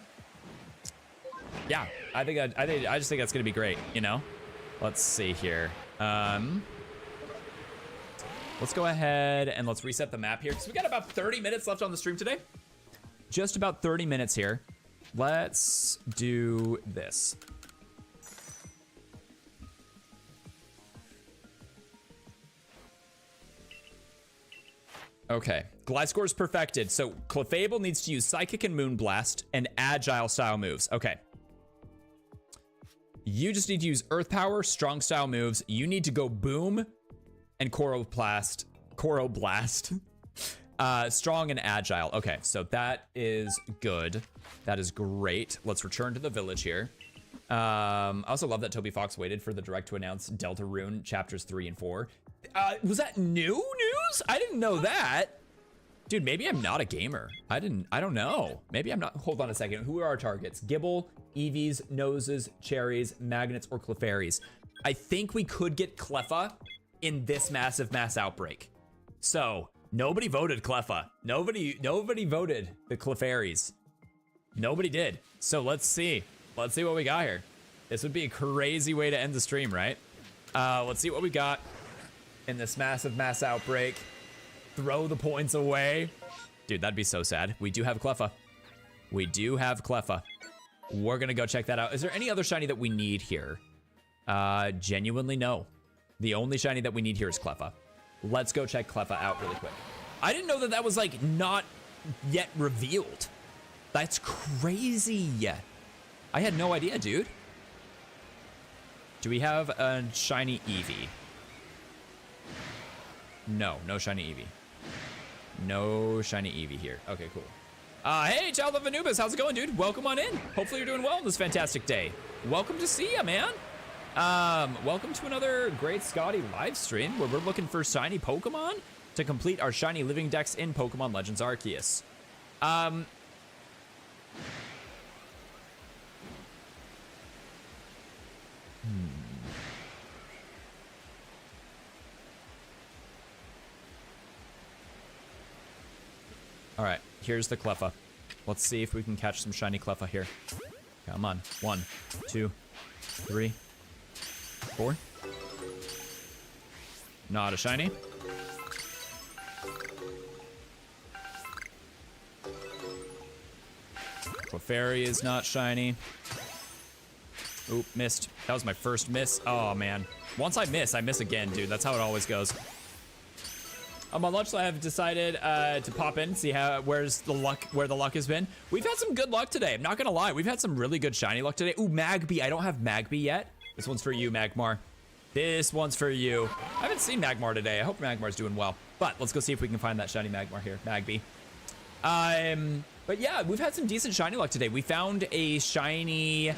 I just think that's going to be great, you know? Let's see here. Let's go ahead and let's reset the map here because we got about 30 minutes left on the stream today. Just about 30 minutes here. Let's do this. Okay, glide score is perfected. So Clefable needs to use Psychic and Moonblast and Agile style moves. Okay. You just need to use Earth Power, Strong style moves. You need to go Boom and Coroblast. Strong and Agile. Okay, so that is good. That is great. Let's return to the village here. I also love that Toby Fox waited for the direct to announce Deltarune chapters 3 and 4. Was that new news? I didn't know that. Dude, maybe I'm not a gamer. I don't know. Maybe I'm not. Hold on a second. Who are our targets? Gible, Eevees, Noses, Cherries, Magnets, or Clefairies? I think we could get Cleffa in this massive mass outbreak. So nobody voted Cleffa. Nobody voted the Clefairies. Nobody did. So let's see. Let's see what we got here. This would be a crazy way to end the stream, right? Let's see what we got in this massive mass outbreak. Throw the points away. Dude, that'd be so sad. We do have Cleffa. We do have Cleffa. We're gonna go check that out. Is there any other shiny that we need here? Genuinely no. The only shiny that we need here is Cleffa. Let's go check Cleffa out really quick. I didn't know that that was like not yet revealed. That's crazy. I had no idea, dude. Do we have a shiny Eevee? No, no shiny Eevee. No shiny Eevee here. Okay, cool. Hey, Child of Anubis, how's it going, dude? Welcome on in. Hopefully you're doing well on this fantastic day. Welcome to see ya, man. Welcome to another GreatScotty live stream where we're looking for shiny Pokemon to complete our Shiny Living Dex in Pokemon Legends Arceus. All right, here's the Cleffa. Let's see if we can catch some shiny Cleffa here. Come on. 1, 2, 3, 4. Not a shiny. Clefairy is not shiny. Oop, missed. That was my first miss. Oh, man. Once I miss again, dude. That's how it always goes. On lunch, so I have decided to pop in, see where the luck has been. We've had some good luck today. I'm not gonna lie. We've had some really good shiny luck today. Ooh, Magby. I don't have Magby yet. This one's for you, Magmar. This one's for you. I haven't seen Magmar today. I hope Magmar's doing well. But let's go see if we can find that shiny Magmar here. Magby. But yeah, we've had some decent shiny luck today. We found a shiny...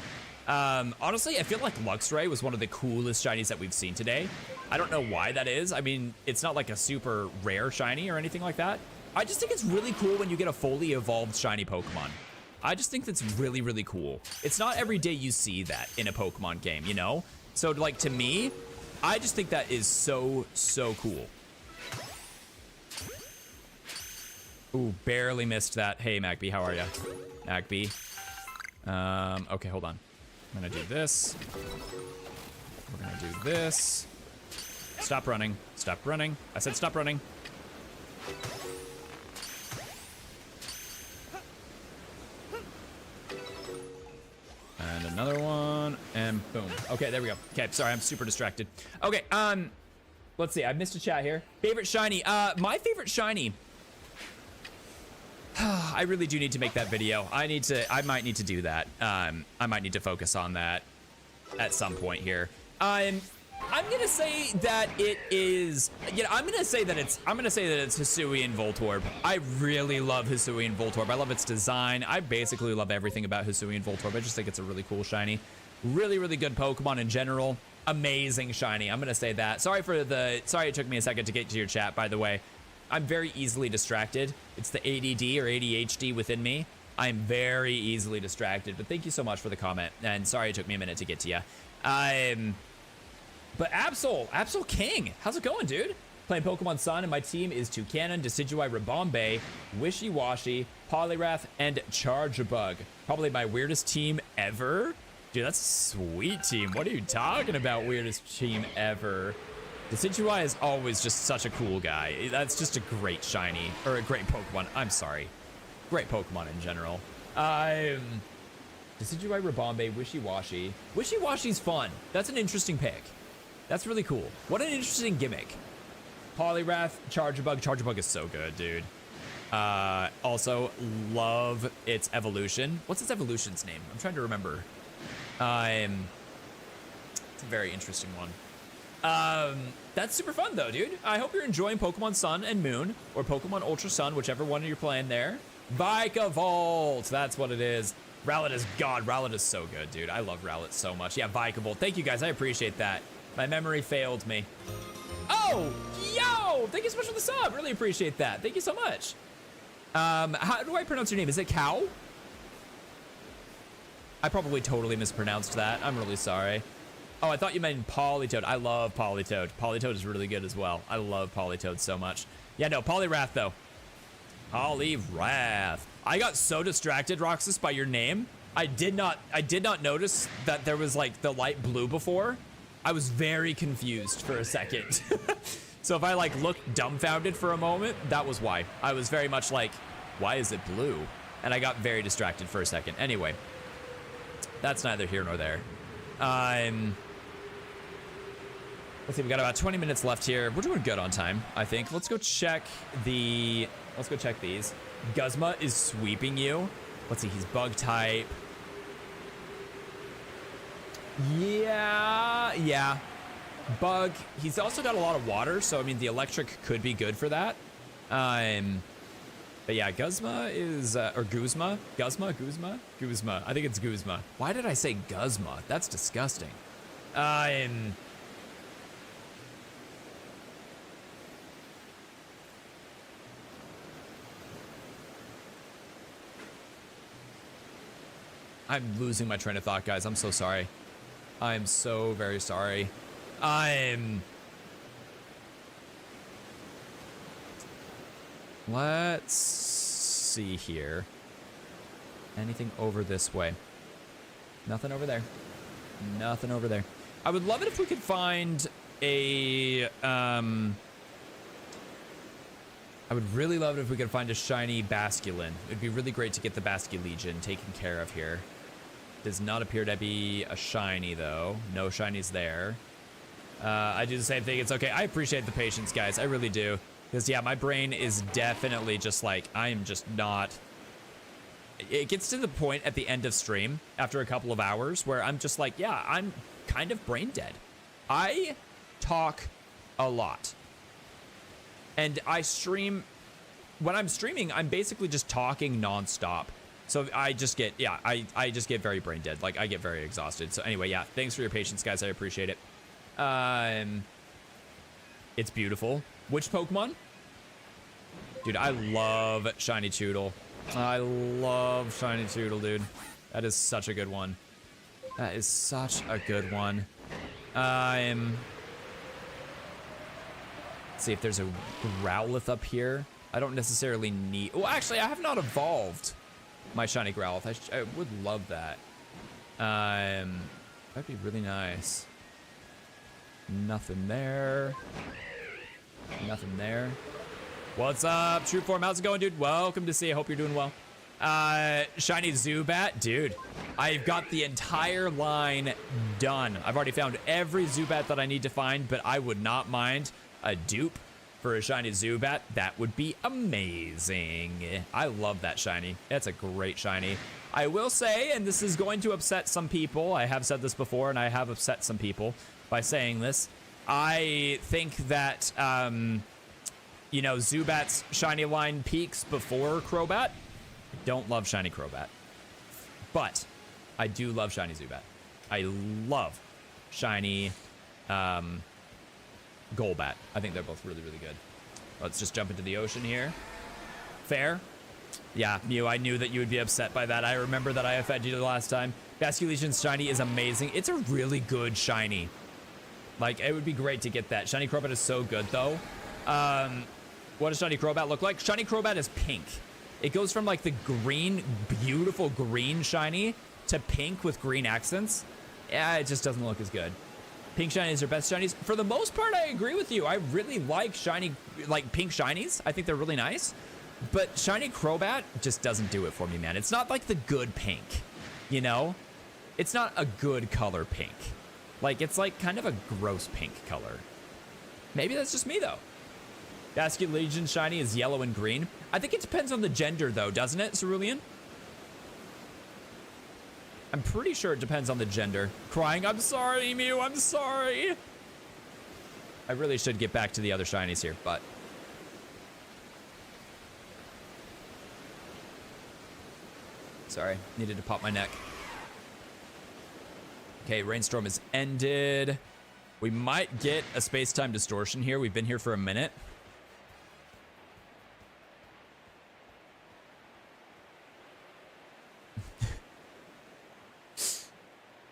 honestly, I feel like Luxray was one of the coolest shinies that we've seen today. I don't know why that is. I mean, it's not like a super rare shiny or anything like that. I just think it's really cool when you get a fully evolved shiny Pokemon. I just think that's really, really cool. It's not every day you see that in a Pokemon game, you know? So like to me, I just think that is so, so cool. Ooh, barely missed that. Hey, Magby, how are ya? Magby. Okay, hold on. I'm gonna do this. We're gonna do this. Stop running. Stop running. I said stop running. And another one, and boom. Okay, there we go. Okay, sorry, I'm super distracted. Okay, let's see. I missed a chat here. Favorite shiny. My favorite shiny. I really do need to make that video. I might need to do that. I might need to focus on that at some point here. I'm gonna say that it is. Yeah, I'm gonna say that it's Hisuian Voltorb. I really love Hisuian Voltorb. I love its design. I basically love everything about Hisuian Voltorb. I just think it's a really cool shiny. Really, really good Pokemon in general. Amazing shiny. I'm gonna say that. Sorry it took me a second to get to your chat, by the way. I'm very easily distracted. It's the ADD or ADHD within me. I'm very easily distracted, but thank you so much for the comment. And sorry it took me a minute to get to you. But Absol King, how's it going, dude? Playing Pokemon Sun, and my team is Toucanon, Decidueye, Rabombe, Wishy-Washy, Poliwrath, and Charjabug. Probably my weirdest team ever. Dude, that's a sweet team. What are you talking about, weirdest team ever? Decidueye is always just such a cool guy. That's just a great shiny, or a great Pokemon. I'm sorry. Great Pokemon in general. Decidueye, Rabombe, Wishy-Washy. Wishy-Washy's fun. That's an interesting pick. That's really cool. What an interesting gimmick. Poliwrath, Charjabug. Charjabug is so good, dude. Also, love its evolution. What's its evolution's name? I'm trying to remember. It's a very interesting one. That's super fun though, dude. I hope you're enjoying Pokemon Sun and Moon, or Pokemon Ultra Sun, whichever one you're playing there. Vikavolt, that's what it is. Rowlet is God. Rowlet is so good, dude. I love Rowlet so much. Yeah, Vikavolt. Thank you guys. I appreciate that. My memory failed me. Oh, yo! Thank you so much for the sub. Really appreciate that. Thank you so much. How do I pronounce your name? Is it Cow? I probably totally mispronounced that. I'm really sorry. Oh, I thought you meant Politoed. I love Politoed. Politoed is really good as well. I love Politoed so much. Yeah, no, Poliwrath though. Poliwrath. I got so distracted, Roxas, by your name. I did not notice that there was like the light blue before. I was very confused for a second. So if I like looked dumbfounded for a moment, that was why. I was very much like, why is it blue? And I got very distracted for a second. Anyway, that's neither here nor there. Let's see, we got about 20 minutes left here. We're doing good on time, I think. Let's go check these. Guzma is sweeping you. Let's see, he's bug type. Yeah. Bug. He's also got a lot of water, so I mean the electric could be good for that. But yeah, Guzma is or Guzma? Guzma. I think it's Guzma. Why did I say Guzma? That's disgusting. I'm losing my train of thought, guys. I'm so sorry. I'm so very sorry. Let's see here. Anything over this way? Nothing over there. Nothing over there. I would love it if we could find a, I would really love it if we could find a shiny Basculin. It'd be really great to get the Basculegion taken care of here. Does not appear to be a shiny though. No shinies there. I do the same thing. It's okay. I appreciate the patience, guys. I really do. Because yeah, my brain is definitely just like, I am just not. It gets to the point at the end of stream after a couple of hours where I'm just like, yeah, I'm kind of brain dead. I talk a lot. And I stream, when I'm streaming, I'm basically just talking nonstop. So I just get, yeah, I just get very brain dead. Like I get very exhausted. So anyway, yeah, thanks for your patience, guys. I appreciate it. It's beautiful. Which Pokemon? Dude, I love Shiny Choodle. I love Shiny Toodle, dude. That is such a good one. That is such a good one. Let's see if there's a Growlithe up here. I don't necessarily need... Well, actually, I have not evolved my Shiny Growlithe. I would love that. That'd be really nice. Nothing there. Nothing there. What's up, True Form? How's it going, dude? Welcome to see you. Hope you're doing well. Shiny Zubat. Dude, I've got the entire line done. I've already found every Zubat that I need to find, but I would not mind a dupe for a Shiny Zubat. That would be amazing. I love that Shiny. That's a great Shiny. I will say, and this is going to upset some people, I have said this before, and I have upset some people by saying this. I think that, you know, Zubat's Shiny line peaks before Crobat. I don't love Shiny Crobat, but I do love Shiny Zubat. I love Shiny Golbat. I think they're both really, really good. Let's just jump into the ocean here. Fair. Yeah, Mew, I knew that you would be upset by that. I remember that I offended you the last time. Basculetion's Shiny is amazing. It's a really good Shiny. Like, it would be great to get that. Shiny Crobat is so good, though. What does Shiny Crobat look like? Shiny Crobat is pink. It goes from, like, the green, beautiful green Shiny to pink with green accents. Yeah, it just doesn't look as good. Pink Shinies are best Shinies. For the most part, I agree with you. I really like Shiny, like, pink Shinies. I think they're really nice. But Shiny Crobat just doesn't do it for me, man. It's not like the good pink, you know? It's not a good color pink. Like, it's like kind of a gross pink color. Maybe that's just me, though. Basket Legion Shiny is yellow and green. I think it depends on the gender, though, doesn't it, Cerulean? I'm pretty sure it depends on the gender. Crying, I'm sorry, Mew, I'm sorry. I really should get back to the other Shinies here, but... Sorry, needed to pop my neck. Okay, Rainstorm is ended. We might get a space-time distortion here. We've been here for a minute.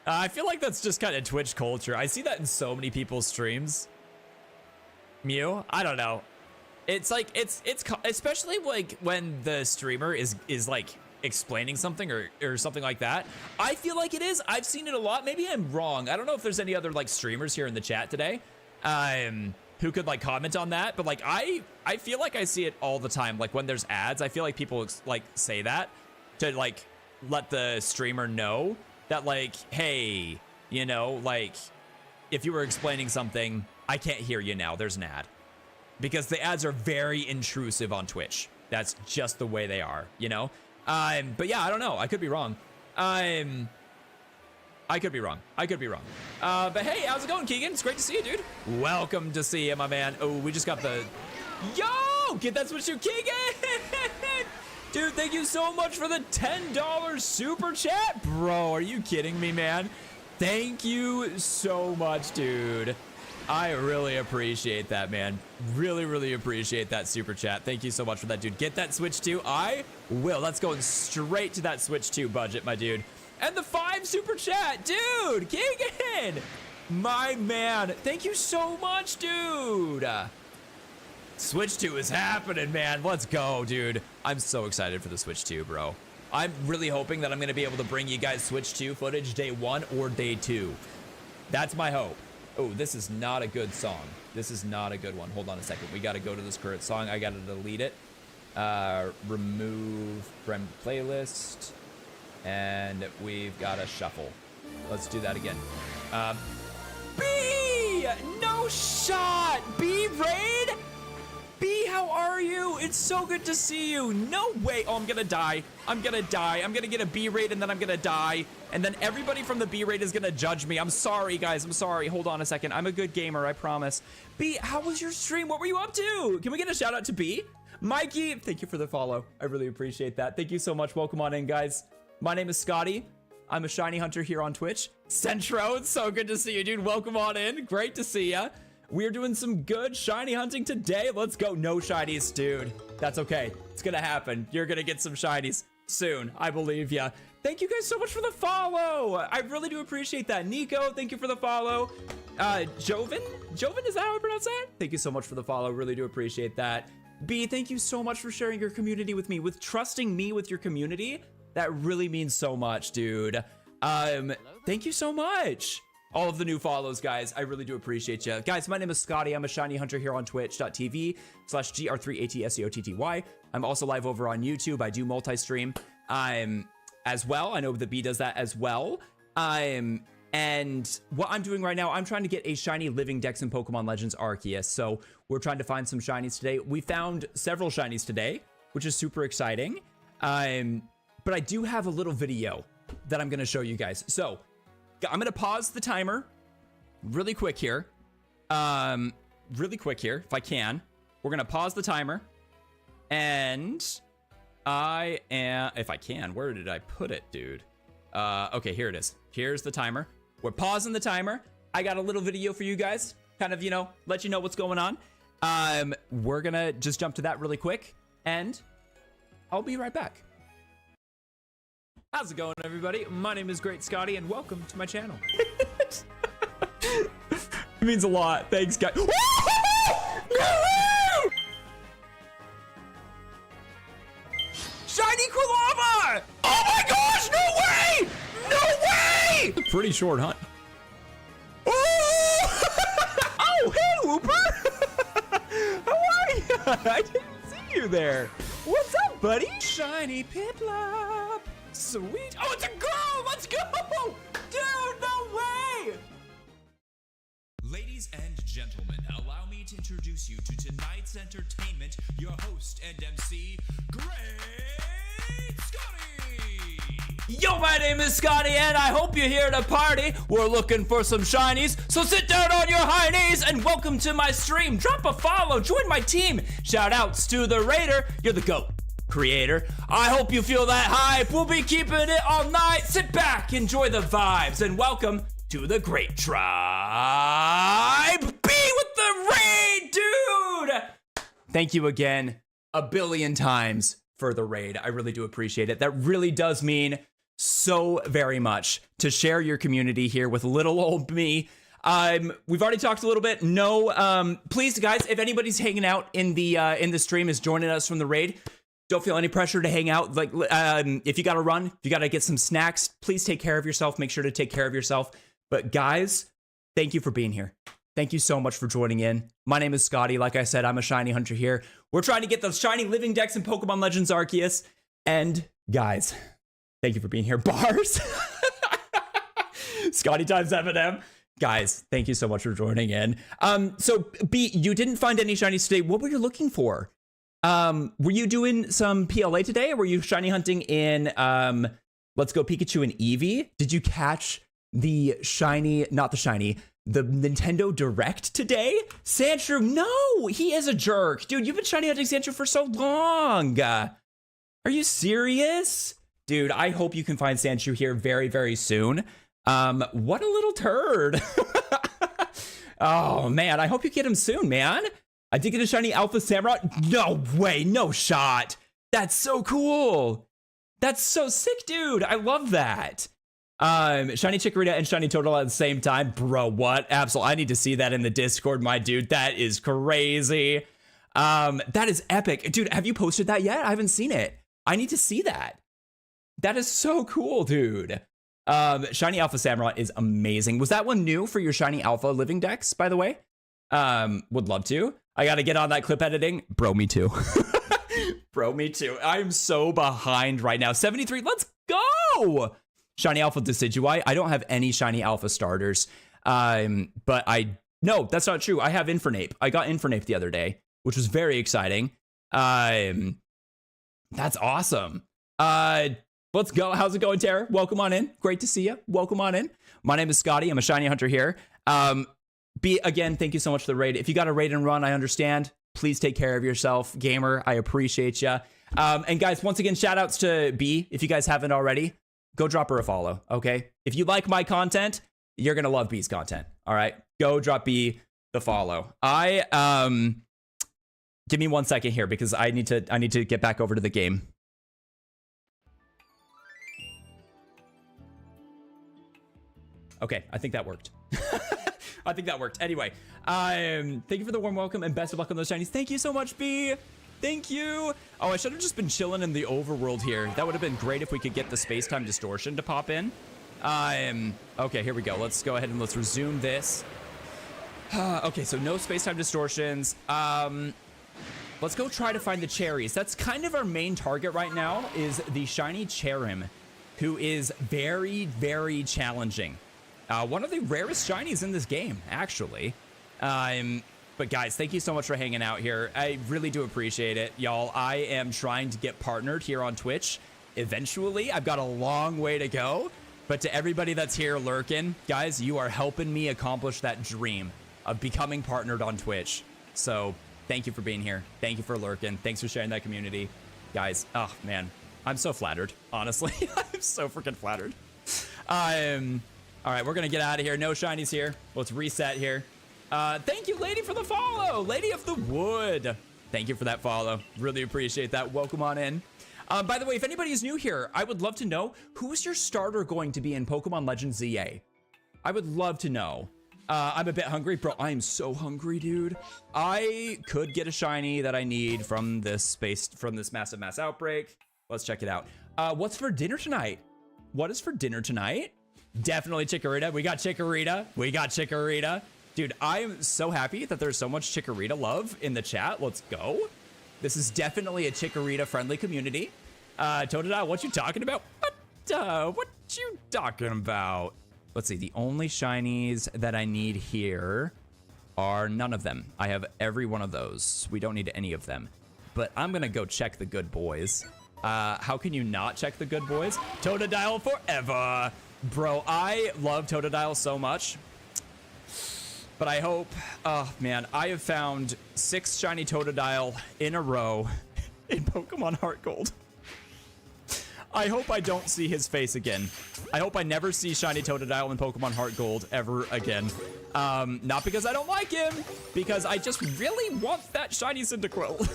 I feel like that's just kind of Twitch culture. I see that in so many people's streams. Mew, I don't know. It's like, it's especially like when the streamer is like explaining something or something like that. I feel like it is. I've seen it a lot. Maybe I'm wrong. I don't know if there's any other like streamers here in the chat today who could like comment on that, but like I feel like I see it all the time. Like when there's ads, I feel like people like say that to like let the streamer know that like, hey, you know, like if you were explaining something, I can't hear you now. There's an ad. Because the ads are very intrusive on Twitch. That's just the way they are, you know? But yeah, I don't know. I could be wrong. I could be wrong. I could be wrong. But hey, how's it going, Keegan? It's great to see you, dude. Welcome to see you, my man. Oh, we just got the... Yo! Get that switch to Keegan! Dude, thank you so much for the $10 super chat. Bro, are you kidding me, man? Thank you so much, dude. I really appreciate that, man. Really, really appreciate that super chat. Thank you so much for that, dude. Get that Switch 2. I will. That's going straight to that Switch 2 budget, my dude. And the 5 super chat, dude. Keegan, my man. Thank you so much, dude. Switch 2 is happening, man. Let's go, dude. I'm so excited for the Switch 2, bro. I'm really hoping that I'm going to be able to bring you guys Switch 2 footage day 1 or day 2. That's my hope. Oh, this is not a good song. This is not a good one. Hold on a second. We got to go to this current song. I got to delete it. Remove from playlist. And we've got to shuffle. Let's do that again. B! No shot! B raid? B, how are you? It's so good to see you. No way. Oh, I'm gonna die. I'm gonna die. I'm gonna get a B raid and then I'm gonna die. And then everybody from the B raid is gonna judge me. I'm sorry, guys. I'm sorry. Hold on a second. I'm a good gamer, I promise. B, how was your stream? What were you up to? Can we get a shout out to B? Mikey, thank you for the follow. I really appreciate that. Thank you so much. Welcome on in, guys. My name is Scotty. I'm a shiny hunter here on Twitch. Centro, it's so good to see you, dude. Welcome on in. Great to see ya. We're doing some good shiny hunting today. Let's go. No shinies, dude. That's okay. It's gonna happen. You're gonna get some shinies soon. I believe ya. Thank you guys so much for the follow. I really do appreciate that. Nico, thank you for the follow. Joven, is that how I pronounce that? Thank you so much for the follow. Really do appreciate that. B, thank you so much for sharing your community with me, with trusting me with your community. That really means so much, dude. Thank you so much. All of the new follows, guys. I really do appreciate you. Guys, my name is Scotty. I'm a shiny hunter here on twitch.tv/GR3ATSEOTTY. I'm also live over on YouTube. I do multi-stream as well. I know the B does that as well. And what I'm doing right now, I'm trying to get a Shiny Living Dex in Pokemon Legends Arceus. So we're trying to find some shinies today. We found several shinies today, which is super exciting. But I do have a little video that I'm going to show you guys. So I'm going to pause the timer really quick here. If I can. We're going to pause the timer. And if I can, where did I put it, dude? Okay, here it is. Here's the timer. We're pausing the timer. I got a little video for you guys. Kind of, let you know what's going on. We're going to just jump to that really quick. And I'll be right back. How's it going, everybody? My name is GreatScotty, and welcome to my channel. It means a lot. Thanks, guys. Shiny Quilava! Oh my gosh, no way! No way! Pretty short hunt. Oh, hey, Whooper! How are you? I didn't see you there. What's up, buddy? Shiny Piplup. Sweet. Oh, it's a girl. Let's go. Dude, no way. Ladies and gentlemen, allow me to introduce you to tonight's entertainment, your host and MC, GreatScotty! Yo, my name is Scotty, and I hope you're here to party. We're looking for some shinies, so sit down on your high knees and welcome to my stream. Drop a follow, join my team. Shout outs to the Raider. You're the GOAT creator. I hope you feel that hype. We'll be keeping it all night. Sit back, enjoy the vibes, and welcome to the Great Tribe. Be with the raid, dude. Thank you again a billion times for the raid. I really do appreciate it. That really does mean so very much to share your community here with little old me. We've already talked a little bit. No, please, guys, if anybody's hanging out in the stream, is joining us from the raid, don't feel any pressure to hang out. Like, if you gotta run, if you gotta get some snacks, please take care of yourself. Make sure to take care of yourself. But guys, thank you for being here. Thank you so much for joining in. My name is Scotty. Like I said, I'm a shiny hunter here. We're trying to get those Shiny Living Dex in Pokemon Legends Arceus. And guys, thank you for being here. Bars. Scotty times Eminem. Guys, thank you so much for joining in. So B, you didn't find any shinies today. What were you looking for? Were you doing some PLA today, or were you shiny hunting in Let's Go Pikachu and Eevee? Did you catch the Nintendo Direct today? Sandshrew, no, he is a jerk. Dude, you've been shiny hunting Sandshrew for so long. Are you serious? Dude, I hope you can find Sandshrew here very, very soon. What a little turd. Oh, man, I hope you get him soon, man. I did get a shiny Alpha Samurott. No way, no shot. That's so cool. That's so sick, dude. I love that. Shiny Chikorita and Shiny Toadle at the same time. Bro, what? Absolutely. I need to see that in the Discord, my dude. That is crazy. That is epic. Dude, have you posted that yet? I haven't seen it. I need to see that. That is so cool, dude. Shiny Alpha Samurott is amazing. Was that one new for your Shiny Alpha Living Dex, by the way? Would love to. I gotta get on that clip editing. Bro, me too. Bro, me too. I'm so behind right now. 73, let's go! Shiny Alpha Decidueye. I don't have any Shiny Alpha starters. But no, that's not true. I have Infernape. I got Infernape the other day, which was very exciting. That's awesome. Let's go. How's it going, Tara? Welcome on in. Great to see you. Welcome on in. My name is Scotty. I'm a shiny hunter here. Again, thank you so much for the raid. If you got a raid and run, I understand. Please take care of yourself, gamer. I appreciate you. And guys, once again, shout outs to B. If you guys haven't already, go drop her a follow, okay? If you like my content, you're going to love B's content, all right? Go drop B the follow. Give me 1 second here because I need to get back over to the game. Okay, I think that worked. I think that worked. Anyway, thank you for the warm welcome and best of luck on those shinies. Thank you so much, B. Thank you. Oh, I should have just been chilling in the overworld here. That would have been great if we could get the space-time distortion to pop in. Okay, here we go. Let's go ahead and let's resume this. Okay, so no space-time distortions. Let's go try to find the cherries. That's kind of our main target right now, is the shiny Cherim, who is very, very challenging. One of the rarest shinies in this game, actually. But guys, thank you so much for hanging out here. I really do appreciate it, y'all. I am trying to get partnered here on Twitch. Eventually, I've got a long way to go. But to everybody that's here lurking, guys, you are helping me accomplish that dream of becoming partnered on Twitch. So thank you for being here. Thank you for lurking. Thanks for sharing that community. Guys, oh man, I'm so flattered, honestly. I'm so freaking flattered. All right, we're gonna get out of here. No shinies here. Let's reset here. Thank you, lady, for the follow. Lady of the Wood. Thank you for that follow. Really appreciate that. Welcome on in. By the way, if anybody is new here, I would love to know, who's your starter going to be in Pokemon Legends ZA? I would love to know. I'm a bit hungry. Bro, I am so hungry, dude. I could get a shiny that I need from this massive mass outbreak. Let's check it out. What's for dinner tonight? What is for dinner tonight? Definitely Chikorita. We got Chikorita. We got Chikorita. Dude, I am so happy that there's so much Chikorita love in the chat. Let's go. This is definitely a Chikorita-friendly community. Totodile, what you talking about? What you talking about? Let's see, the only shinies that I need here are none of them. I have every one of those. We don't need any of them. But I'm gonna go check the good boys. How can you not check the good boys? Totodile forever. Bro, I love Totodile so much. But I hope, oh man, I have found 6 shiny Totodile in a row in Pokemon Heart Gold. I hope I don't see his face again. I hope I never see shiny Totodile in Pokemon Heart Gold ever again. Not because I don't like him, because I just really want that shiny Cyndaquil.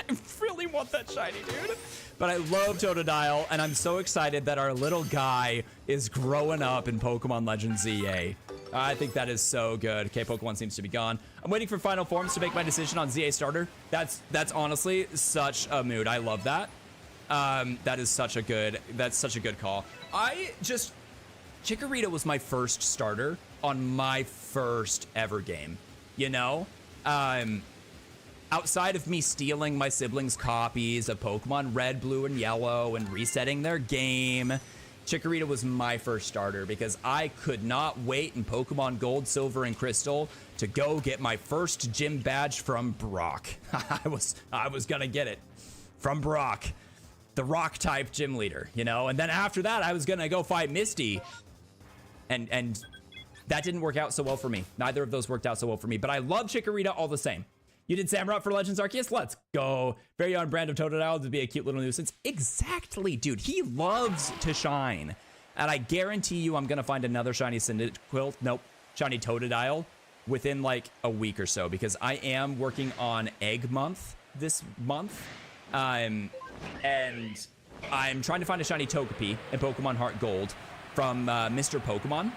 I really want that shiny, dude. But I love Totodile, and I'm so excited that our little guy is growing up in Pokemon Legends ZA. I think that is so good. Okay, Pokemon seems to be gone. I'm waiting for final forms to make my decision on ZA starter. That's honestly such a mood. I love that. That's such a good call. Chikorita was my first starter on my first ever game, you know? Outside of me stealing my siblings' copies of Pokemon Red, Blue, and Yellow and resetting their game, Chikorita was my first starter because I could not wait in Pokemon Gold, Silver, and Crystal to go get my first gym badge from Brock. I was gonna get it from Brock, the rock type gym leader, you know? And then after that, I was gonna go fight Misty. And that didn't work out so well for me. Neither of those worked out so well for me, but I love Chikorita all the same. You did Samurott for Legends Arceus? Let's go. Very on brand of Totodile to be a cute little nuisance. Exactly, dude. He loves to shine. And I guarantee you I'm gonna find another shiny Cyndaquil. Nope, shiny Totodile within like a week or so, because I am working on Egg Month this month. And I'm trying to find a shiny Togepi in Pokemon Heart Gold from Mr. Pokemon.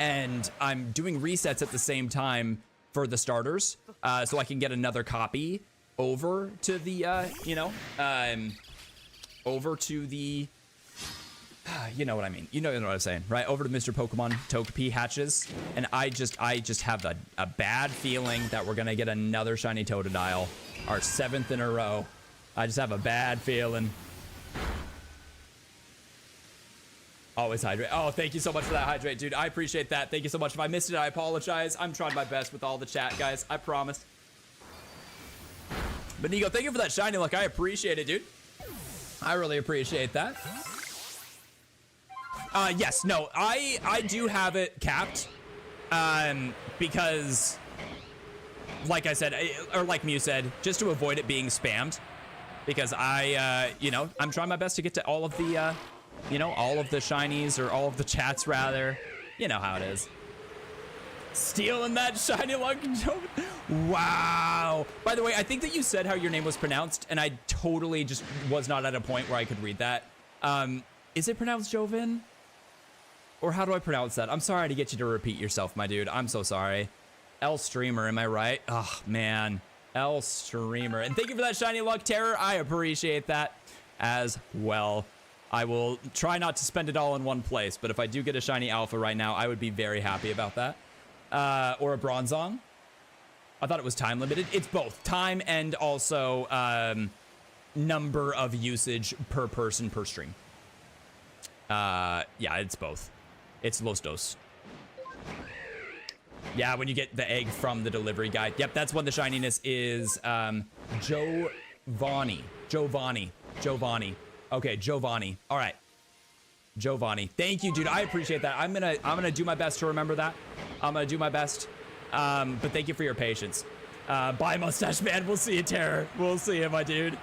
And I'm doing resets at the same time for the starters, so I can get another copy over to the, over to the, you know what I mean. You know what I'm saying, right? Over to Mr. Pokemon Togepi hatches. And I just have a bad feeling that we're gonna get another shiny Totodile, our 7th in a row. I just have a bad feeling. Always hydrate. Oh, thank you so much for that hydrate, dude. I appreciate that. Thank you so much. If I missed it, I apologize. I'm trying my best with all the chat, guys. I promise. But Nigo, thank you for that shiny look. I appreciate it, dude. I really appreciate that. Yes, no, I do have it capped. Because, like I said, or like Mew said, just to avoid it being spammed. Because I'm trying my best to get to all of the, all of the shinies, or all of the chats rather. You know how it is. Stealing that shiny luck, Joven. Wow. By the way, I think that you said how your name was pronounced, and I totally just was not at a point where I could read that. Is it pronounced Joven? Or how do I pronounce that? I'm sorry to get you to repeat yourself, my dude. I'm so sorry. L Streamer, am I right? Oh, man. L Streamer. And thank you for that shiny luck, Terror. I appreciate that as well. I will try not to spend it all in one place, but if I do get a shiny alpha right now, I would be very happy about that. Or a Bronzong. I thought it was time limited. It's both time and also number of usage per person per stream. Yeah, it's both. It's Los Dos. Yeah, when you get the egg from the delivery guy. Yep, that's when the shininess is Giovanni. Okay, Giovanni. All right. Giovanni. Thank you, dude. I appreciate that. I'm gonna do my best to remember that. I'm gonna do my best. But thank you for your patience. Bye, Mustache Man. We'll see you, Terror. We'll see you, my dude.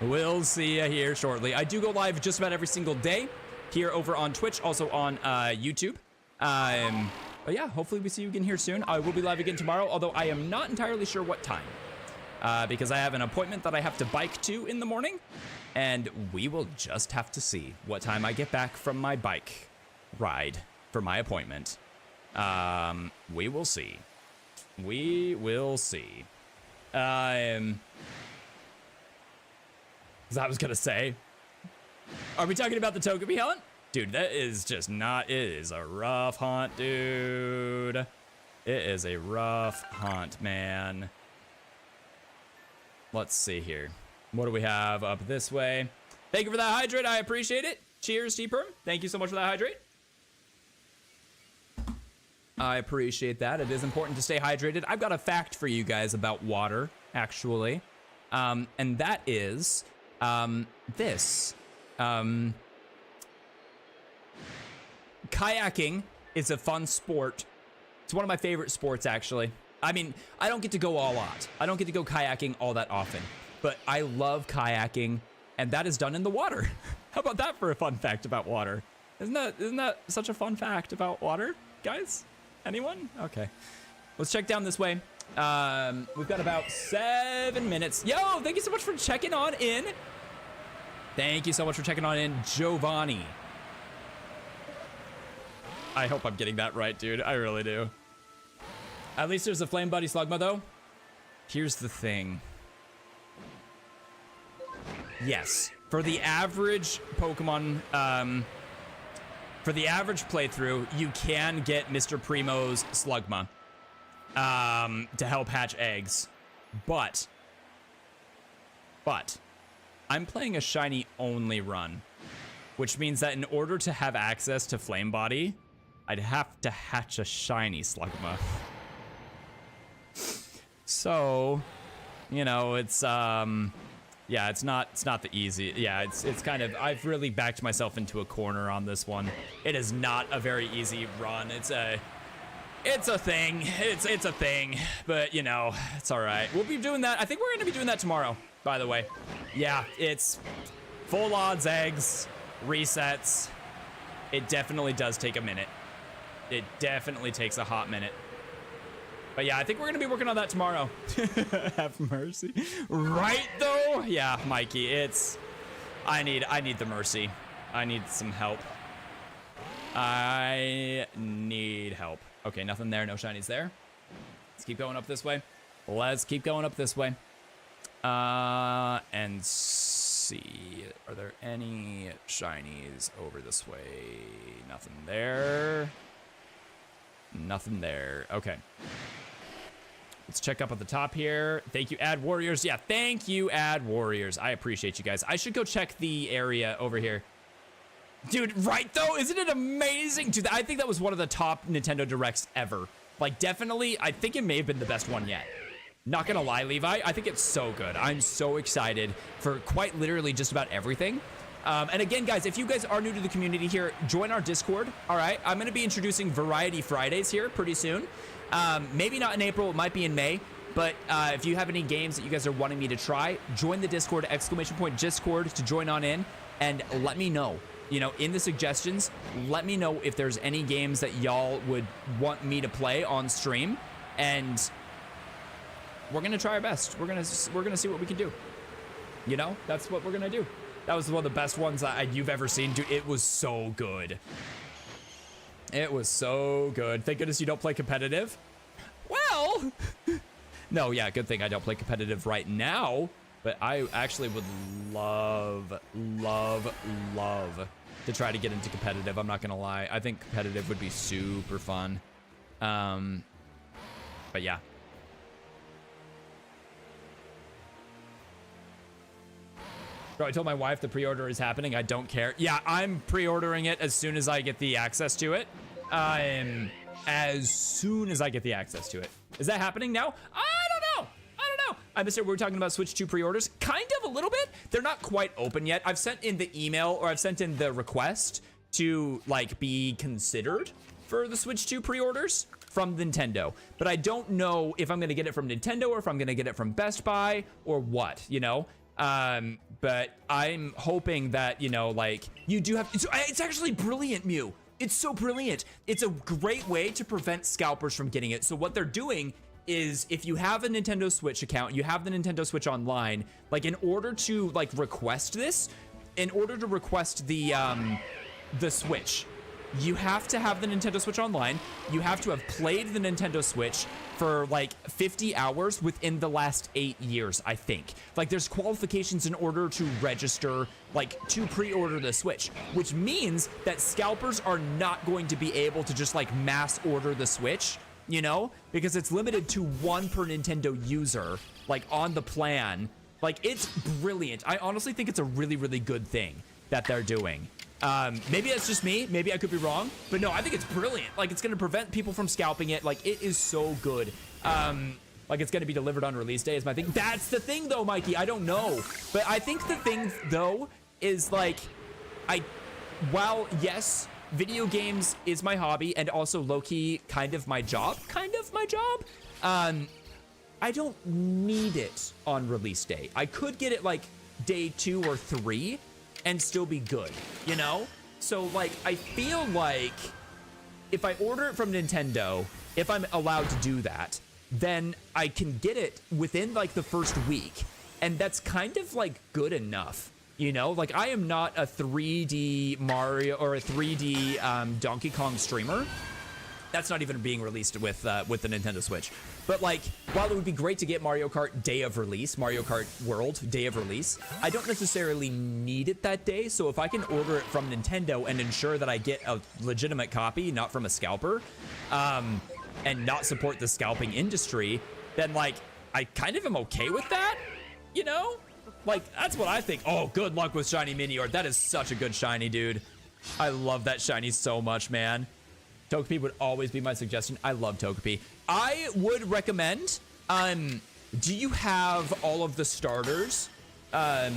We'll see you here shortly. I do go live just about every single day here over on Twitch, also on YouTube. But yeah, hopefully we see you again here soon. I will be live again tomorrow, although I am not entirely sure what time. Because I have an appointment that I have to bike to in the morning. And we will just have to see what time I get back from my bike ride for my appointment. We will see. We will see. 'Cause I was gonna say, are we talking about the Togepi hunt? Dude, that is just not, it is a rough hunt, dude. It is a rough hunt, man. Let's see here. What do we have up this way? Thank you for that hydrate. I appreciate it. Cheers, T-Perm. Thank you so much for that hydrate. I appreciate that. It is important to stay hydrated. I've got a fact for you guys about water, actually. And that is this. Kayaking is a fun sport. It's one of my favorite sports, actually. I mean, I don't get to go all out. I don't get to go kayaking all that often. But I love kayaking, and that is done in the water. How about that for a fun fact about water? Isn't that such a fun fact about water, guys? Anyone? Okay. Let's check down this way. We've got about 7 minutes. Yo, thank you so much for checking on in. Thank you so much for checking on in, Giovanni. I hope I'm getting that right, dude. I really do. At least there's a Flame Buddy Slugma, though. Here's the thing. Yes, for the average Pokemon, for the average playthrough, you can get Mr. Primo's Slugma to help hatch eggs, but I'm playing a shiny only run, which means that in order to have access to Flame Body, I'd have to hatch a shiny Slugma. So, you know, it's yeah, it's not the easy. Yeah, it's kind of, I've really backed myself into a corner on this one. It is not a very easy run. It's a thing. It's a thing, but you know, it's all right. We'll be doing that. I think we're going to be doing that tomorrow, by the way. Yeah, it's full odds eggs, resets. It definitely does take a minute. It definitely takes a hot minute. But yeah, I think we're gonna be working on that tomorrow. Have mercy. Right though? Yeah, Mikey, it's, I need the mercy. I need some help. I need help. Okay, nothing there, no shinies there. Let's keep going up this way. Let's keep going up this way. And see, are there any shinies over this way? Nothing there. Nothing there. Okay. Let's check up at the top here. Thank you, Ad Warriors. Yeah, thank you, Ad Warriors. I appreciate you guys. I should go check the area over here. Dude, right though? Isn't it amazing? Dude, I think that was one of the top Nintendo Directs ever. Like, definitely, I think it may have been the best one yet. Not gonna lie, Levi, I think it's so good. I'm so excited for quite literally just about everything. And again, guys, if you guys are new to the community here, join our Discord, all right? I'm gonna be introducing Variety Fridays here pretty soon. Maybe not in April, it might be in May, but if you have any games that you guys are wanting me to try, join the Discord, !Discord to join on in, and let me know. you know, in the suggestions, let me know if there's any games that y'all would want me to play on stream, and we're gonna try our best. We're gonna see what we can do. You know, that's what we're gonna do. That was one of the best ones you've ever seen, dude. It was so good. It was so good. Thank goodness you don't play competitive. Well, no, yeah, good thing I don't play competitive right now, but I actually would love to try to get into competitive. I'm not gonna lie. I think competitive would be super fun. But yeah. Bro, I told my wife the pre-order is happening. I don't care. Yeah, I'm pre-ordering it as soon as I get the access to it. As soon as I get the access to it. Is that happening now? I don't know. I missed it. We were talking about Switch 2 pre-orders. Kind of a little bit. They're not quite open yet. I've sent in the email, or I've sent in the request to like be considered for the Switch 2 pre-orders from Nintendo. But I don't know if I'm going to get it from Nintendo or if I'm going to get it from Best Buy or what, you know? But I'm hoping that, you know, like, you do have, it's actually brilliant, Mew. It's so brilliant. It's a great way to prevent scalpers from getting it. So what they're doing is, if you have a Nintendo Switch account, you have the Nintendo Switch Online, like, in order to, like, request this, in order to request the Switch, you have to have the Nintendo Switch Online. You have to have played the Nintendo Switch for like 50 hours within the last 8 years, I think. Like, there's qualifications in order to register, like, to pre-order the Switch, which means that scalpers are not going to be able to just like mass order the Switch, you know, because it's limited to 1 per Nintendo user, like, on the plan. Like, it's brilliant. I honestly think it's a really, really good thing that they're doing. Maybe that's just me. Maybe I could be wrong, but no, I think it's brilliant. Like, it's going to prevent people from scalping it. Like, it is so good. Like, it's going to be delivered on release day is my thing. That's the thing though, Mikey. I don't know, but I think the thing though is, like, while yes, video games is my hobby and also low-key kind of my job, I don't need it on release day. I could get it like day 2 or 3 and still be good, you know? So, like, I feel like if I order it from Nintendo, if I'm allowed to do that, then I can get it within, like, the first week. And that's kind of, like, good enough, you know? Like, I am not a 3D Mario or a 3D Donkey Kong streamer. That's not even being released with the Nintendo Switch. But, like, while it would be great to get Mario Kart day of release, Mario Kart World day of release, I don't necessarily need it that day. So if I can order it from Nintendo and ensure that I get a legitimate copy, not from a scalper, and not support the scalping industry, then, like, I kind of am okay with that, you know? Like, that's what I think. Oh, good luck with Shiny Minior. That is such a good Shiny, dude. I love that Shiny so much, man. Togepi would always be my suggestion. I love Togepi. I would recommend, do you have all of the starters? Yeah,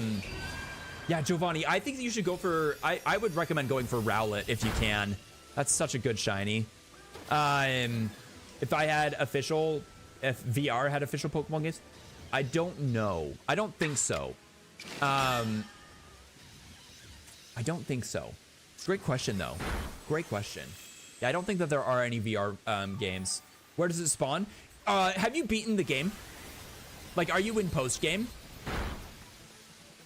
Giovanni, I think you should go for, I would recommend going for Rowlet if you can. That's such a good Shiny. If I had official, if VR had official Pokemon games, I don't know. I don't think so. I don't think so. It's a great question, though. Great question. Yeah, I don't think that there are any VR games. Where does it spawn? Have you beaten the game? Like, are you in post-game?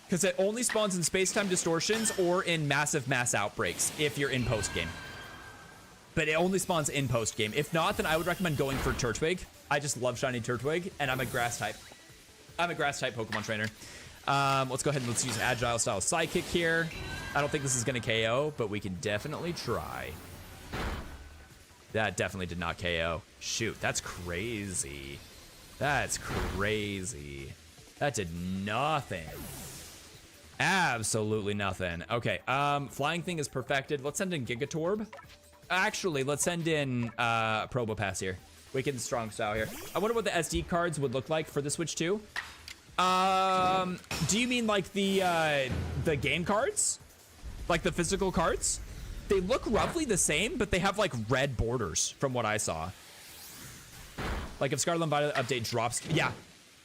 Because it only spawns in space-time distortions or in massive mass outbreaks if you're in post-game. But it only spawns in post-game. If not, then I would recommend going for Turtwig. I just love Shiny Turtwig, and I'm a grass type. I'm a grass type Pokemon trainer. Let's go ahead and let's use Agile Style Psychic here. I don't think this is going to KO, but we can definitely try. That definitely did not KO. Shoot, that's crazy. That's crazy. That did nothing. Absolutely nothing. Okay, flying thing is perfected. Let's send in Gigatorb. Actually, let's send in Probopass here. Wicked Strong Style here. I wonder what the SD cards would look like for the Switch 2. Do you mean like the game cards? Like the physical cards? They look roughly the same, but they have like red borders from what I saw. Like if Scarlet and Violet update drops, yeah.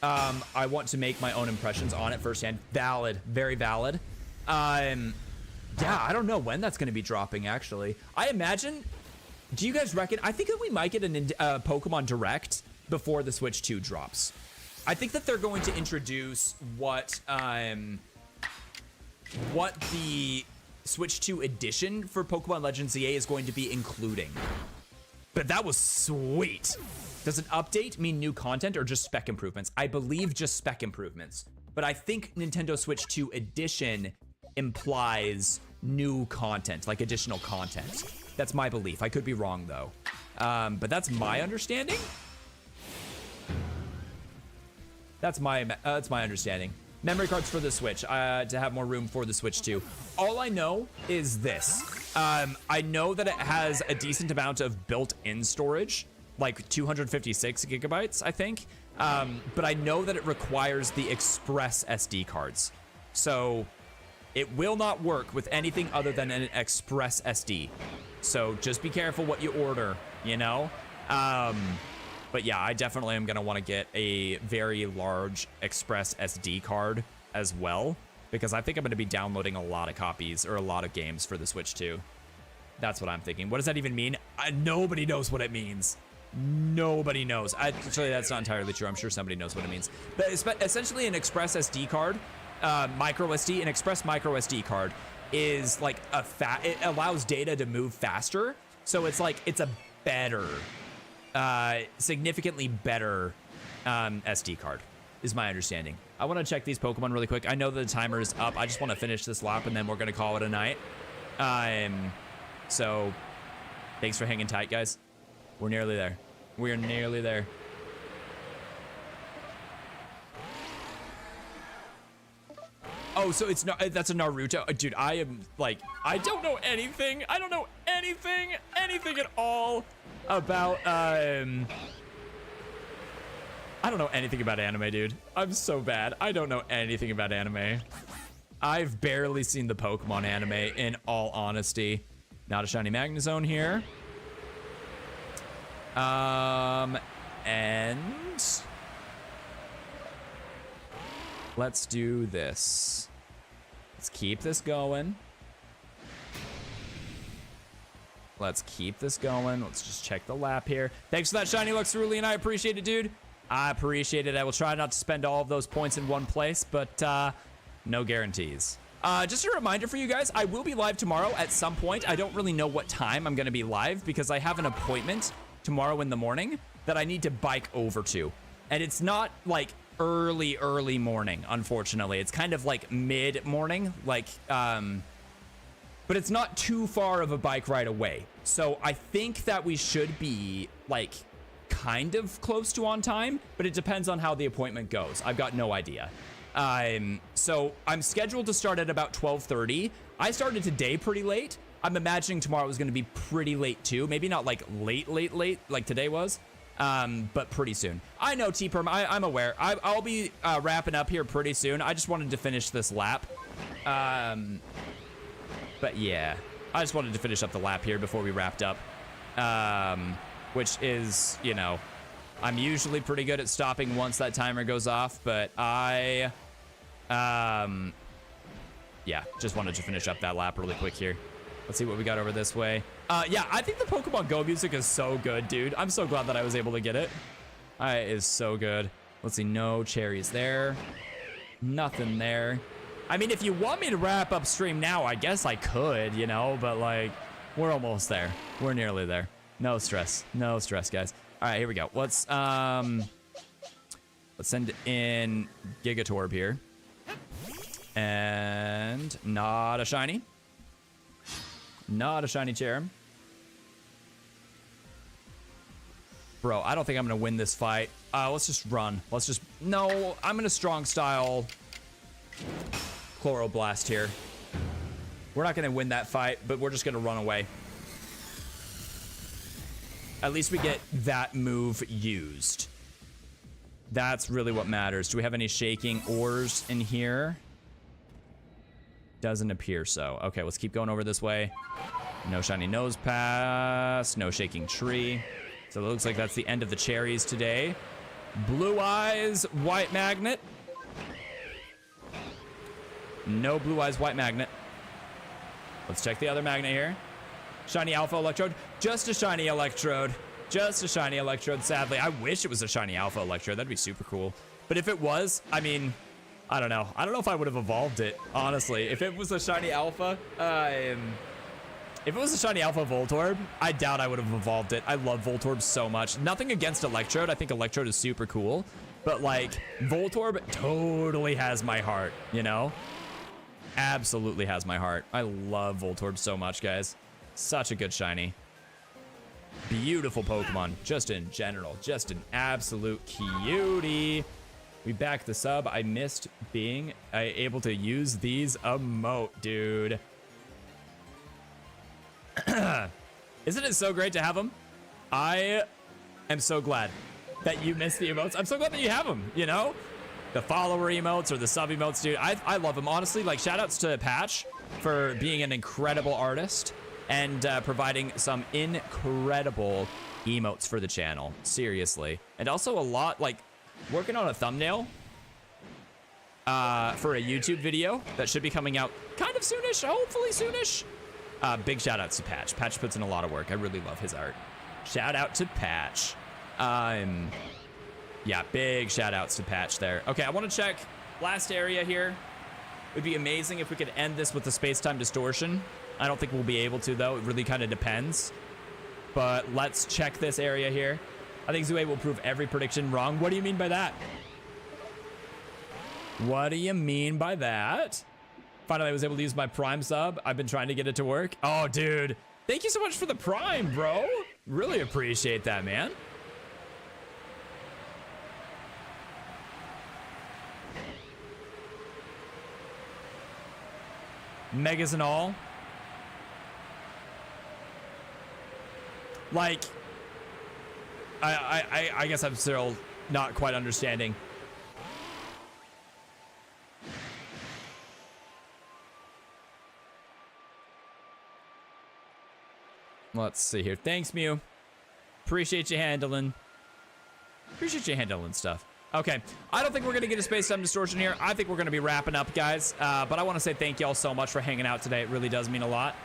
I want to make my own impressions on it firsthand. Valid, very valid. Yeah, I don't know when that's going to be dropping, actually. I imagine, do you guys reckon, I think that we might get a Pokemon Direct before the Switch 2 drops. I think that they're going to introduce what the Switch 2 edition for Pokemon Legends ZA is going to be including. But that was sweet. Does an update mean new content or just spec improvements? I believe just spec improvements. But I think Nintendo Switch 2 edition implies new content, like additional content. That's my belief. I could be wrong though. But that's my understanding. That's my understanding. Memory cards for the Switch, to have more room for the Switch 2. All I know is this. I know that it has a decent amount of built-in storage, like 256 gigabytes, I think. But I know that it requires the Express SD cards. So it will not work with anything other than an Express SD. So just be careful what you order, you know? But yeah, I definitely am gonna wanna get a very large Express SD card as well, because I think I'm gonna be downloading a lot of copies or a lot of games for the Switch 2. That's what I'm thinking. What does that even mean? Nobody knows what it means. Nobody knows. Actually, that's not entirely true. I'm sure somebody knows what it means. But essentially an Express SD card, micro SD, an Express micro SD card is like it allows data to move faster. So it's like, it's a better, significantly better SD card is my understanding. I want to check these Pokemon really quick. I know that the timer is up. I just want to finish this lap and then we're going to call it a night. So thanks for hanging tight, guys. We're nearly there. We're nearly there. Oh, so it's not, that's a Naruto. Dude, I am like, I don't know anything. I don't know anything at all about, I don't know anything about anime, dude. I'm so bad. I don't know anything about anime. I've barely seen the Pokemon anime, in all honesty. Not a shiny Magnezone here. And let's do this. Let's keep this going. Let's keep this going. Let's just check the lap here. Thanks for that shiny Luxurulian. I appreciate it, dude. I appreciate it. I will try not to spend all of those points in one place, but no guarantees. Just a reminder for you guys, I will be live tomorrow at some point. I don't really know what time I'm going to be live because I have an appointment tomorrow in the morning that I need to bike over to. And it's not like early morning, unfortunately. It's kind of like mid-morning, like, but it's not too far of a bike ride away. So I think that we should be like kind of close to on time, but it depends on how the appointment goes. I've got no idea. So I'm scheduled to start at about 12:30. I started today pretty late. I'm imagining tomorrow is going to be pretty late too. Maybe not like late like today was, but pretty soon. I know, T-Perm, I'm aware. I'll be wrapping up here pretty soon. I just wanted to finish this lap. But yeah, I just wanted to finish up the lap here before we wrapped up. Which is, you know, I'm usually pretty good at stopping once that timer goes off, but yeah, just wanted to finish up that lap really quick here. Let's see what we got over this way. Yeah, I think the Pokemon Go music is so good, dude. I'm so glad that I was able to get it. It is so good. Let's see, no cherries there. Nothing there. I mean, if you want me to wrap up stream now, I guess I could, you know, but like, we're almost there. We're nearly there. No stress. No stress, guys. All right, here we go. Let's send in Gigatorb here. And not a shiny. Not a shiny Cherrim. Bro, I don't think I'm going to win this fight. Let's just run. Let's just... No, I'm going to strong style Chloroblast here. We're not going to win that fight, but we're just going to run away. At least we get that move used. That's really what matters. Do we have any shaking ores in here? Doesn't appear so. Okay, let's keep going over this way. No shiny nose pass. No shaking tree. So it looks like that's the end of the cherries today. Blue eyes, white magnet. No blue eyes, white magnet. Let's check the other magnet here. Shiny Alpha Electrode. Just a Shiny Electrode. Just a Shiny Electrode, sadly. I wish it was a Shiny Alpha Electrode. That'd be super cool. But if it was, I mean, I don't know. I don't know if I would have evolved it, honestly. If it was a Shiny Alpha, if it was a Shiny Alpha Voltorb, I doubt I would have evolved it. I love Voltorb so much. Nothing against Electrode. I think Electrode is super cool. But, like, Voltorb totally has my heart, you know? Absolutely has my heart. I love Voltorb so much, guys. Such a good shiny. Beautiful Pokemon, just in general. Just an absolute cutie. We back the sub. I missed being able to use these emote, dude. Isn't it so great to have them? I am so glad that you missed the emotes. I'm so glad that you have them, you know? The follower emotes or the sub emotes, dude. I love them, honestly. Like, shout outs to Patch for being an incredible artist and providing some incredible emotes for the channel. Seriously. And also a lot, like, working on a thumbnail for a YouTube video that should be coming out kind of soonish, hopefully soonish. Big shout outs to Patch. Patch puts in a lot of work. I really love his art. Shout out to Patch. Yeah, big shout outs to Patch there. Okay, I want to check last area here. It would be amazing if we could end this with the space-time distortion. I don't think we'll be able to, though. It really kind of depends. But let's check this area here. I think Zue will prove every prediction wrong. What do you mean by that? What do you mean by that? Finally, I was able to use my Prime sub. I've been trying to get it to work. Oh, dude. Thank you so much for the Prime, bro. Really appreciate that, man. Megas and all. Like, I guess I'm still not quite understanding. Let's see here. Thanks, Mew. Appreciate you handling. Appreciate you handling stuff. Okay, I don't think we're gonna get a space-time distortion here. I think we're gonna be wrapping up, guys. But I want to say thank y'all so much for hanging out today. It really does mean a lot.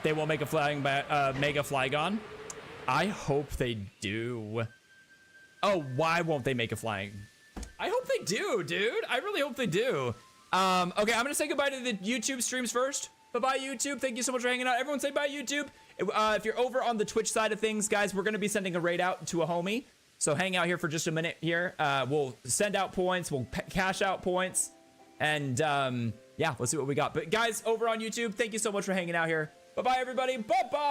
They will make a Mega Flygon. I hope they do. Oh, why won't they make a flying? I hope they do, dude. I really hope they do. Okay, I'm gonna say goodbye to the YouTube streams first. Bye-bye, YouTube. Thank you so much for hanging out. Everyone say bye, YouTube. If you're over on the Twitch side of things, guys, we're gonna be sending a raid out to a homie. So hang out here for just a minute here. We'll send out points. We'll cash out points. And yeah, let's see what we got. But guys, over on YouTube, thank you so much for hanging out here. Bye-bye, everybody. Bye-bye.